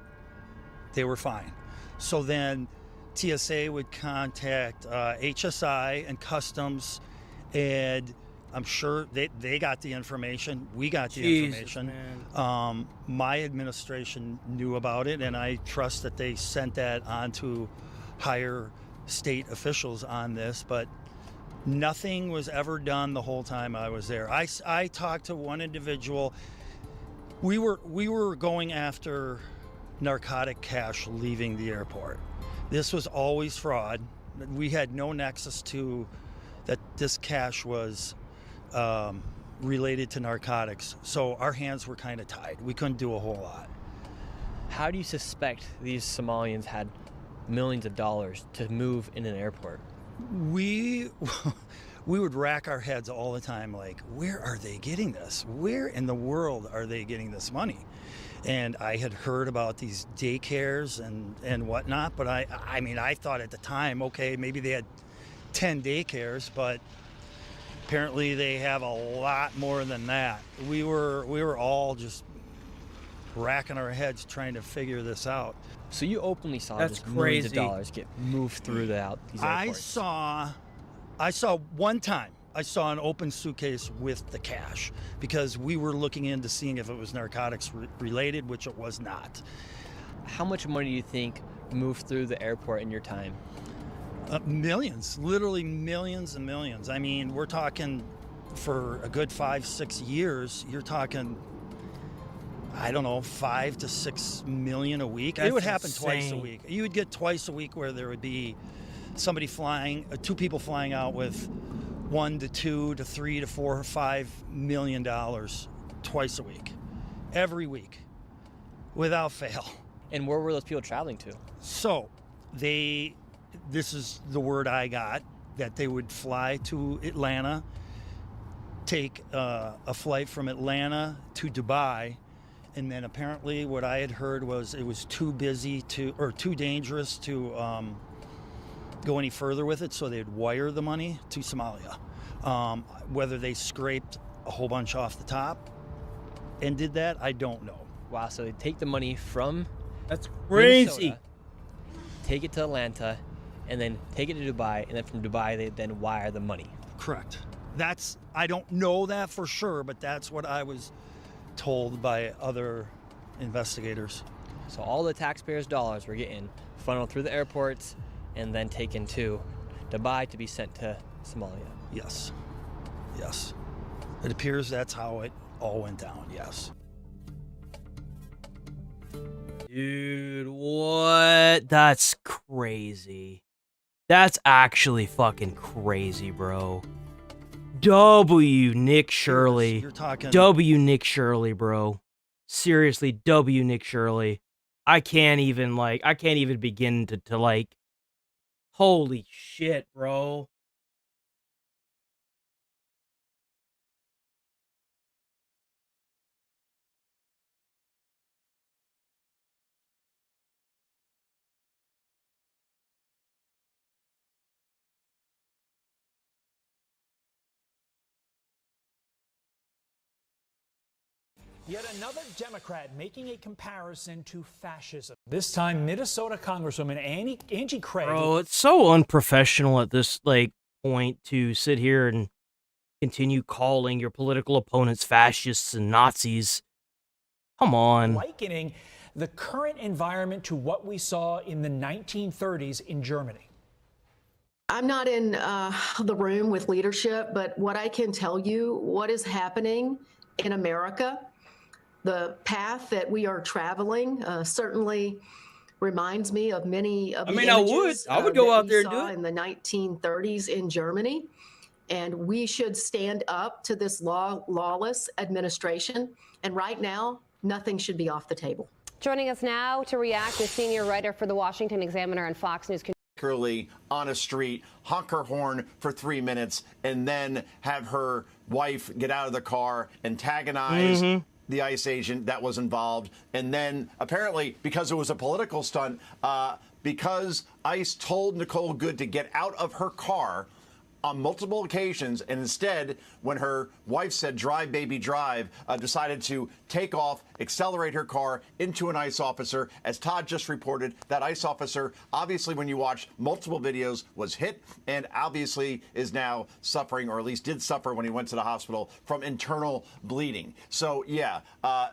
they were fine. So then TSA would contact HSI and Customs, and I'm sure they got the information. We got the information. My administration knew about it, and I trust that they sent that on to higher state officials on this, but nothing was ever done the whole time I was there. I talked to one individual. We were going after narcotic cash leaving the airport. This was always fraud. We had no nexus to that this cash was related to narcotics. So our hands were kind of tied. We couldn't do a whole lot. How do you suspect these Somalians had millions of dollars to move in an airport? We would rack our heads all the time, like, where are they getting this? Where in the world are they getting this money? And I had heard about these daycares and whatnot, but I mean, I thought at the time, okay, maybe they had 10 daycares, but apparently they have a lot more than that. We were all just racking our heads trying to figure this out. So you openly saw just millions of dollars get moved through these airports. I saw one time, I saw an open suitcase with the cash because we were looking into seeing if it was narcotics related, which it was not. How much money do you think moved through the airport in your time? Millions, literally millions and millions. I mean, we're talking for a good 5-6 years, you're talking, I don't know, 5 to 6 million a week. It would happen twice a week. You would get twice a week where there would be somebody flying, 2 people flying out with $1 to 2 to 3 to 4 or 5 million dollars twice a week, every week, without fail. And where were those people traveling to? So this is the word I got, that they would fly to Atlanta, take a flight from Atlanta to Dubai, and then apparently what I had heard was it was too dangerous to go any further with it, so they'd wire the money to Somalia. Whether they scraped a whole bunch off the top and did that, I don't know. Wow, so they take the money from That's crazy. Minnesota, take it to Atlanta, and then take it to Dubai, and then from Dubai they then wire the money. Correct. I don't know that for sure, but that's what I was told by other investigators. So all the taxpayers' dollars were getting funneled through the airports and then taken to Dubai to be sent to Somalia. Yes. Yes. It appears that's how it all went down, yes. Dude, what? That's crazy. That's actually fucking crazy, bro. W. Nick Shirley. You're talking... W. Nick Shirley, bro. Seriously, W. Nick Shirley. I can't even begin to like, holy shit, bro. Yet another Democrat making a comparison to fascism. This time, Minnesota Congresswoman Angie Craig. Bro, it's so unprofessional at this like point to sit here and continue calling your political opponents fascists and Nazis. Come on. Likening the current environment to what we saw in the 1930s in Germany. I'm not in the room with leadership, but what I can tell you, what is happening in America, the path that we are traveling certainly reminds me of many of the images I would go out there and saw do it in the 1930s in Germany. And we should stand up to this lawless administration. And right now, nothing should be off the table. Joining us now to react is senior writer for the Washington Examiner and Fox News. Particularly on a street, honk her horn for 3 minutes, and then have her wife get out of the car, antagonize the ICE agent that was involved. And then apparently, because it was a political stunt, because ICE told Nicole Good to get out of her car on multiple occasions, and instead, when her wife said, "Drive, baby, drive," decided to take off, accelerate her car into an ICE officer. As Todd just reported, that ICE officer, obviously, when you watch multiple videos, was hit and obviously is now suffering, or at least did suffer when he went to the hospital, from internal bleeding. So, yeah,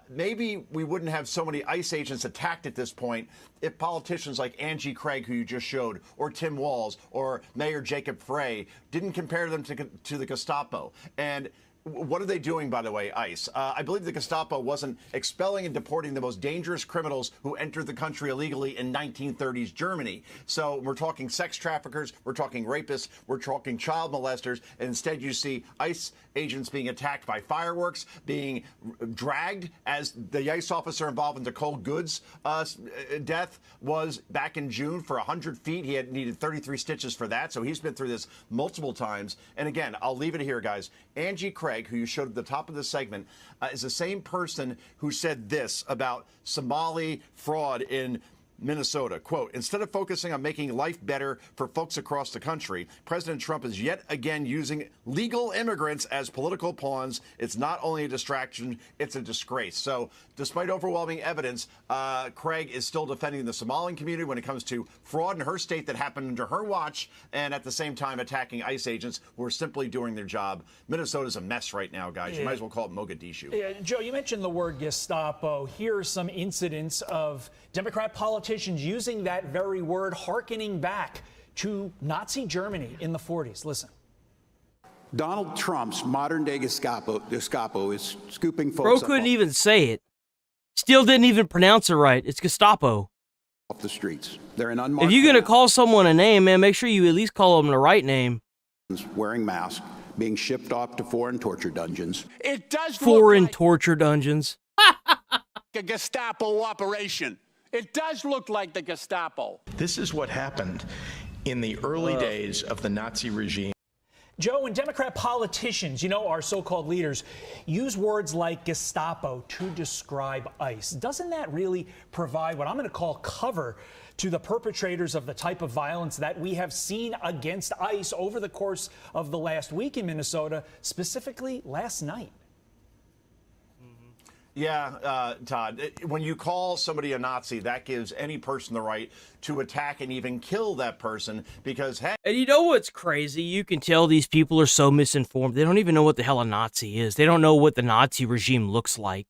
maybe we wouldn't have so many ICE agents attacked at this point if politicians like Angie Craig, who you just showed, or Tim Walz, or Mayor Jacob Frey didn't compare them to the Gestapo. And what are they doing, by the way, ICE? I believe the Gestapo wasn't expelling and deporting the most dangerous criminals who entered the country illegally in 1930s Germany. So we're talking sex traffickers, we're talking rapists, we're talking child molesters, and instead you see ICE agents being attacked by fireworks, being dragged, as the ICE officer involved in Nicole Good's death was back in June for 100 feet. He had needed 33 stitches for that, so he's been through this multiple times. And again, I'll leave it here, guys. Angie Craig, who you showed at the top of the segment, is the same person who said this about Somali fraud in Minnesota. Quote, "Instead of focusing on making life better for folks across the country, President Trump is yet again using legal immigrants as political pawns. It's not only a distraction, it's a disgrace." So despite overwhelming evidence, Craig is still defending the Somalian community when it comes to fraud in her state that happened under her watch, and at the same time attacking ICE agents who are simply doing their job. Minnesota's a mess right now, guys. You might as well call it Mogadishu. Joe, you mentioned the word Gestapo. Here are some incidents of Democrat politicians using that very word, hearkening back to Nazi Germany in the 40s. Listen. Donald Trump's modern-day Gestapo is scooping folks Bro couldn't even say it. Still didn't even pronounce it right. It's Gestapo. Off the streets. They're in unmarked If you're going to call someone a name, man, make sure you at least call them the right name. wearing masks, being shipped off to foreign torture dungeons. It does Foreign torture dungeons. a Gestapo operation. It does look like the Gestapo. This is what happened in the early days of the Nazi regime. Joe, when Democrat politicians, our so-called leaders, use words like Gestapo to describe ICE, doesn't that really provide what I'm going to call cover to the perpetrators of the type of violence that we have seen against ICE over the course of the last week in Minnesota, specifically last night? Yeah, Todd, when you call somebody a Nazi, that gives any person the right to attack and even kill that person because, hey. And you know what's crazy? You can tell these people are so misinformed. They don't even know what the hell a Nazi is. They don't know what the Nazi regime looks like.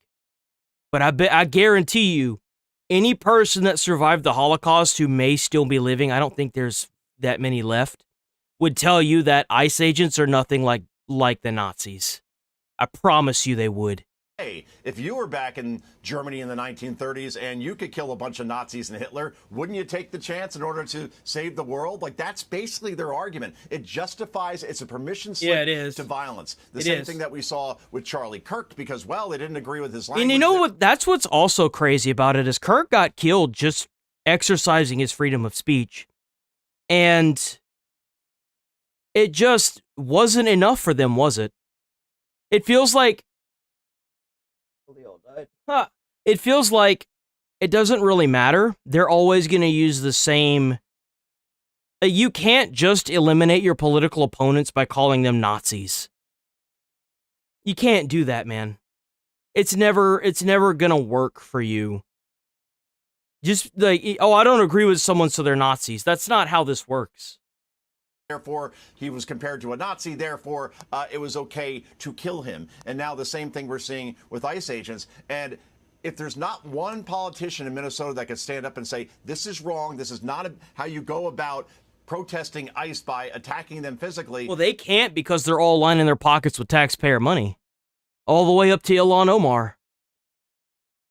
But I guarantee you, any person that survived the Holocaust who may still be living, I don't think there's that many left, would tell you that ICE agents are nothing like the Nazis. I promise you they would. Hey, if you were back in Germany in the 1930s and you could kill a bunch of Nazis and Hitler, wouldn't you take the chance in order to save the world? Like, that's basically their argument. It justifies, it's a permission slip to violence. The same thing that we saw with Charlie Kirk because, well, they didn't agree with his language. And you know what? That's what's also crazy about it is Kirk got killed just exercising his freedom of speech. And it just wasn't enough for them, was it? It feels like it feels like it doesn't really matter. They're always going to use the same. You can't just eliminate your political opponents by calling them Nazis. You can't do that, man. It's never going to work for you. Just like, oh, I don't agree with someone, so they're Nazis. That's not how this works. Therefore, he was compared to a Nazi. Therefore, it was okay to kill him. And now the same thing we're seeing with ICE agents. And if there's not one politician in Minnesota that can stand up and say, this is wrong, this is not how you go about protesting ICE by attacking them physically. Well, they can't because they're all lining their pockets with taxpayer money. All the way up to Ilhan Omar.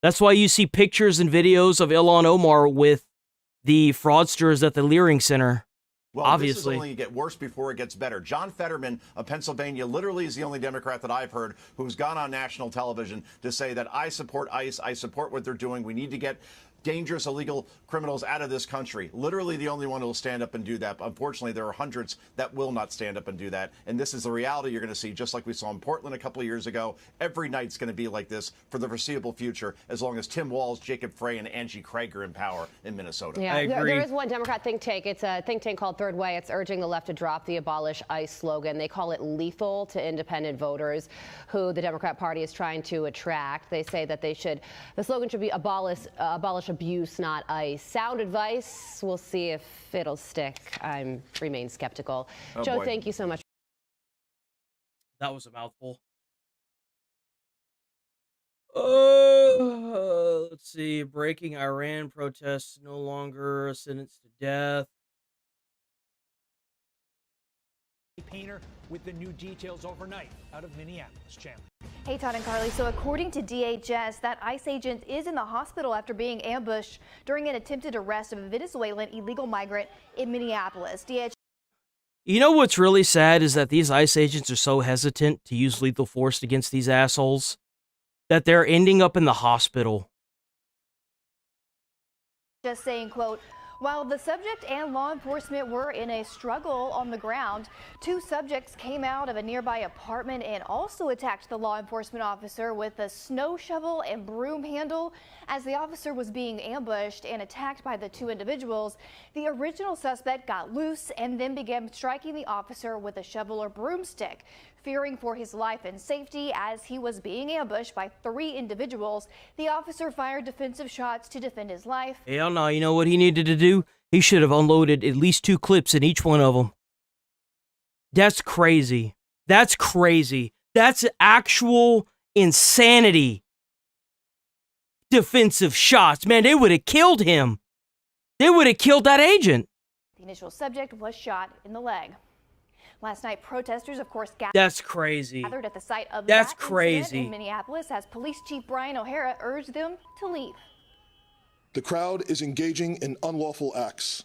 That's why you see pictures and videos of Ilhan Omar with the fraudsters at the Leering Center. Well, obviously. This is only get worse before it gets better. John Fetterman of Pennsylvania literally is the only Democrat that I've heard who's gone on national television to say that I support ICE, I support what they're doing. We need to get dangerous illegal criminals out of this country. Literally the only one who will stand up and do that. Unfortunately, there are hundreds that will not stand up and do that. And this is the reality you're going to see, just like we saw in Portland a couple of years ago. Every night's going to be like this for the foreseeable future, as long as Tim Walz, Jacob Frey, and Angie Craig are in power in Minnesota. Yeah, there is one Democrat think tank. It's a think tank called Third Way. It's urging the left to drop the Abolish ICE slogan. They call it lethal to independent voters who the Democrat Party is trying to attract. They say that the slogan should be abolish abuse, not ICE. Sound advice. We'll see if it'll stick. I remain skeptical. Oh, Joe, boy. thank you so much. That was a mouthful. Let's see. Breaking Iran protests no longer a sentence to death. Painter with the new details overnight out of Minneapolis. Chandler. Hey, Todd and Carly. So according to DHS, that ICE agent is in the hospital after being ambushed during an attempted arrest of a Venezuelan illegal migrant in Minneapolis. You know what's really sad is that these ICE agents are so hesitant to use lethal force against these assholes that they're ending up in the hospital. Just saying, quote, while the subject and law enforcement were in a struggle on the ground, two subjects came out of a nearby apartment and also attacked the law enforcement officer with a snow shovel and broom handle. As the officer was being ambushed and attacked by the two individuals, the original suspect got loose and then began striking the officer with a shovel or broomstick. Fearing for his life and safety as he was being ambushed by three individuals, the officer fired defensive shots to defend his life. Hell no, you know what he needed to do? He should have unloaded at least 2 clips in each one of them. That's crazy. That's crazy. That's actual insanity. Defensive shots. Man, they would have killed him. They would have killed that agent. The initial subject was shot in the leg. Last night, protesters, of course, That's crazy. gathered at the site of That's that crazy. incident in Minneapolis as Police Chief Brian O'Hara urged them to leave. The crowd is engaging in unlawful acts.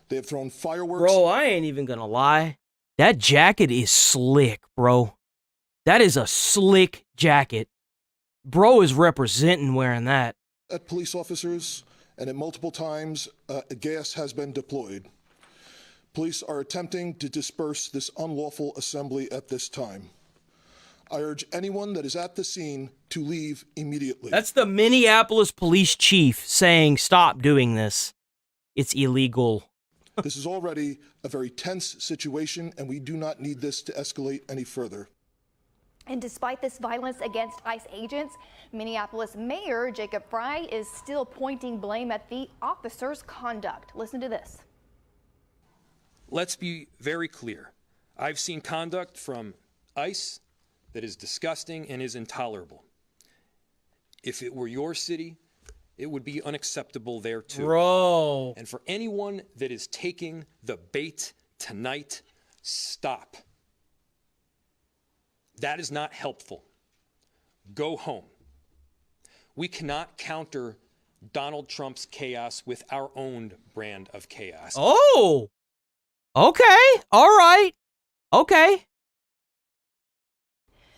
They have thrown fireworks. Bro, I ain't even gonna lie. That jacket is slick, bro. That is a slick jacket. Bro is representing wearing that. At police officers, and at multiple times, gas has been deployed. Police are attempting to disperse this unlawful assembly at this time. I urge anyone that is at the scene to leave immediately. That's the Minneapolis police chief saying, stop doing this. It's illegal. This is already a very tense situation, and we do not need this to escalate any further. And despite this violence against ICE agents, Minneapolis Mayor Jacob Frey is still pointing blame at the officers' conduct. Listen to this. Let's be very clear. I've seen conduct from ICE that is disgusting and is intolerable. If it were your city, it would be unacceptable there too. Bro. And for anyone that is taking the bait tonight, stop. That is not helpful. Go home. We cannot counter Donald Trump's chaos with our own brand of chaos. Oh, okay. All right. Okay.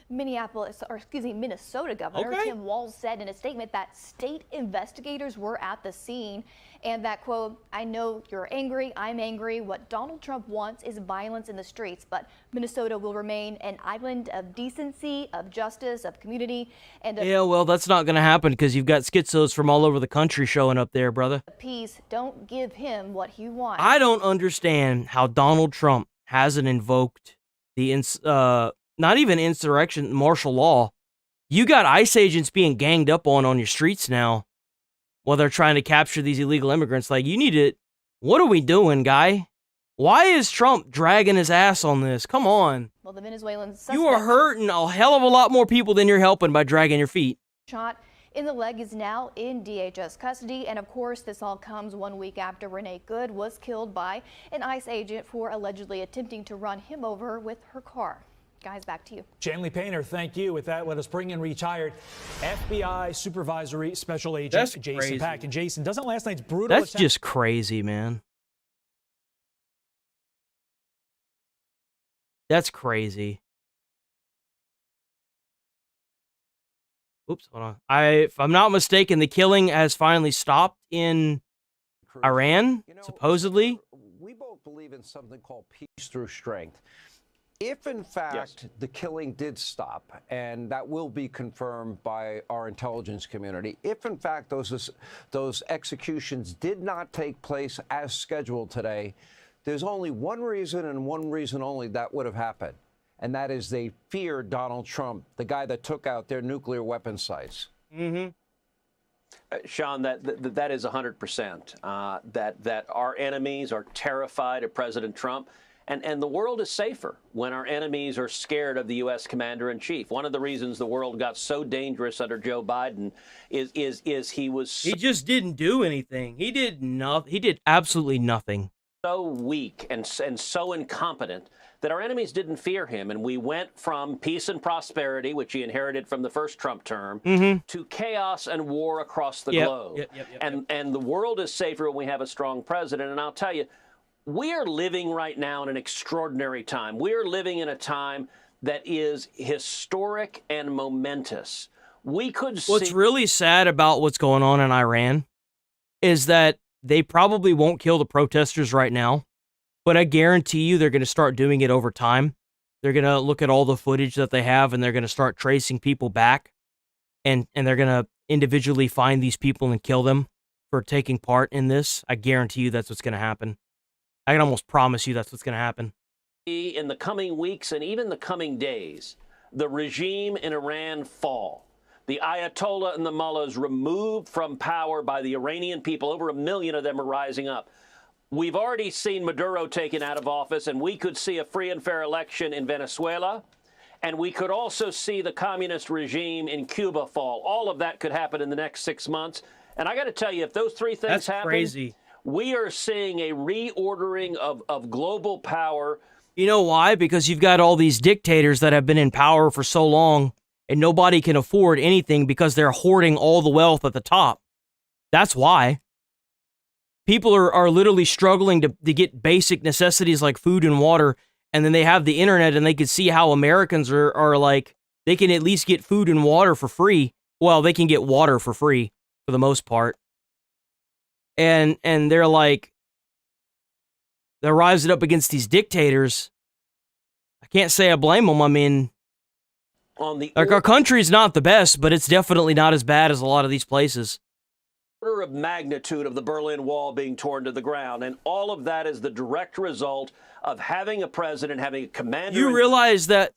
Minnesota Governor Tim Walz said in a statement that state investigators were at the scene and that, quote, "I know you're angry, I'm angry. What Donald Trump wants is violence in the streets, but Minnesota will remain an island of decency, of justice, of community, and of Yeah, well, that's not going to happen because you've got schizos from all over the country showing up there, brother. peace. Don't give him what he wants." I don't understand how Donald Trump hasn't invoked the not even insurrection, martial law. You got ICE agents being ganged up on your streets now while they're trying to capture these illegal immigrants. Like, you need to, what are we doing, guy? Why is Trump dragging his ass on this? Come on. Well, the Venezuelan suspect You are hurting a hell of a lot more people than you're helping by dragging your feet. shot in the leg is now in DHS custody. And of course, this all comes 1 week after Renee Good was killed by an ICE agent for allegedly attempting to run him over with her car. Guys, back to you. Janley Painter, thank you. With that, let us bring in retired FBI Supervisory Special Agent That's Jason crazy. Pack. And Jason, doesn't last night's brutal That's attack— just crazy, man. That's crazy. Oops, hold on. If I'm not mistaken, the killing has finally stopped in Iran, supposedly. We both believe in something called peace through strength. If, in fact, the killing did stop, and that will be confirmed by our intelligence community, if, in fact, those executions did not take place as scheduled today, there's only one reason and one reason only that would have happened, and that is they feared Donald Trump, the guy that took out their nuclear weapon sites. Mm-hmm. Sean, that is 100%. That our enemies are terrified of President Trump. And the world is safer when our enemies are scared of the U.S. Commander-in-Chief. One of the reasons the world got so dangerous under Joe Biden is he was He just didn't do anything. He did nothing. He did absolutely nothing. so weak and so incompetent that our enemies didn't fear him. And we went from peace and prosperity, which he inherited from the first Trump term, to chaos and war across the globe. And the world is safer when we have a strong president. And I'll tell you, we are living right now in an extraordinary time. We are living in a time that is historic and momentous. We could see— What's really sad about what's going on in Iran is that they probably won't kill the protesters right now, but I guarantee you they're going to start doing it over time. They're going to look at all the footage that they have, and they're going to start tracing people back, and they're going to individually find these people and kill them for taking part in this. I guarantee you that's what's going to happen. I can almost promise you that's what's going to happen. in the coming weeks and even the coming days, the regime in Iran fall. The Ayatollah and the mullahs removed from power by the Iranian people. Over 1 million of them are rising up. We've already seen Maduro taken out of office, and we could see a free and fair election in Venezuela. And we could also see the communist regime in Cuba fall. All of that could happen in the next 6 months. And I got to tell you, if those three things happen, crazy. We are seeing a reordering of global power. You know why? Because you've got all these dictators that have been in power for so long, and nobody can afford anything because they're hoarding all the wealth at the top. That's why. People are literally struggling to get basic necessities like food and water, and then they have the internet and they can see how Americans are like, they can at least get food and water for free. Well, they can get water for free for the most part. And they're like, they're rising up against these dictators. I can't say I blame them. I mean, like, our country's not the best, but it's definitely not as bad as a lot of these places. Order of magnitude of the Berlin Wall being torn to the ground. And all of that is the direct result of having a president, having a commander. You realize that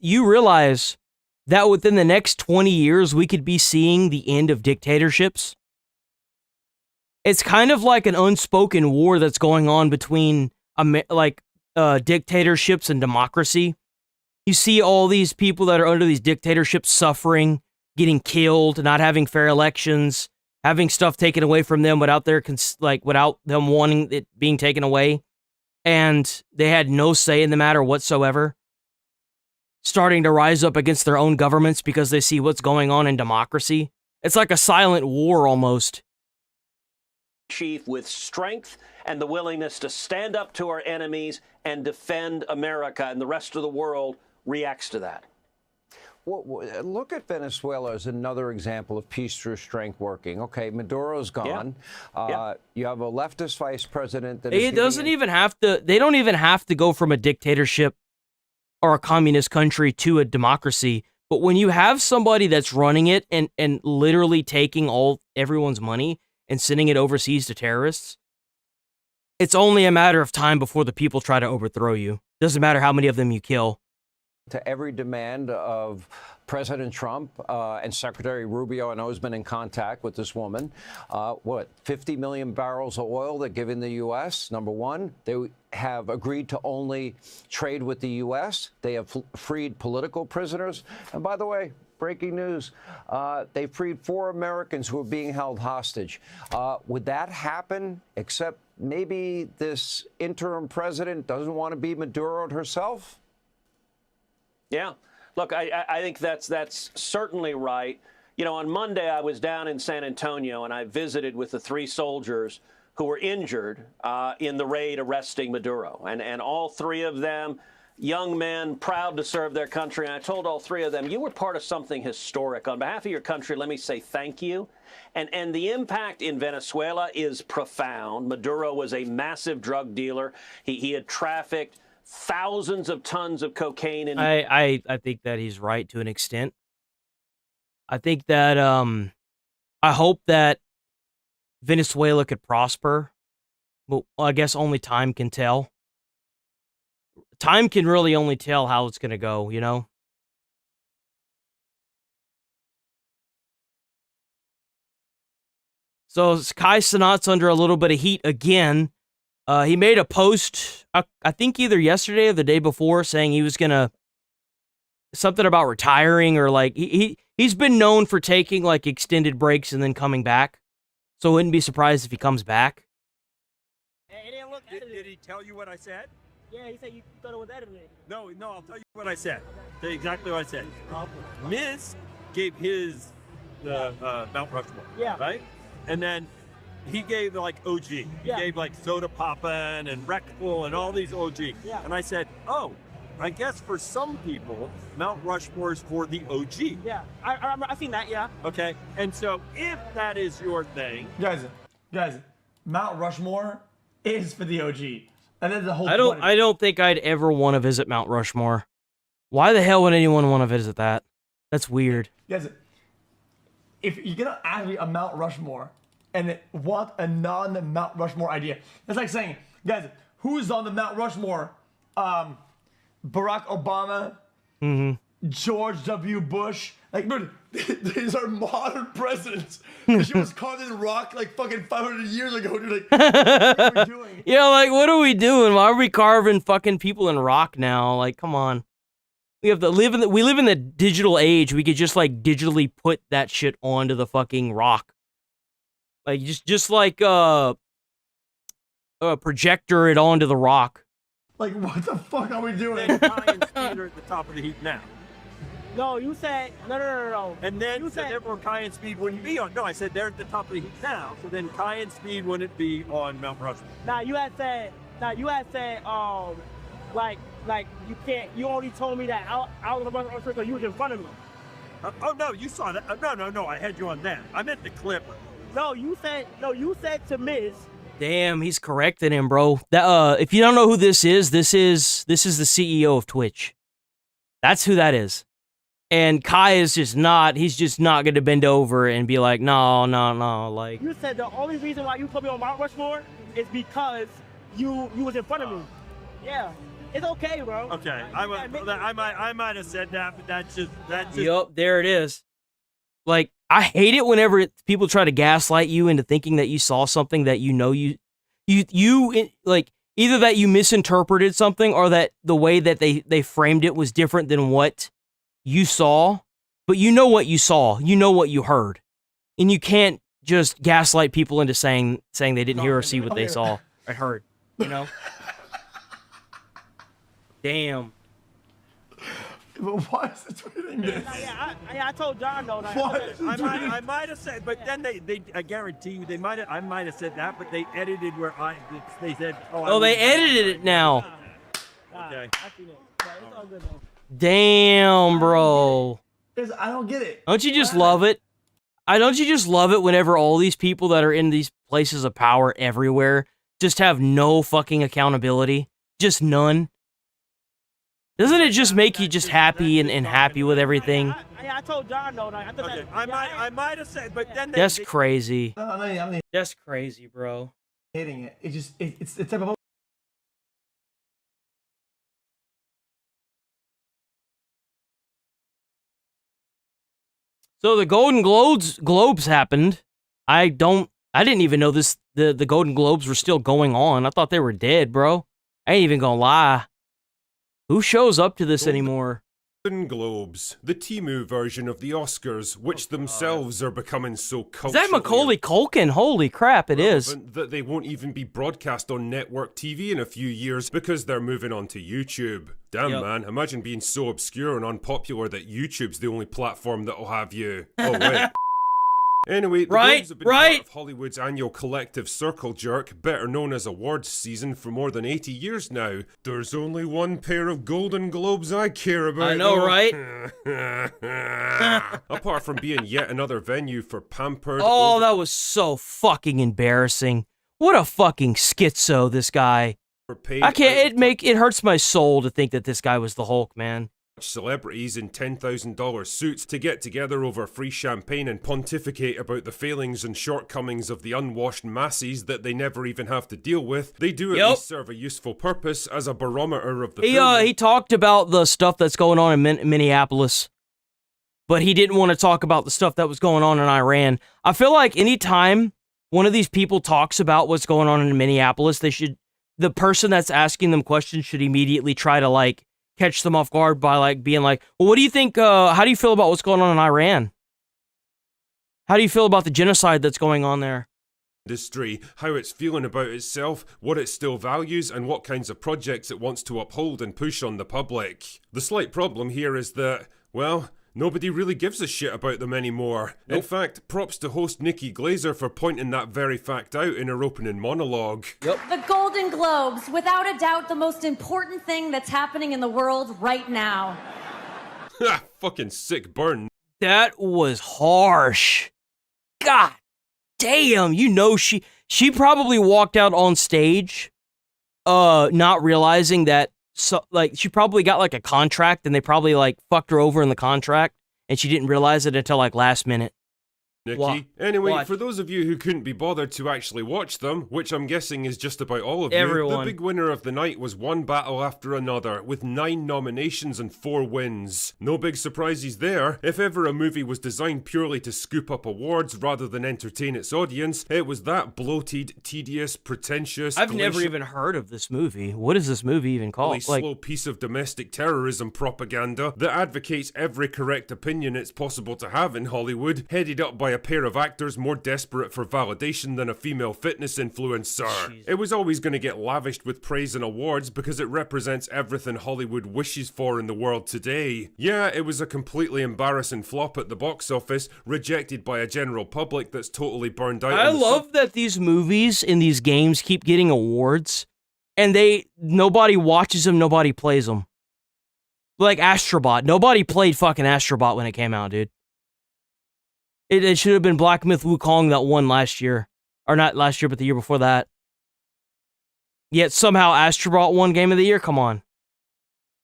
within the next 20 years, we could be seeing the end of dictatorships? It's kind of like an unspoken war that's going on between dictatorships and democracy. You see all these people that are under these dictatorships suffering, getting killed, not having fair elections, having stuff taken away from them without them wanting it being taken away, and they had no say in the matter whatsoever. Starting to rise up against their own governments because they see what's going on in democracy It's like a silent war almost. Chief with strength and the willingness to stand up to our enemies and defend America, and the rest of the world reacts to that. Well, look at Venezuela as another example of peace through strength working. Okay, Maduro's gone. You have a leftist vice president that It doesn't even have to. They don't even have to go from a dictatorship or a communist country to a democracy. But when you have somebody that's running it and literally taking everyone's money and sending it overseas to terrorists, it's only a matter of time before the people try to overthrow you. Doesn't matter how many of them you kill. To every demand of President Trump and Secretary Rubio, I know, has been in contact with this woman. 50 million barrels of oil they're giving the U.S., number one. They have agreed to only trade with the U.S. They have freed political prisoners. And by the way, breaking news, they freed 4 Americans who were being held hostage. Would that happen, except maybe this interim president doesn't want to be Maduro herself? Yeah. Look, I think that's certainly right. You know, on Monday, I was down in San Antonio, and I visited with the 3 soldiers who were injured in the raid arresting Maduro. And all 3 of them, young men, proud to serve their country. And I told all 3 of them, you were part of something historic. On behalf of your country, let me say thank you. And the impact in Venezuela is profound. Maduro was a massive drug dealer. He had trafficked thousands of tons of cocaine. And I think that he's right to an extent. I think that I hope that Venezuela could prosper. Well, I guess only time can tell. Time can really only tell how it's going to go, you know? So Kai Cenat's under a little bit of heat again. He made a post, I think either yesterday or the day before, saying he was gonna something about retiring, or like he's been known for taking like extended breaks and then coming back. So I wouldn't be surprised if he comes back. Did he tell you what I said? Yeah, he said you thought it was edited. No, I'll tell you what I said. Tell you exactly what I said. Miz gave his Mount Rushmore. Yeah. Right? And then he gave like OG. He gave like Soda Poppin' and Wreckful and all these OG. Yeah. And I said, oh, I guess for some people, Mount Rushmore is for the OG. Yeah, I seen that, yeah. Okay, and so if that is your thing. Guys, Mount Rushmore is for the OG. And then the whole I don't think I'd ever want to visit Mount Rushmore. Why the hell would anyone want to visit that? That's weird. Guys, if you're gonna ask me a Mount Rushmore and want a non-Mount Rushmore idea, it's like saying, guys, who's on the Mount Rushmore? Barack Obama, George W. Bush. Like, dude, these are modern presidents. This shit was carved in rock like fucking 500 years ago, dude. Like, what are we doing? Yeah, like, what are we doing? Why are we carving fucking people in rock now? Like, come on. We live in the digital age. We could just like digitally put that shit onto the fucking rock. Like just like projector it onto the rock. Like, what the fuck are we doing? Then Kai and Speed are at the top of the heap now. No, you said no. And then you said therefore Kai and Speed wouldn't be on. No, I said they're at the top of the heap now. So then Kai and Speed wouldn't be on Mount Rushmore. Now you had said like you can't. You already told me that I was on Mount Rushmore because you was in front of me. Oh no, you saw that. No, I had you on that. I meant the clip. No, you said to Miz. Damn, he's correcting him, bro. That if you don't know who this is the CEO of Twitch. That's who that is. And Kai is just not going to bend over and be like, no, like. You said the only reason why you put me on Mount Rushmore is because you was in front of me. Yeah, it's okay, bro. Okay, I might have said that, but that's just. Yup, there it is. Like, I hate it whenever people try to gaslight you into thinking that you saw something that you know you like, either that you misinterpreted something or that the way that they framed it was different than what you saw, but you know what you saw, you know what you heard, and you can't just gaslight people into saying they didn't hear or see what they saw or heard, you know? Damn. But why is it tweeting this? I told John though. I might have said, but then I guarantee you, I might have said that, but they edited where they said. Oh, they edited it now. Okay. Damn, bro. I don't get it. Don't you just love it? Don't you just love it whenever all these people that are in these places of power everywhere just have no fucking accountability? Just none? Doesn't it just make you just happy and happy with everything? I told John though. I might have said, but then That's crazy. I'm That's crazy, bro. Hitting it. It's the type of. So the Golden Globes happened. I didn't even know the Golden Globes were still going on. I thought they were dead, bro. I ain't even gonna lie. Who shows up to this anymore? Golden Globes, the Temu version of the Oscars, which themselves are becoming so Is culturally that Macaulay Culkin? Holy crap, it is. that they won't even be broadcast on network TV in a few years because they're moving on to YouTube. Damn, man, imagine being so obscure and unpopular that YouTube's the only platform that'll have you. Oh, wait. Anyway, the Globes have been part of Hollywood's annual collective circle jerk, better known as awards season, for more than 80 years now. There's only one pair of Golden Globes I care about. I know, right? Apart from being yet another venue for pampered... Oh, that was so fucking embarrassing. What a fucking schizo, this guy. I can't, it hurts my soul to think that this guy was the Hulk, man. Celebrities in $10,000 suits to get together over free champagne and pontificate about the failings and shortcomings of the unwashed masses that they never even have to deal with. They do at least serve a useful purpose as a barometer of the He talked about the stuff that's going on in Minneapolis, but he didn't want to talk about the stuff that was going on in Iran. I feel like anytime one of these people talks about what's going on in Minneapolis, the person that's asking them questions should immediately try to, like, catch them off guard by, like, being like, well, what do you think, how do you feel about what's going on in Iran? How do you feel about the genocide that's going on there? Industry, how it's feeling about itself, what it still values, and what kinds of projects it wants to uphold and push on the public. The slight problem here is that, well, nobody really gives a shit about them anymore. Nope. In fact, props to host Nikki Glaser for pointing that very fact out in her opening monologue. Yep. The Golden Globes, without a doubt the most important thing that's happening in the world right now. Ha! Fucking sick burn. That was harsh. God damn, you know she probably walked out on stage not realizing that she probably got like a contract and they probably like fucked her over in the contract and she didn't realize it until like last minute. Nikki. Anyway, for those of you who couldn't be bothered to actually watch them, which I'm guessing is just about all of you, the big winner of the night was one battle after another, with 9 nominations and 4 wins. No big surprises there. If ever a movie was designed purely to scoop up awards rather than entertain its audience, it was that bloated, tedious, pretentious... I've never even heard of this movie. What is this movie even called? Slow piece of domestic terrorism propaganda that advocates every correct opinion it's possible to have in Hollywood, headed up by a pair of actors more desperate for validation than a female fitness influencer. Jeez. It was always going to get lavished with praise and awards because it represents everything Hollywood wishes for in the world today. Yeah, it was a completely embarrassing flop at the box office, rejected by a general public that's totally burned out. I love that these movies in these games keep getting awards and nobody watches them, nobody plays them. Like Astro Bot. Nobody played fucking Astro Bot when it came out, dude. It should have been Black Myth Wukong that won last year. Or not last year, but the year before that. Yet somehow Astro Bot won Game of the Year? Come on.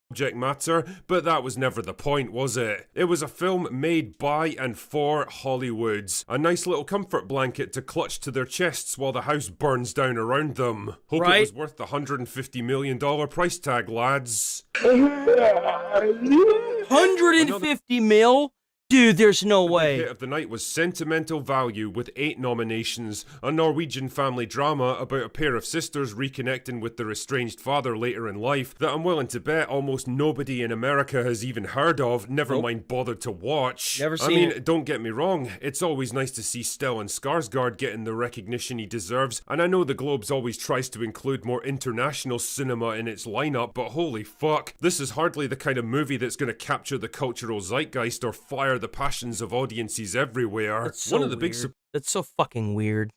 Subject matter, but that was never the point, was it? It was a film made by and for Hollywoods. A nice little comfort blanket to clutch to their chests while the house burns down around them. Hope it was worth the $150 million price tag, lads. 150 mil? Dude, there's no The way. hit of the night was Sentimental Value with 8 nominations, a Norwegian family drama about a pair of sisters reconnecting with their estranged father later in life that I'm willing to bet almost nobody in America has even heard of, never mind bothered to watch. Never seen it. Don't get me wrong, it's always nice to see Stellan Skarsgård getting the recognition he deserves, and I know the Globes always tries to include more international cinema in its lineup, but holy fuck, this is hardly the kind of movie that's going to capture the cultural zeitgeist or fire the passions of audiences everywhere. That's so One of the big weird. That's so fucking weird.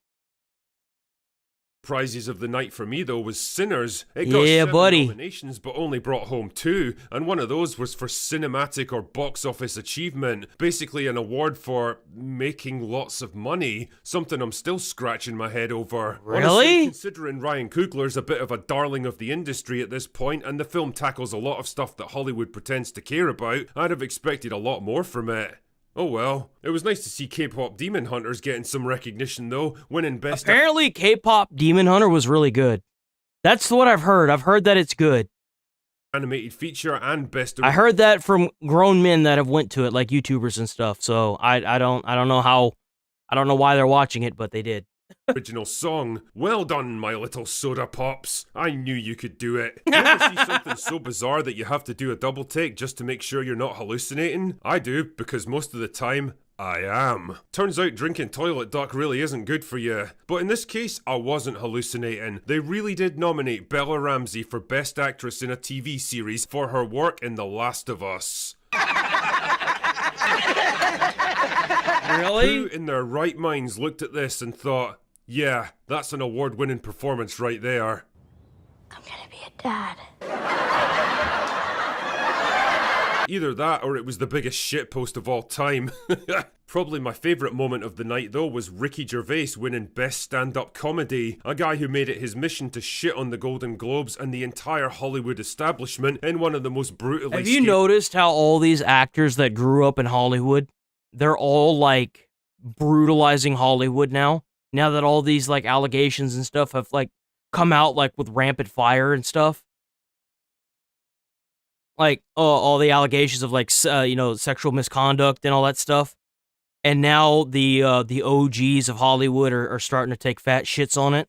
surprises of the night for me though was Sinners. It got Yeah, 7 buddy. nominations but only brought home 2, and one of those was for cinematic or box office achievement, basically an award for making lots of money, something I'm still scratching my head over. Really? Honestly, considering Ryan Coogler's a bit of a darling of the industry at this point and the film tackles a lot of stuff that Hollywood pretends to care about, I'd have expected a lot more from it. Oh well. It was nice to see K-pop Demon Hunters getting some recognition though, winning Best... Apparently, K-pop Demon Hunter was really good. That's what I've heard. I've heard that it's good. Animated feature and Best... I heard that from grown men that have went to it, like YouTubers and stuff. So I don't know why they're watching it, but they did. Original song. Well done, my little soda pops. I knew you could do it. You ever see something so bizarre that you have to do a double take just to make sure you're not hallucinating? I do, because most of the time, I am. Turns out drinking toilet duck really isn't good for you. But in this case, I wasn't hallucinating. They really did nominate Bella Ramsey for Best Actress in a TV series for her work in The Last of Us. Really? Who in their right minds looked at this and thought, yeah, that's an award-winning performance right there. I'm gonna be a dad. Either that or it was the biggest shitpost of all time. Probably my favourite moment of the night though was Ricky Gervais winning Best Stand-Up Comedy, a guy who made it his mission to shit on the Golden Globes and the entire Hollywood establishment in one of the most brutally... Have you noticed how all these actors that grew up in Hollywood, they're all like brutalizing Hollywood now? Now that all these like allegations and stuff have like come out like with rampant fire and stuff. Like all the allegations of like sexual misconduct and all that stuff. And now the OGs of Hollywood are starting to take fat shits on it.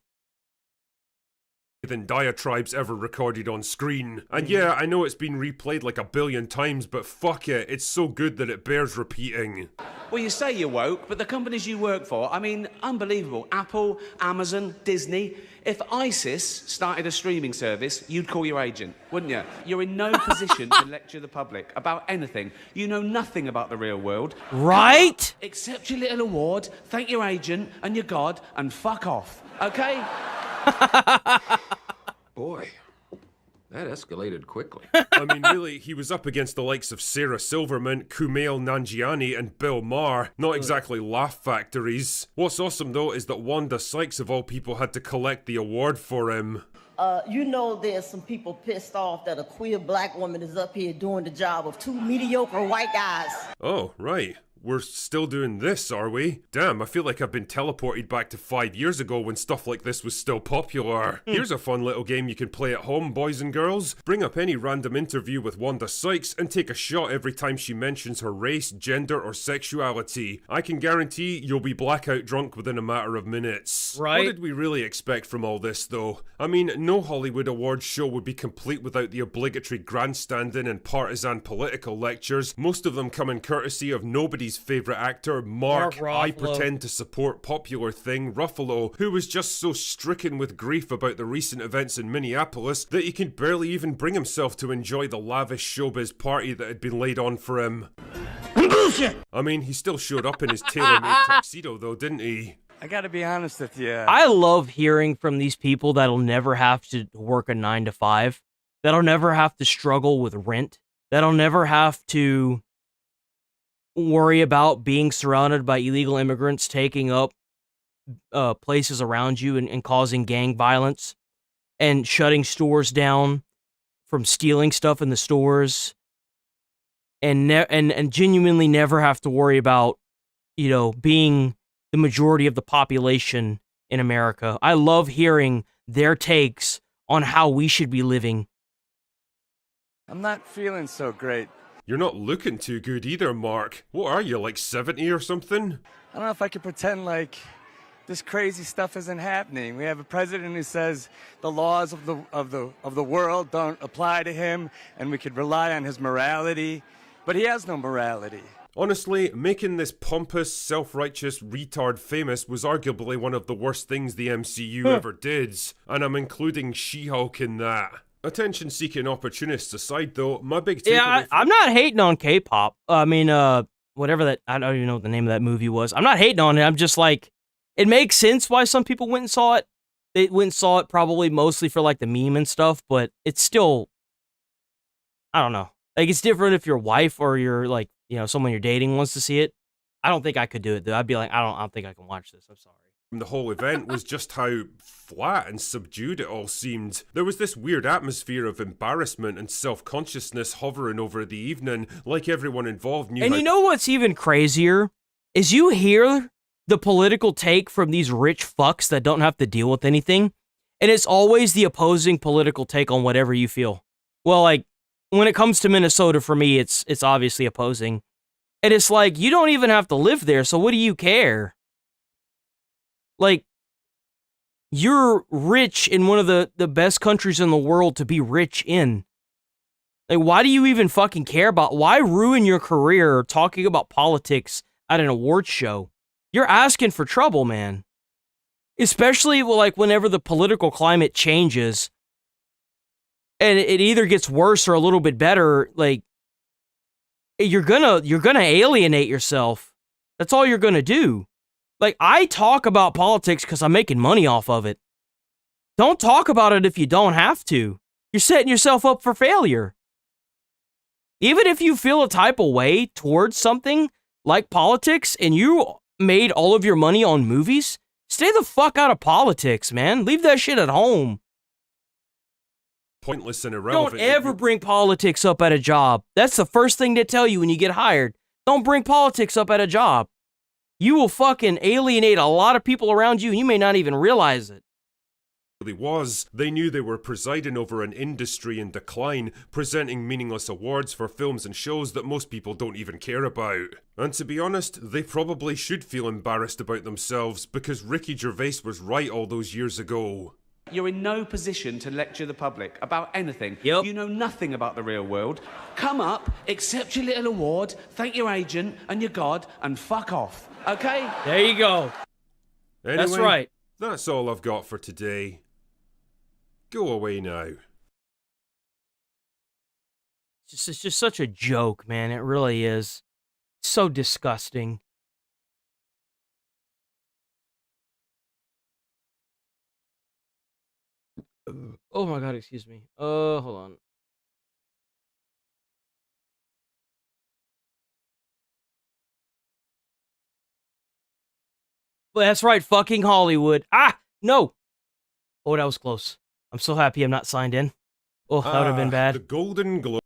Than diatribes ever recorded on screen. And yeah, I know it's been replayed like 1 billion times, but fuck it, it's so good that it bears repeating. Well, you say you're woke, but the companies you work for, I mean, unbelievable. Apple, Amazon, Disney. If ISIS started a streaming service, you'd call your agent, wouldn't you? You're in no position to lecture the public about anything. You know nothing about the real world. Right? Accept your little award, thank your agent and your God, and fuck off, okay? Boy, that escalated quickly. I mean, really, he was up against the likes of Sarah Silverman, Kumail Nanjiani, and Bill Maher. Not exactly laugh factories. What's awesome, though, is that Wanda Sykes, of all people, had to collect the award for him. You know there's some people pissed off that a queer black woman is up here doing the job of 2 mediocre white guys. Oh, right. We're still doing this, are we? Damn, I feel like I've been teleported back to 5 years ago when stuff like this was still popular. Here's a fun little game you can play at home, boys and girls. Bring up any random interview with Wanda Sykes and take a shot every time she mentions her race, gender, or sexuality. I can guarantee you'll be blackout drunk within a matter of minutes. Right. What did we really expect from all this, though? I mean, no Hollywood awards show would be complete without the obligatory grandstanding and partisan political lectures, most of them coming courtesy of nobody's favourite actor, Mark I pretend to support popular thing, Ruffalo, who was just so stricken with grief about the recent events in Minneapolis that he could barely even bring himself to enjoy the lavish showbiz party that had been laid on for him. Bullshit! I mean, he still showed up in his tailor-made tuxedo though, didn't he? I gotta be honest with you. I love hearing from these people that'll never have to work a 9 to 5, that'll never have to struggle with rent, that'll never have to worry about being surrounded by illegal immigrants taking up places around you and causing gang violence and shutting stores down from stealing stuff in the stores and genuinely never have to worry about, being the majority of the population in America. I love hearing their takes on how we should be living. I'm not feeling so great. You're not looking too good either, Mark. What are you, like 70 or something? I don't know if I could pretend like this crazy stuff isn't happening. We have a president who says the laws of the world don't apply to him, and we could rely on his morality, but he has no morality. Honestly, making this pompous, self-righteous retard famous was arguably one of the worst things the MCU ever did, and I'm including She-Hulk in that. Attention-seeking opportunists aside, though, my big takeaway... Yeah, I'm not hating on K-pop. I mean, whatever that... I don't even know what the name of that movie was. I'm not hating on it. I'm just like... It makes sense why some people went and saw it. They went and saw it probably mostly for, like, the meme and stuff, but it's still... I don't know. Like, it's different if your wife or your, like, you know, someone you're dating wants to see it. I don't think I could do it, though. I'd be like, I don't think I can watch this. I'm sorry. The whole event was just how flat and subdued it all seemed. There was this weird atmosphere of embarrassment and self-consciousness hovering over the evening, like everyone involved knew. And you know what's even crazier? Is you hear the political take from these rich fucks that don't have to deal with anything, and it's always the opposing political take on whatever you feel. Well, like, when it comes to Minnesota, for me, it's obviously opposing. And it's like, you don't even have to live there, so what do you care? Like, you're rich in one of the best countries in the world to be rich in. Like, why do you even fucking care about... Why ruin your career talking about politics at an awards show? You're asking for trouble, man. Especially, like, whenever the political climate changes... And it either gets worse or a little bit better, like, you're gonna alienate yourself. That's all you're gonna do. Like, I talk about politics because I'm making money off of it. Don't talk about it if you don't have to. You're setting yourself up for failure. Even if you feel a type of way towards something like politics and you made all of your money on movies, stay the fuck out of politics, man. Leave that shit at home. Pointless and irrelevant. Don't ever bring politics up at a job. That's the first thing they tell you when you get hired. Don't bring politics up at a job. You will fucking alienate a lot of people around you and you may not even realize it. They knew they were presiding over an industry in decline, presenting meaningless awards for films and shows that most people don't even care about. And to be honest, they probably should feel embarrassed about themselves because Ricky Gervais was right all those years ago. You're in no position to lecture the public about anything. Yep. You know nothing about the real world. Come up, accept your little award, thank your agent and your God, and fuck off. Okay? There you go. Anyway, that's right. That's all I've got for today. Go away now. It's just such a joke, man. It really is. So disgusting. Oh my god, excuse me. Hold on. But that's right, fucking Hollywood. Ah, no. Oh, that was close. I'm so happy I'm not signed in. Oh, that would have been bad. The Golden Globe.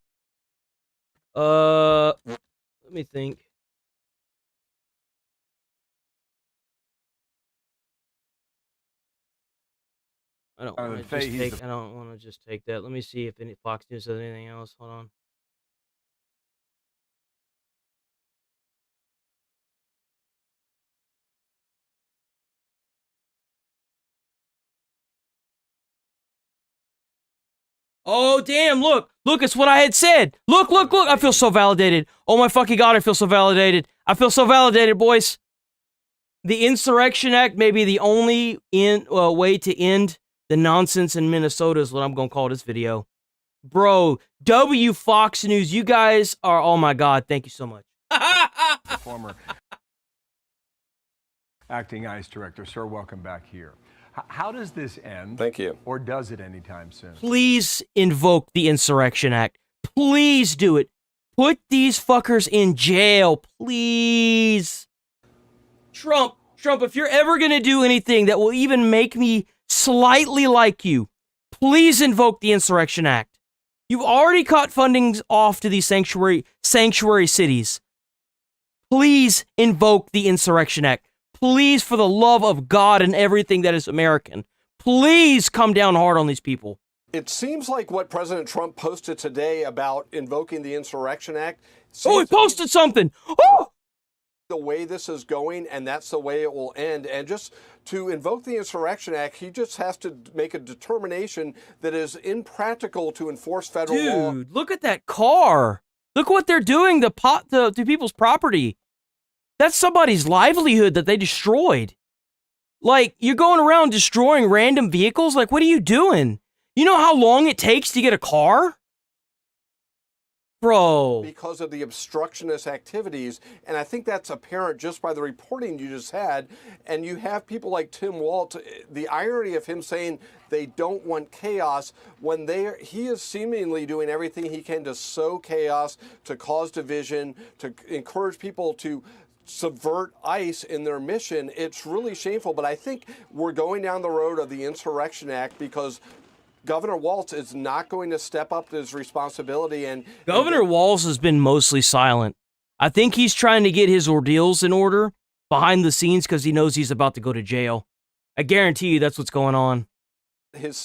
Let me think. I don't want to just take that. Let me see if any Fox News has anything else. Hold on. Oh, damn, look, it's what I had said. Look, I feel so validated. Oh my fucking God, I feel so validated. I feel so validated, boys. The Insurrection Act may be the only way to end the nonsense in Minnesota is what I'm going to call this video. Bro, W Fox News, you guys are, oh my God, thank you so much. Former acting ICE director. Sir, welcome back here. How does this end? Thank you. Or does it anytime soon? Please invoke the Insurrection Act. Please do it. Put these fuckers in jail, please. Trump, if you're ever going to do anything that will even make me slightly like you, please invoke the Insurrection Act. You've already cut fundings off to these sanctuary cities. Please invoke the Insurrection Act. Please, for the love of God and everything that is American, please come down hard on these people. It seems like what President Trump posted today about invoking the Insurrection Act. Oh, he posted something. Oh! The way this is going, and that's the way it will end. And just to invoke the Insurrection Act, he just has to make a determination that is impractical to enforce federal law. Dude, look at that car. Look what they're doing to people's property. That's somebody's livelihood that they destroyed. Like, you're going around destroying random vehicles? Like, what are you doing? You know how long it takes to get a car? Bro. Because of the obstructionist activities, and I think that's apparent just by the reporting you just had. And you have people like Tim Walz, the irony of him saying they don't want chaos when he is seemingly doing everything he can to sow chaos, to cause division, to encourage people to subvert ICE in their mission. It's really shameful, but I think we're going down the road of the Insurrection Act because Governor Walz is not going to step up to his responsibility. And Governor Walz has been mostly silent. I think he's trying to get his ordeals in order behind the scenes because he knows he's about to go to jail. I guarantee you that's what's going on. His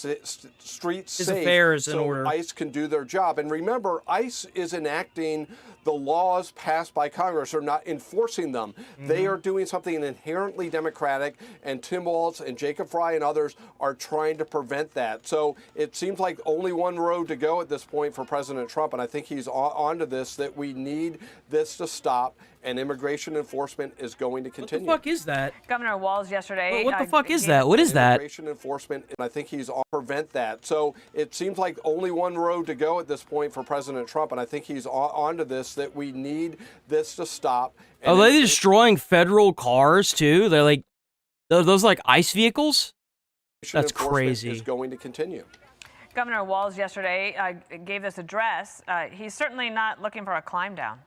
streets His safe affairs in so order. ICE can do their job. And remember, ICE is enacting the laws passed by Congress. They're not enforcing them. They are doing something inherently democratic, and Tim Walz and Jacob Frey and others are trying to prevent that. So it seems like only one road to go at this point for President Trump, and I think he's onto this, that we need this to stop, and immigration enforcement is going to continue. What the fuck is that? Governor Walz yesterday. What the fuck is that? What is that? Immigration enforcement, and I think he's on prevent that. So it seems like only one road to go at this point for President Trump, and I think he's onto this, that we need this to stop. Are they destroying federal cars too? They're like, those like ICE vehicles? That's crazy. Is going to continue. Governor Walz yesterday gave this address. He's certainly not looking for a climb down.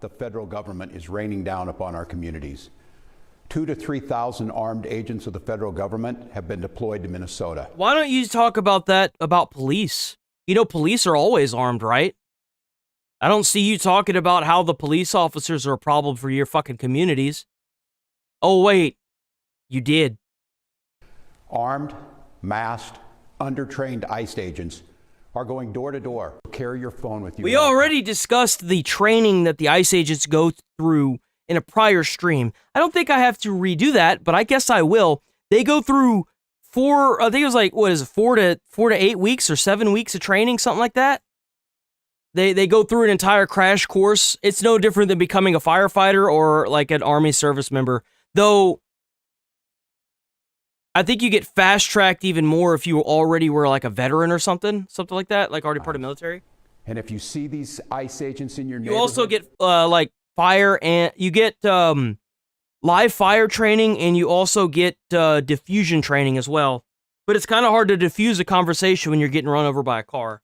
The federal government is raining down upon our communities. 2,000 to 3,000 armed agents of the federal government have been deployed to Minnesota. Why don't you talk about that, about police? You know, police are always armed, right? I don't see you talking about how the police officers are a problem for your fucking communities. Oh, wait. You did. Armed, masked, undertrained ICE agents are going door to door. Carry your phone with you. We already discussed the training that the ICE agents go through in a prior stream. I don't think I have to redo that, but I guess I will. They go through I think it was like, what is it, 4 to 8 weeks or 7 weeks of training, something like that. They go through an entire crash course. It's no different than becoming a firefighter or like an Army service member. Though, I think you get fast-tracked even more if you already were like a veteran or something like that, like already part of the military. And if you see these ICE agents in your neighborhood... You also get like fire, and you get live fire training, and you also get diffusion training as well. But it's kind of hard to diffuse a conversation when you're getting run over by a car.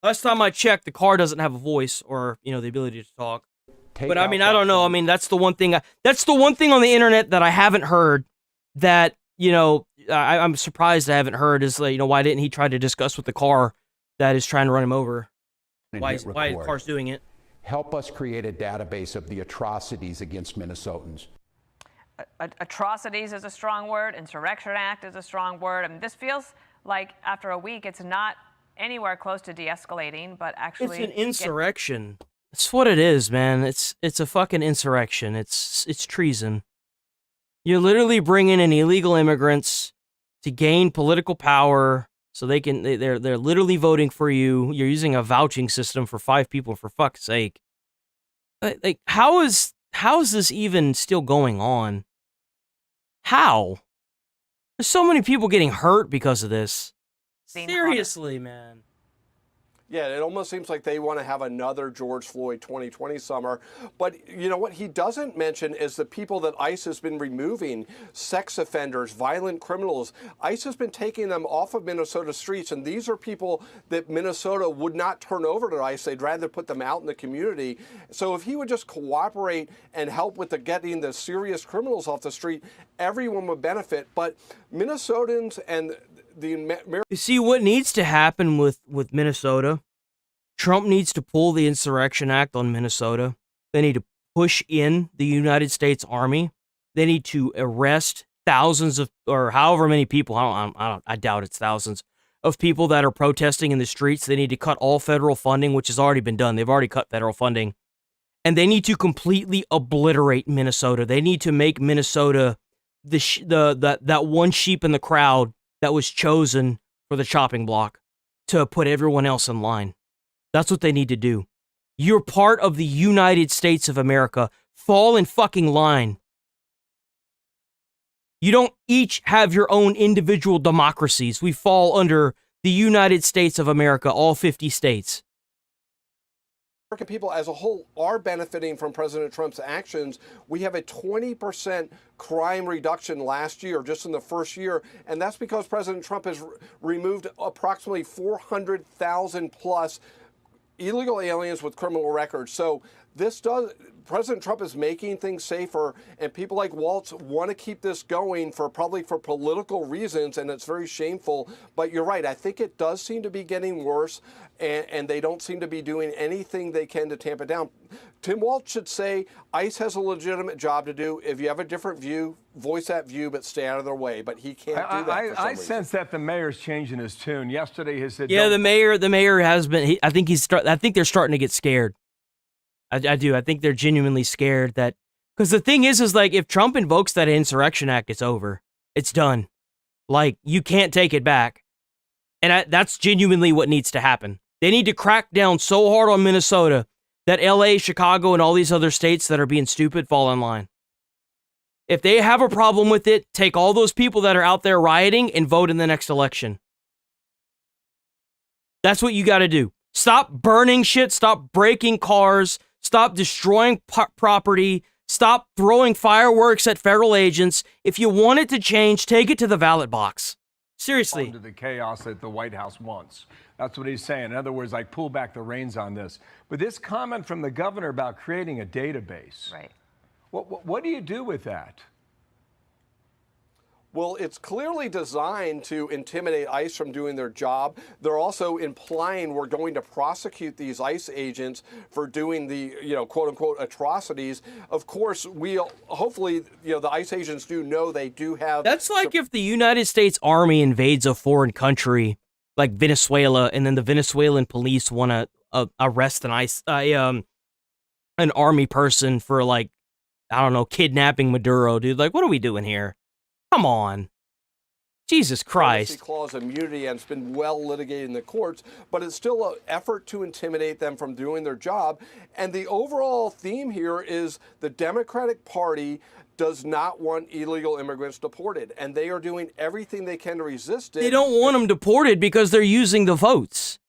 Last time I checked, the car doesn't have a voice or, you know, the ability to talk. But I mean, I don't know. I mean, that's the one thing on the internet that I haven't heard that, you know, I'm surprised I haven't heard is, like, you know, why didn't he try to discuss with the car that is trying to run him over? Why the car's doing it? Help us create a database of the atrocities against Minnesotans. Atrocities is a strong word. Insurrection Act is a strong word. I mean, this feels like after a week, it's not anywhere close to de-escalating, but actually... It's an insurrection. That's what it is, man. It's a fucking insurrection. It's treason. You're literally bringing in illegal immigrants to gain political power, so they're literally voting for you. You're using a vouching system for 5 people, for fuck's sake. Like, how is this even still going on? How? There's so many people getting hurt because of this. Seriously, man. Yeah, it almost seems like they want to have another George Floyd 2020 summer. But you know what he doesn't mention is the people that ICE has been removing, sex offenders, violent criminals. ICE has been taking them off of Minnesota streets, and these are people that Minnesota would not turn over to ICE. They'd rather put them out in the community. So if he would just cooperate and help with getting the serious criminals off the street, everyone would benefit. But Minnesotans and you see what needs to happen with Minnesota? Trump needs to pull the Insurrection Act on Minnesota. They need to push in the United States Army. They need to arrest thousands of, or however many people, I doubt it's thousands of people that are protesting in the streets. They need to cut all federal funding, which has already been done. They've already cut federal funding. And they need to completely obliterate Minnesota. They need to make Minnesota that one sheep in the crowd that was chosen for the chopping block to put everyone else in line. That's what they need to do. You're part of the United States of America. Fall in fucking line. You don't each have your own individual democracies. We fall under the United States of America, all 50 states. American people as a whole are benefiting from President Trump's actions. We have a 20% crime reduction last year, just in the first year, and that's because President Trump has removed approximately 400,000 plus illegal aliens with criminal records. So President Trump is making things safer, and people like Waltz want to keep this going probably for political reasons, and it's very shameful. But you're right, I think it does seem to be getting worse, and they don't seem to be doing anything they can to tamp it down. Tim Waltz should say ICE has a legitimate job to do. If you have a different view, voice that view, but stay out of their way. But he can't do that. I sense that the mayor's changing his tune. Yesterday he said, "Yeah, the mayor has been. I think they're starting to get scared. I do. I think they're genuinely scared that, because the thing is like, if Trump invokes that Insurrection Act, it's over. It's done. Like, you can't take it back. And that's genuinely what needs to happen. They need to crack down so hard on Minnesota that LA, Chicago, and all these other states that are being stupid fall in line. If they have a problem with it, take all those people that are out there rioting and vote in the next election. That's what you got to do. Stop burning shit. Stop breaking cars. Stop destroying property. Stop throwing fireworks at federal agents. If you want it to change, take it to the ballot box. Seriously. To the chaos that the White House wants. That's what he's saying. In other words, like, pull back the reins on this. But this comment from the governor about creating a database. Right. What do you do with that? Well, it's clearly designed to intimidate ICE from doing their job. They're also implying we're going to prosecute these ICE agents for doing the, quote unquote, atrocities. Of course, hopefully, the ICE agents do know they do have. That's like if the United States Army invades a foreign country, like Venezuela, and then the Venezuelan police want to arrest an army person for, like, I don't know, kidnapping Maduro, dude. Like, what are we doing here? Come on. Jesus Christ. Clause immunity, and it's been well litigated in the courts, but it's still an effort to intimidate them from doing their job. And the overall theme here is the Democratic Party does not want illegal immigrants deported, and they are doing everything they can to resist it. They don't want them deported because they're using the votes.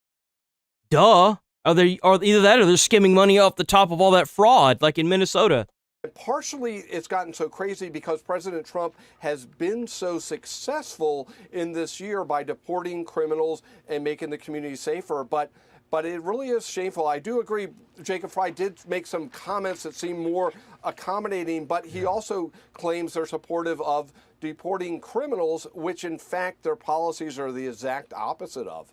Duh. Or either that or they're skimming money off the top of all that fraud, like in Minnesota. And partially, it's gotten so crazy because President Trump has been so successful in this year by deporting criminals and making the community safer. But it really is shameful. I do agree, Jacob Fry did make some comments that seem more accommodating, but he also claims they're supportive of deporting criminals, which in fact their policies are the exact opposite of.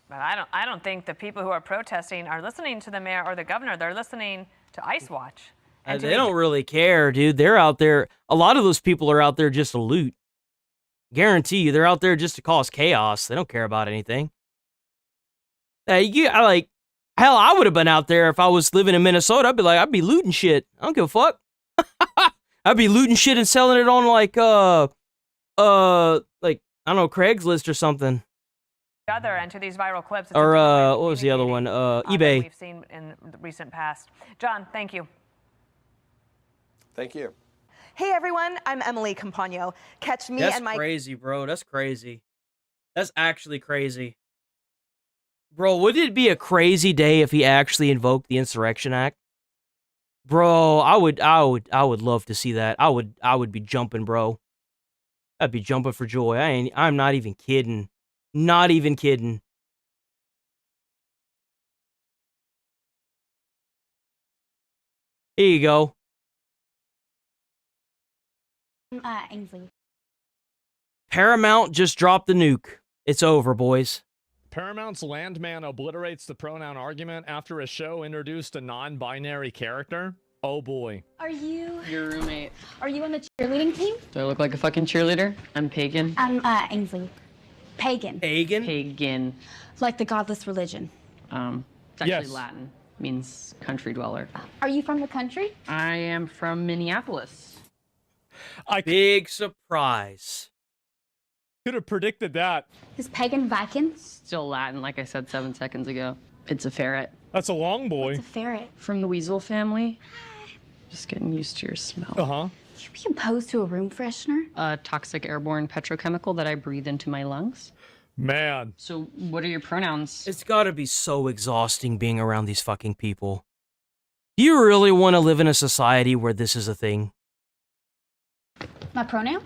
But I don't think the people who are protesting are listening to the mayor or the governor. They're listening to ICE Watch. They don't really care, dude. They're out there. A lot of those people are out there just to loot. Guarantee you, they're out there just to cause chaos. They don't care about anything. Hell, I would have been out there if I was living in Minnesota. I'd be looting shit. I don't give a fuck. I'd be looting shit and selling it on like I don't know, Craigslist or something. And to these viral clips. Or what was the other one? eBay. We've seen in the recent past. John, thank you. Thank you. Hey everyone, I'm Emily Campagno. Catch me That's and my crazy, bro. That's crazy. That's actually crazy. Bro, would it be a crazy day if he actually invoked the Insurrection Act? Bro, I would love to see that. I would be jumping, bro. I'd be jumping for joy. I'm not even kidding. Not even kidding. Here you go. Ainsley. Paramount just dropped the nuke. It's over, boys. Paramount's Landman obliterates the pronoun argument after a show introduced a non-binary character. Oh boy. Are you? Your roommate. Are you on the cheerleading team? Do I look like a fucking cheerleader? I'm pagan. I'm Ainsley. Pagan. Pagan? Pagan. Like the godless religion. It's actually Latin. Means country dweller. Are you from the country? I am from Minneapolis. Big surprise. Could have predicted that. Is pagan Viking? Still Latin, like I said 7 seconds ago. It's a ferret. That's a long boy. It's a ferret. From the weasel family. Just getting used to your smell. Uh-huh. You be opposed to a room freshener? A toxic airborne petrochemical that I breathe into my lungs. Man. So what are your pronouns? It's gotta be so exhausting being around these fucking people. Do you really want to live in a society where this is a thing? My pronouns?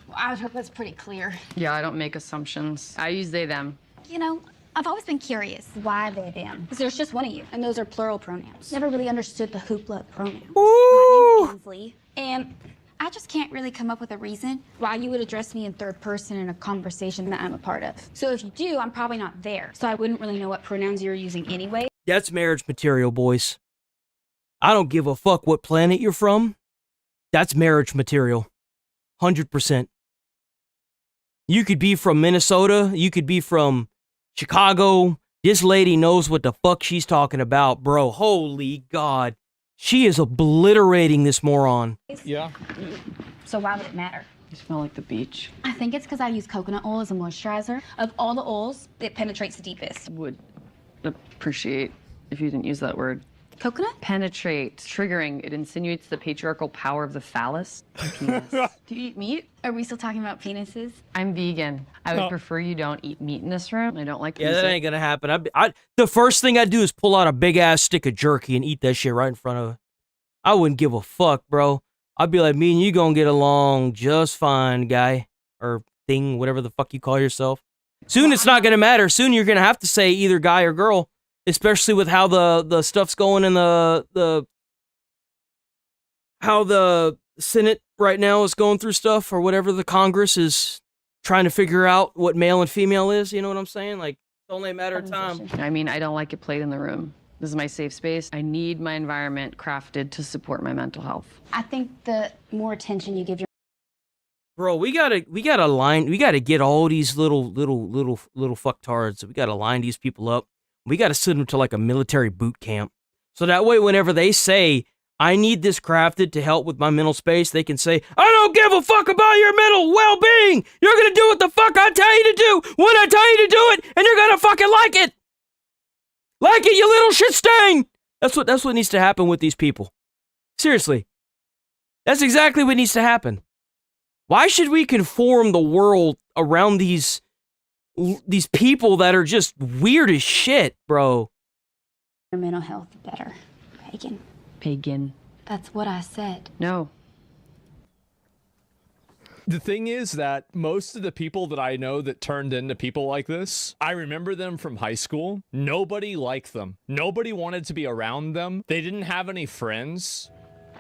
Well, I would hope that's pretty clear. Yeah, I don't make assumptions. I use they, them. You know, I've always been curious. Why they, them? Because there's just one of you, and those are plural pronouns. Never really understood the hoopla of pronouns. My name's Ainsley, and I just can't really come up with a reason why you would address me in third person in a conversation that I'm a part of. So if you do, I'm probably not there. So I wouldn't really know what pronouns you're using anyway. That's marriage material, boys. I don't give a fuck what planet you're from. That's marriage material. 100%. You could be from Minnesota. You could be from Chicago. This lady knows what the fuck she's talking about, bro. Holy God. She is obliterating this moron. Yeah. So why would it matter? You smell like the beach. I think it's because I use coconut oil as a moisturizer. Of all the oils, it penetrates the deepest. Would appreciate if you didn't use that word. Coconut? Penetrate. Triggering. It insinuates the patriarchal power of the phallus. Penis. Do you eat meat? Are we still talking about penises? I'm vegan. I would prefer you don't eat meat in this room. I don't like Yeah, that ain't gonna happen. The first thing I'd do is pull out a big ass stick of jerky and eat that shit right in front of her. I wouldn't give a fuck, bro. I'd be like, me and you gonna get along just fine, guy. Or thing, whatever the fuck you call yourself. Soon it's not gonna matter. Soon you're gonna have to say either guy or girl. Especially with how the stuff's going in how the Senate right now is going through stuff, or whatever the Congress is trying to figure out what male and female is, you know what I'm saying? Like, it's only a matter of time. I mean, I don't like it played in the room. This is my safe space. I need my environment crafted to support my mental health. I think the more attention you give your Bro, we gotta get all these little fucktards. We gotta line these people up. We gotta send them to like a military boot camp. So that way, whenever they say, I need this crafted to help with my mental space, they can say, I don't give a fuck about your mental well-being. You're gonna do what the fuck I tell you to do when I tell you to do it, and you're gonna fucking like it. Like it, you little shit stain. That's what needs to happen with these people. Seriously. That's exactly what needs to happen. Why should we conform the world around these people that are just weird as shit, bro? mental health better. Pagan. Pagan. That's what I said. No. The thing is that most of the people that I know that turned into people like this, I remember them from high school. Nobody liked them. Nobody wanted to be around them. They didn't have any friends.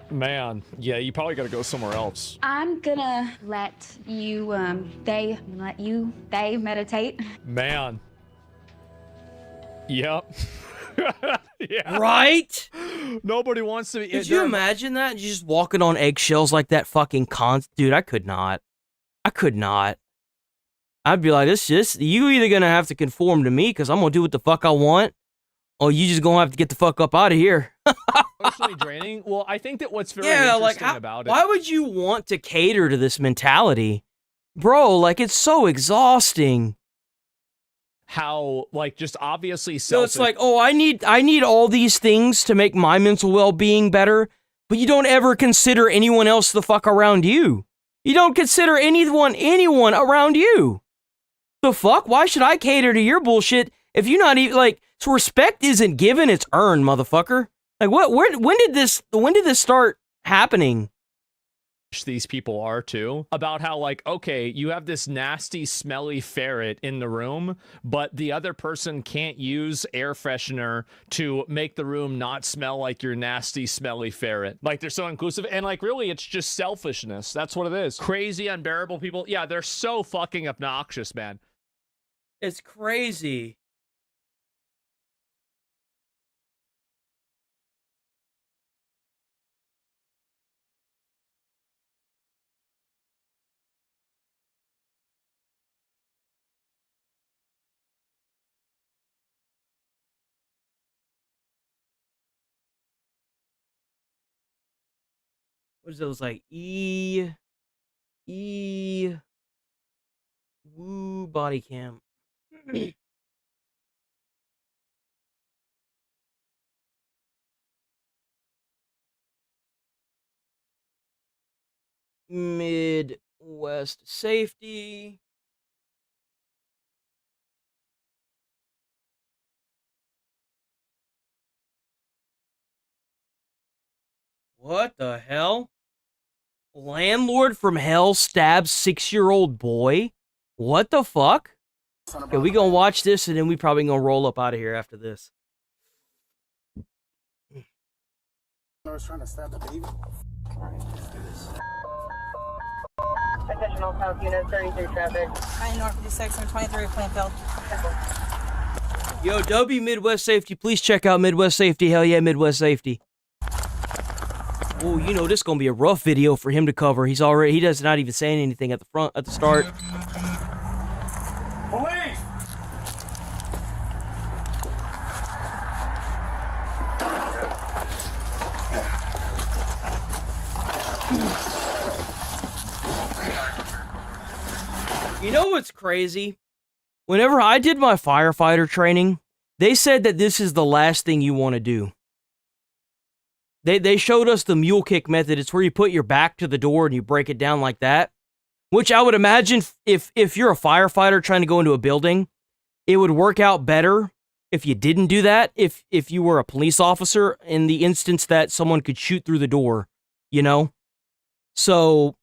Man, yeah, you probably got to go somewhere else. I'm gonna let you, they meditate. Man. Yep. Yeah. Right? Nobody wants to be. Could you imagine that? Just walking on eggshells like that fucking dude, I could not. I'd be like, you either gonna have to conform to me because I'm gonna do what the fuck I want, or you just gonna have to get the fuck up out of here. Emotionally draining? Well, I think that what's very interesting about it. Why would you want to cater to this mentality? Bro, like, it's so exhausting. How, like, just obviously So it's like, oh, I need all these things to make my mental well-being better, but you don't ever consider anyone else the fuck around you. You don't consider anyone around you. The fuck? Why should I cater to your bullshit if you're not even, like, so respect isn't given, it's earned, motherfucker. Like, when did this start happening? These people are too, about how, like, okay, you have this nasty smelly ferret in the room, but the other person can't use air freshener to make the room not smell like your nasty smelly ferret. Like, they're so inclusive, and like, really, it's just selfishness. That's what it is. Crazy, unbearable people. Yeah, they're so fucking obnoxious, man. It's crazy. What is those like? Woo body cam. Midwest safety. What the hell? Landlord from hell stabs 6-year-old boy? What the fuck? Okay, we gonna watch this and then we probably gonna roll up out of here after this. I was trying to stab the baby. Alright, let's do this. Attention all South units, 33 traffic. 9 North 6 and 23 Plainfield. Yo, W Midwest Safety, please check out Midwest Safety. Hell yeah, Midwest Safety. Oh, you know, this is gonna be a rough video for him to cover. He does not even saying anything at the start. Police! You know what's crazy? Whenever I did my firefighter training, they said that this is the last thing you want to do. They showed us the mule kick method. It's where you put your back to the door and you break it down like that. Which I would imagine if you're a firefighter trying to go into a building, it would work out better if you didn't do that. If you were a police officer in the instance that someone could shoot through the door, you know? So,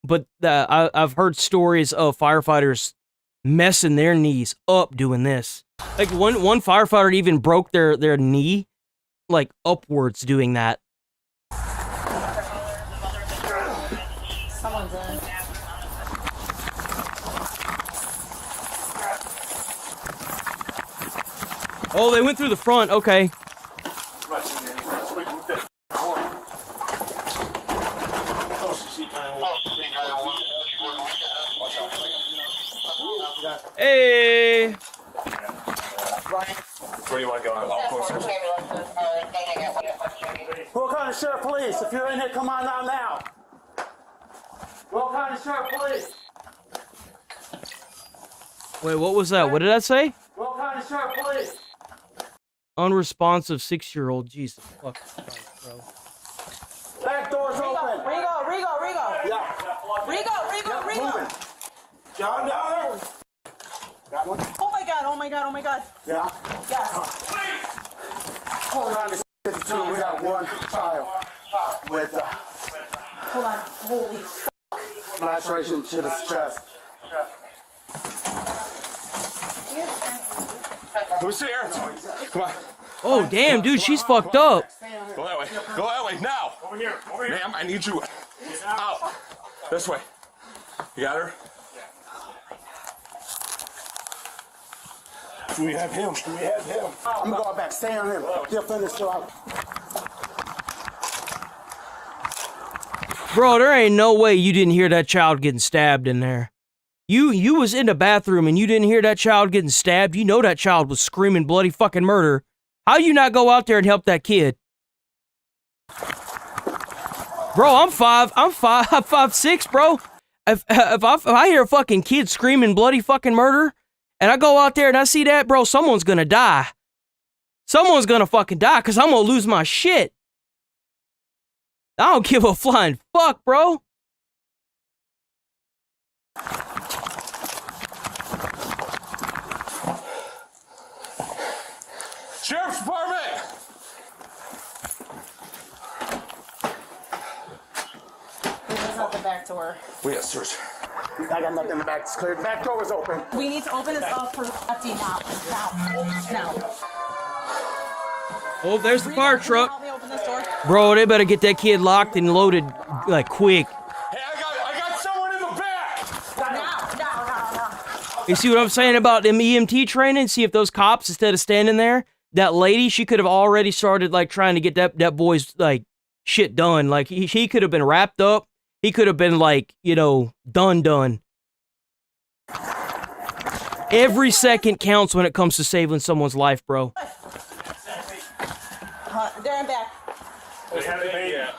but I've heard stories of firefighters messing their knees up doing this. Like one firefighter even broke their knee like upwards doing that. Someone's in. Oh, they went through the front. Okay. Hey. Where do you want to go? Will County Sheriff Police, if you're in here, come on out now. Will County Sheriff Police. Wait, what was that? What did that say? Will County Sheriff Police. Unresponsive 6-year-old. Jesus fuck Christ, bro. Back door's open. Rigo. Yeah. Rigo. John down. Got one? Oh my god. Yeah. Yes. Hold on to 52. We got one child with Hold on. Holy f***. laceration to the chest. Who's here? Come on. Oh, damn, dude, she's fucked up. Go that way. Go that way. Now. Over here. Ma'am, I need you out. This way. You got her? We have him. I'm going back. Stay on him. He'll finish you out. Bro, there ain't no way you didn't hear that child getting stabbed in there. You was in the bathroom and you didn't hear that child getting stabbed. You know that child was screaming bloody fucking murder. How you not go out there and help that kid? Bro, I'm 5'6", bro. If I hear a fucking kid screaming bloody fucking murder, and I go out there and I see that, bro, someone's gonna die. Someone's gonna fucking die, because I'm gonna lose my shit. I don't give a flying fuck, bro. Sheriff's Department! There's nothing back door. We got search. I got nothing in the back. It's clear. The back door is open. We need to open this up for FD now. Oh, there's the fire truck. Help me open this door. Bro, they better get that kid locked and loaded, like, quick. I got someone in the back! No. You see what I'm saying about them EMT training? See if those cops, instead of standing there, that lady, she could have already started, like, trying to get that boy's, like, shit done. Like, he could have been wrapped up. He could have been, like, you know, done. Every second counts when it comes to saving someone's life, bro. They're in back. They haven't made yet.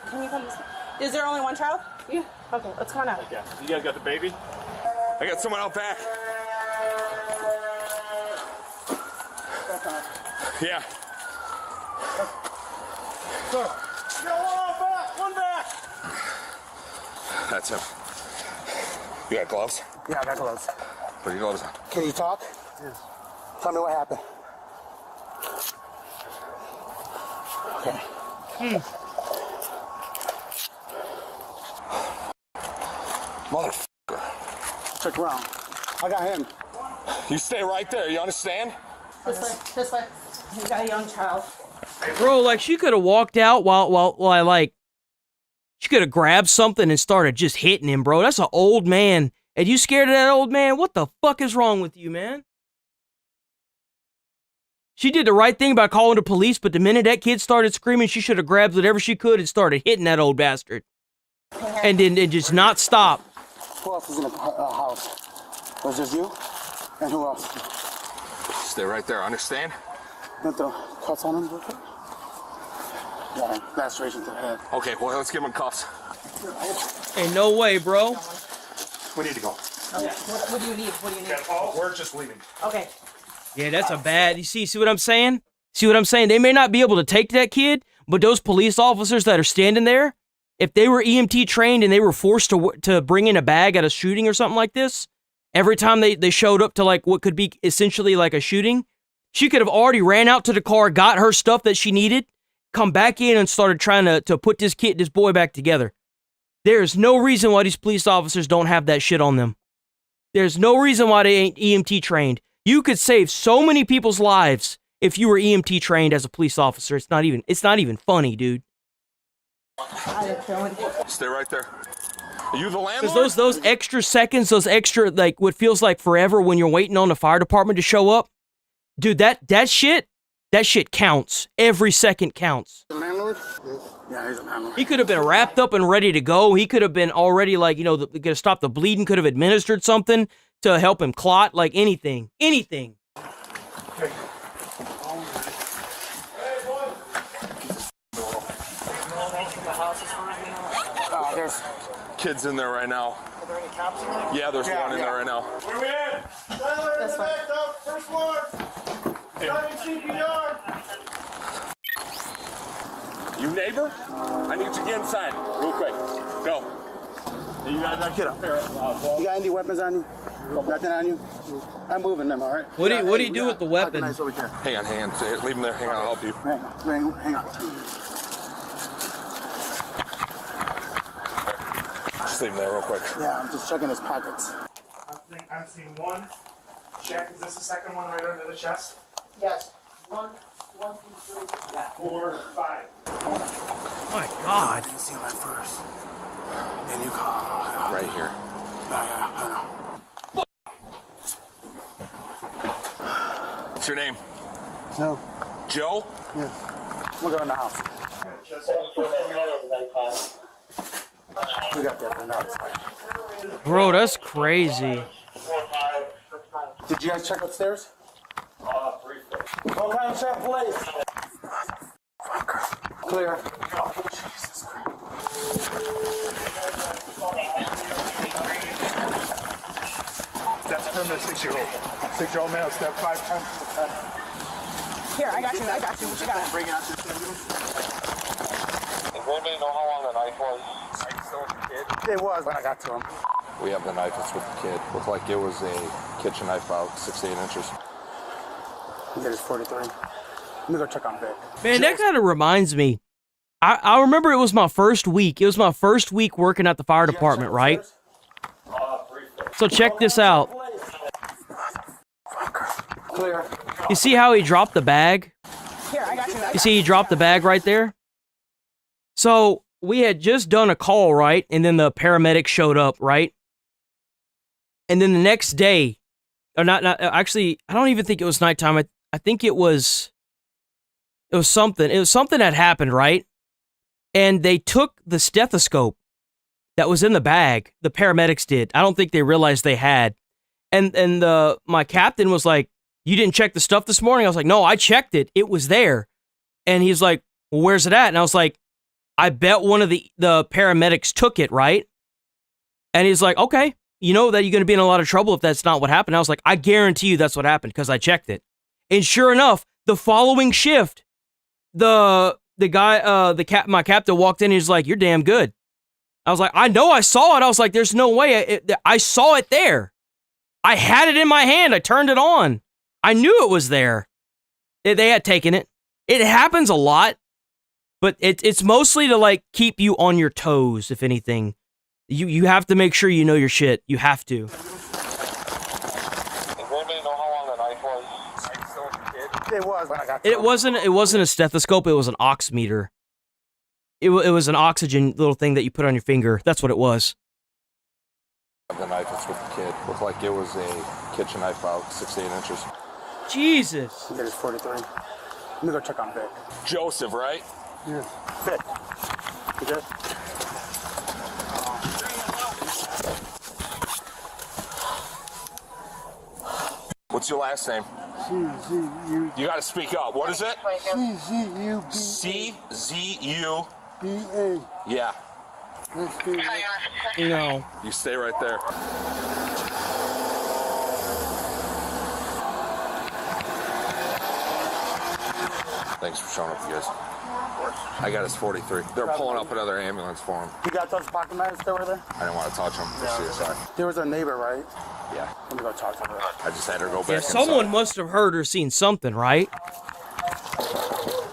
Can you come this way? Is there only one child? Yeah. Okay, let's come on out. Yeah. You guys got the baby? I got someone out back. Yeah. Sir, you got one back, one back. That's him. You got gloves? Yeah, I got gloves. Put your gloves on. Can you talk? Yes. Tell me what happened. Okay. Motherfucker. Check around. I got him. You stay right there, you understand? This way, this way. You got a young child. Bro, like, she could have walked out while I, like, she could have grabbed something and started just hitting him, bro. That's an old man. And you scared of that old man? What the fuck is wrong with you, man? She did the right thing by calling the police, but the minute that kid started screaming, she should have grabbed whatever she could and started hitting that old bastard. And then just not stop. Who else is in the house? Was just you? And who else? Stay right there, understand? Don't throw cuffs on him real quick. Yeah, laceration to the head. Okay, well, let's give him cuffs. Ain't no way, bro. We need to go. Okay. What do you need? What do you need? We're just leaving. Okay. Yeah, that's a bad. You see what I'm saying? See what I'm saying? They may not be able to take that kid, but those police officers that are standing there, if they were EMT trained and they were forced to bring in a bag at a shooting or something like this, every time they showed up to like what could be essentially like a shooting, she could have already ran out to the car, got her stuff that she needed, come back in and started trying to put this boy back together. There's no reason why these police officers don't have that shit on them. There's no reason why they ain't EMT trained. You could save so many people's lives if you were EMT trained as a police officer. It's not even funny, dude. Stay right there. Are you the landlord? Because those extra seconds, those extra, like, what feels like forever when you're waiting on the fire department to show up, dude, that shit counts. Every second counts. The landlord? Yeah, he's a landlord. He could have been wrapped up and ready to go. He could have been already, like, gonna stop the bleeding, could have administered something to help him clot, like anything. Anything. Okay. There's kids in there right now. Are there any cops in there? Yeah, there's one in there right now. Where we at? This way. First floor. Starting CPR. You neighbor? I need you to get inside real quick. Go. You guys get up. You got any weapons on you? Nothing on you? I'm moving them, all right? What do you do with the weapon? Hang on. Leave them there. Hang on, I'll help you. Hang on. Just leave them there real quick. Yeah, I'm just checking his pockets. I've seen one. Check. Is this the second one right under the chest? Yes. One, two, three. Yeah. 4, 5. Oh my God. I didn't see him at first. Then you call. Right here. Yeah, I know. What's your name? No. Joe? Yeah. We'll go in the house. We got that now. Bro, that's crazy. Did you guys check upstairs? What kind of check, please? Clear. Jesus That's permanent 6-year-old. 6-year-old male, step 5 times. Here, I got you. What you got? Bring it out to the room. Does anybody know how long the knife was? Still with the kid? It was when I got to him. We have the knife that's with the kid. Looked like it was a kitchen knife about 6 to 8 inches. He did his 43. Let me go check on bed. Man, that kind of reminds me. I remember it was my first week. It was my first week working at the fire department, right? So check this out. Clear. You see how he dropped the bag? Here, I got you. You see he dropped the bag right there? So we had just done a call, right? And then the paramedics showed up, right? And then the next day, or not actually, I don't even think it was nighttime. I think it was something. It was something that happened, right? And they took the stethoscope that was in the bag. The paramedics did. I don't think they realized they had. And my captain was like, "You didn't check the stuff this morning?" I was like, "No, I checked it. It was there." And he's like, "Well, where's it at?" And I was like, I bet one of the paramedics took it, right? And he's like, okay, you know that you're going to be in a lot of trouble if that's not what happened. I was like, I guarantee you that's what happened because I checked it. And sure enough, the following shift, the guy, my captain walked in and he's like, you're damn good. I was like, I know I saw it. I was like, there's no way. I saw it there. I had it in my hand. I turned it on. I knew it was there. They had taken it. It happens a lot, but it's mostly to like keep you on your toes, if anything. You have to make sure you know your shit. You have to. It wasn't a stethoscope. It was an ox meter. It was an oxygen little thing that you put on your finger. That's what it was. The knife that's with the kid looked like it was a kitchen knife about 6 to 8 inches. Jesus. That is 43. Let me go check on Vic. Joseph, right? Yeah. Vic. You good? What's your last name? C-Z-U. You gotta speak up. What is it? C-Z-U-B-A. C-Z-U. B-A. Yeah. No. You stay right there. Thanks for showing up, you guys. I got his 43. They're pulling up another ambulance for him. You got those pocket knives that were there? I didn't want to touch him for CSI. There was a neighbor, right? Yeah. Let me go talk to her. I just had her go back Yeah, inside. someone must have heard or seen something, right?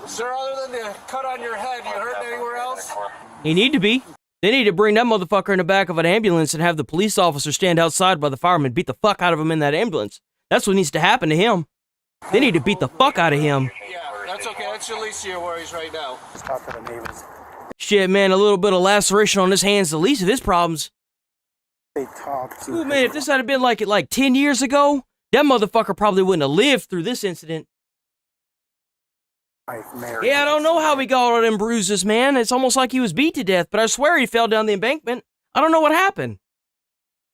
Sir, other than the cut on your head, you hurt anywhere else? He need to be. They need to bring that motherfucker in the back of an ambulance and have the police officer stand outside by the fireman, beat the fuck out of him in that ambulance. That's what needs to happen to him. They need to beat the fuck out of him. Yeah, that's okay. That's the least of your worries right now. Just talk to the neighbors. Shit, man, a little bit of laceration on his hands, the least of his problems. They talk to Ooh, man, if this had been like 10 years ago, that motherfucker probably wouldn't have lived through this incident. Yeah, I don't know how he got all them bruises, man. It's almost like he was beat to death, but I swear he fell down the embankment. I don't know what happened.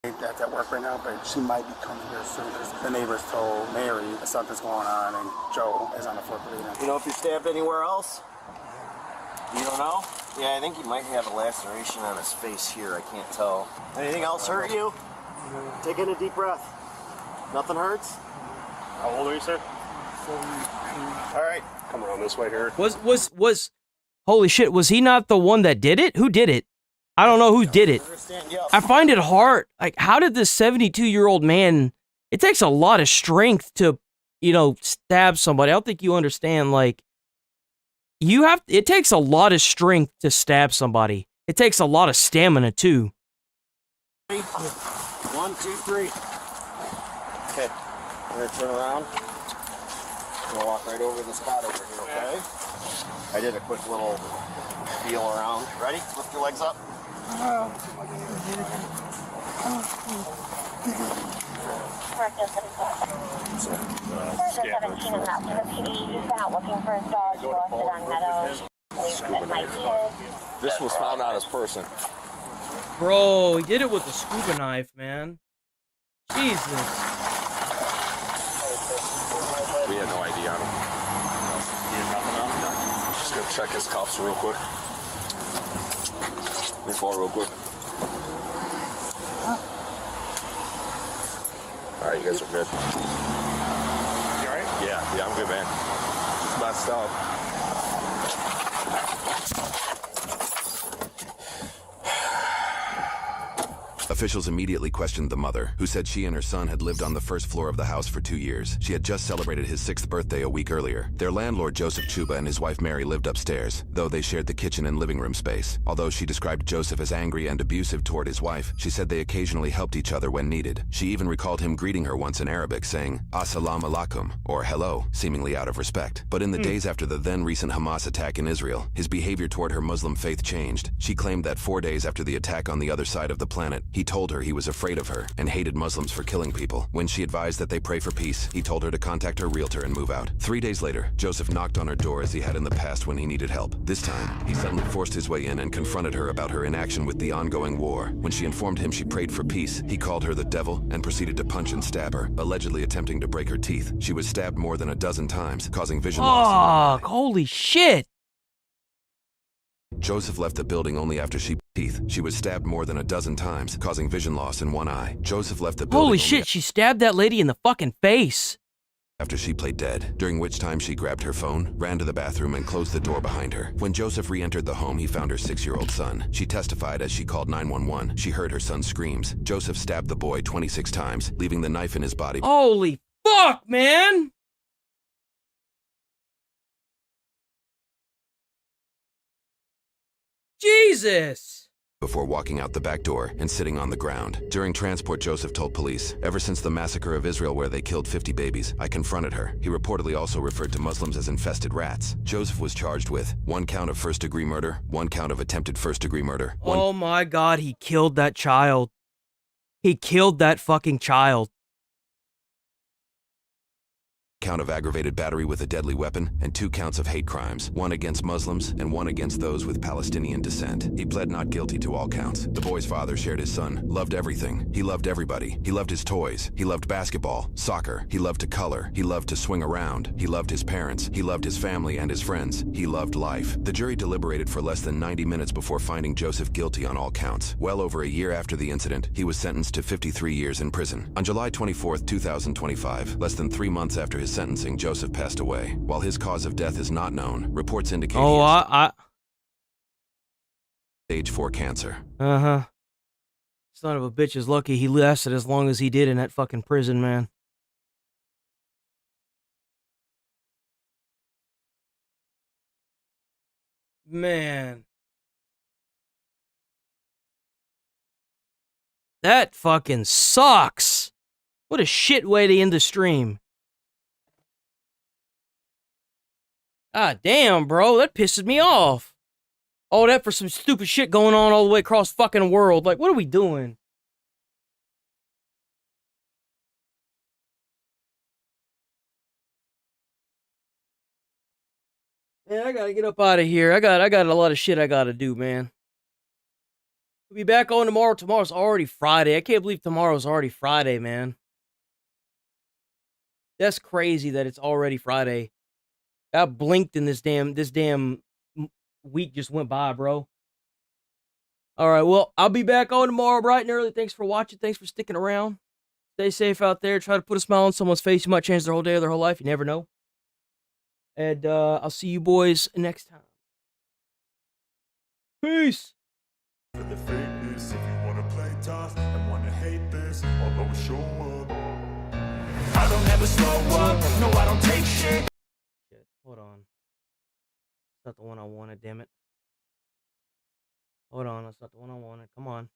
That's at work right now, but she might be coming here soon because the neighbors told Mary that something's going on and Joe is on the floor bleeding. You know if you're stabbed anywhere else? You don't know? Yeah, I think he might have a laceration on his face here. I can't tell. Anything else hurt you? Take in a deep breath. Nothing hurts? How old are you, sir? All right. Come around this way here. Was holy shit, was he not the one that did it? Who did it? I don't know who did it. I find it hard. Like, how did this 72-year-old man, it takes a lot of strength to, stab somebody. I don't think you understand, like, it takes a lot of strength to stab somebody. It takes a lot of stamina, too. 1, 2, 3. Okay. I'm going to turn around. I'm going to walk right over the spot over here, okay? I did a quick little feel around. Ready? Lift your legs up. This was found on his person. Bro, he did it with a scuba knife, man. Jesus. We had no ID on him. He had nothing on him? No. Just gonna check his cuffs real quick. Let me fall real quick. Alright, you guys are good. You alright? Yeah, I'm good, man. It's messed up. Officials immediately questioned the mother, who said she and her son had lived on the first floor of the house for 2 years. She had just celebrated his 6th birthday a week earlier. Their landlord, Joseph Chuba, and his wife Mary lived upstairs, though they shared the kitchen and living room space. Although she described Joseph as angry and abusive toward his wife, she said they occasionally helped each other when needed. She even recalled him greeting her once in Arabic, saying, "Assalamu alaikum," or hello, seemingly out of respect. But in the days after the then recent Hamas attack in Israel, his behavior toward her Muslim faith changed. She claimed that 4 days after the attack on the other side of the planet, he told her he was afraid of her and hated Muslims for killing people. When she advised that they pray for peace, he told her to contact her realtor and move out. 3 days later, Joseph knocked on her door as he had in the past when he needed help. This time, he suddenly forced his way in and confronted her about her inaction with the ongoing war. When she informed him she prayed for peace, he called her the devil and proceeded to punch and stab her, allegedly attempting to break her teeth. She was stabbed more than a dozen times, causing vision loss. Oh, holy shit. Joseph left the building only after she teeth. She was stabbed more than a dozen times, causing vision loss in one eye. Joseph left the building. Holy shit, she stabbed that lady in the fucking face. After she played dead, during which time she grabbed her phone, ran to the bathroom, and closed the door behind her. When Joseph re-entered the home, he found her 6-year-old son. She testified as she called 911. She heard her son's screams. Joseph stabbed the boy 26 times, leaving the knife in his body. Holy fuck, man! Jesus! Before walking out the back door and sitting on the ground. During transport, Joseph told police, "Ever since the massacre of Israel where they killed 50 babies, I confronted her." He reportedly also referred to Muslims as infested rats. Joseph was charged with 1 count of first-degree murder, 1 count of attempted first-degree murder. Oh my god, he killed that child. He killed that fucking child. Count of aggravated battery with a deadly weapon, and 2 counts of hate crimes, 1 against Muslims and 1 against those with Palestinian descent. He pled not guilty to all counts. The boy's father shared his son, loved everything. He loved everybody. He loved his toys. He loved basketball, soccer. He loved to color. He loved to swing around. He loved his parents. He loved his family and his friends. He loved life. The jury deliberated for less than 90 minutes before finding Joseph guilty on all counts. Well over a year after the incident, he was sentenced to 53 years in prison. On July 24, 2025, less than 3 months after his sentencing, Joseph passed away. While his cause of death is not known, reports indicate stage 4 cancer. Uh-huh. Son of a bitch is lucky he lasted as long as he did in that fucking prison, man. Man. That fucking sucks. What a shit way to end the stream. Ah, damn, bro. That pisses me off. All that for some stupid shit going on all the way across the fucking world. Like, what are we doing? Man, I gotta get up out of here. I got a lot of shit I gotta do, man. We'll be back on tomorrow. Tomorrow's already Friday. I can't believe tomorrow's already Friday, man. That's crazy that it's already Friday. I blinked and this damn week just went by, bro. All right, well, I'll be back on tomorrow bright and early. Thanks for watching. Thanks for sticking around. Stay safe out there. Try to put a smile on someone's face. You might change their whole day or their whole life. You never know. And I'll see you boys next time. Peace. For the fakeness, if you wanna play tough and wanna hate this, I'll always show up. I don't ever slow up. No, I don't take shit. Hold on. It's not the one I wanted, damn it. Hold on, that's not the one I wanted. Come on.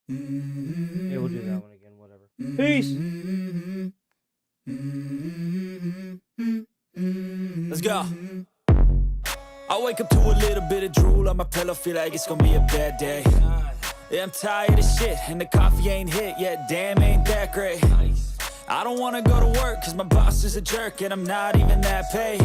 Yeah, we'll do that one again, whatever. Peace! Let's go. I wake up to a little bit of drool on my pillow, feel like it's gonna be a bad day. Yeah, I'm tired of shit, and the coffee ain't hit yet, damn, ain't that great. I don't wanna go to work, cause my boss is a jerk, and I'm not even that paid.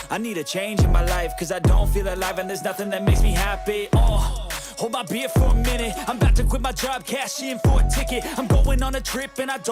I need a change in my life, cause I don't feel alive, and there's nothing that makes me happy. Hold my beer for a minute, I'm about to quit my job, cash in for a ticket. I'm going on a trip, and I don't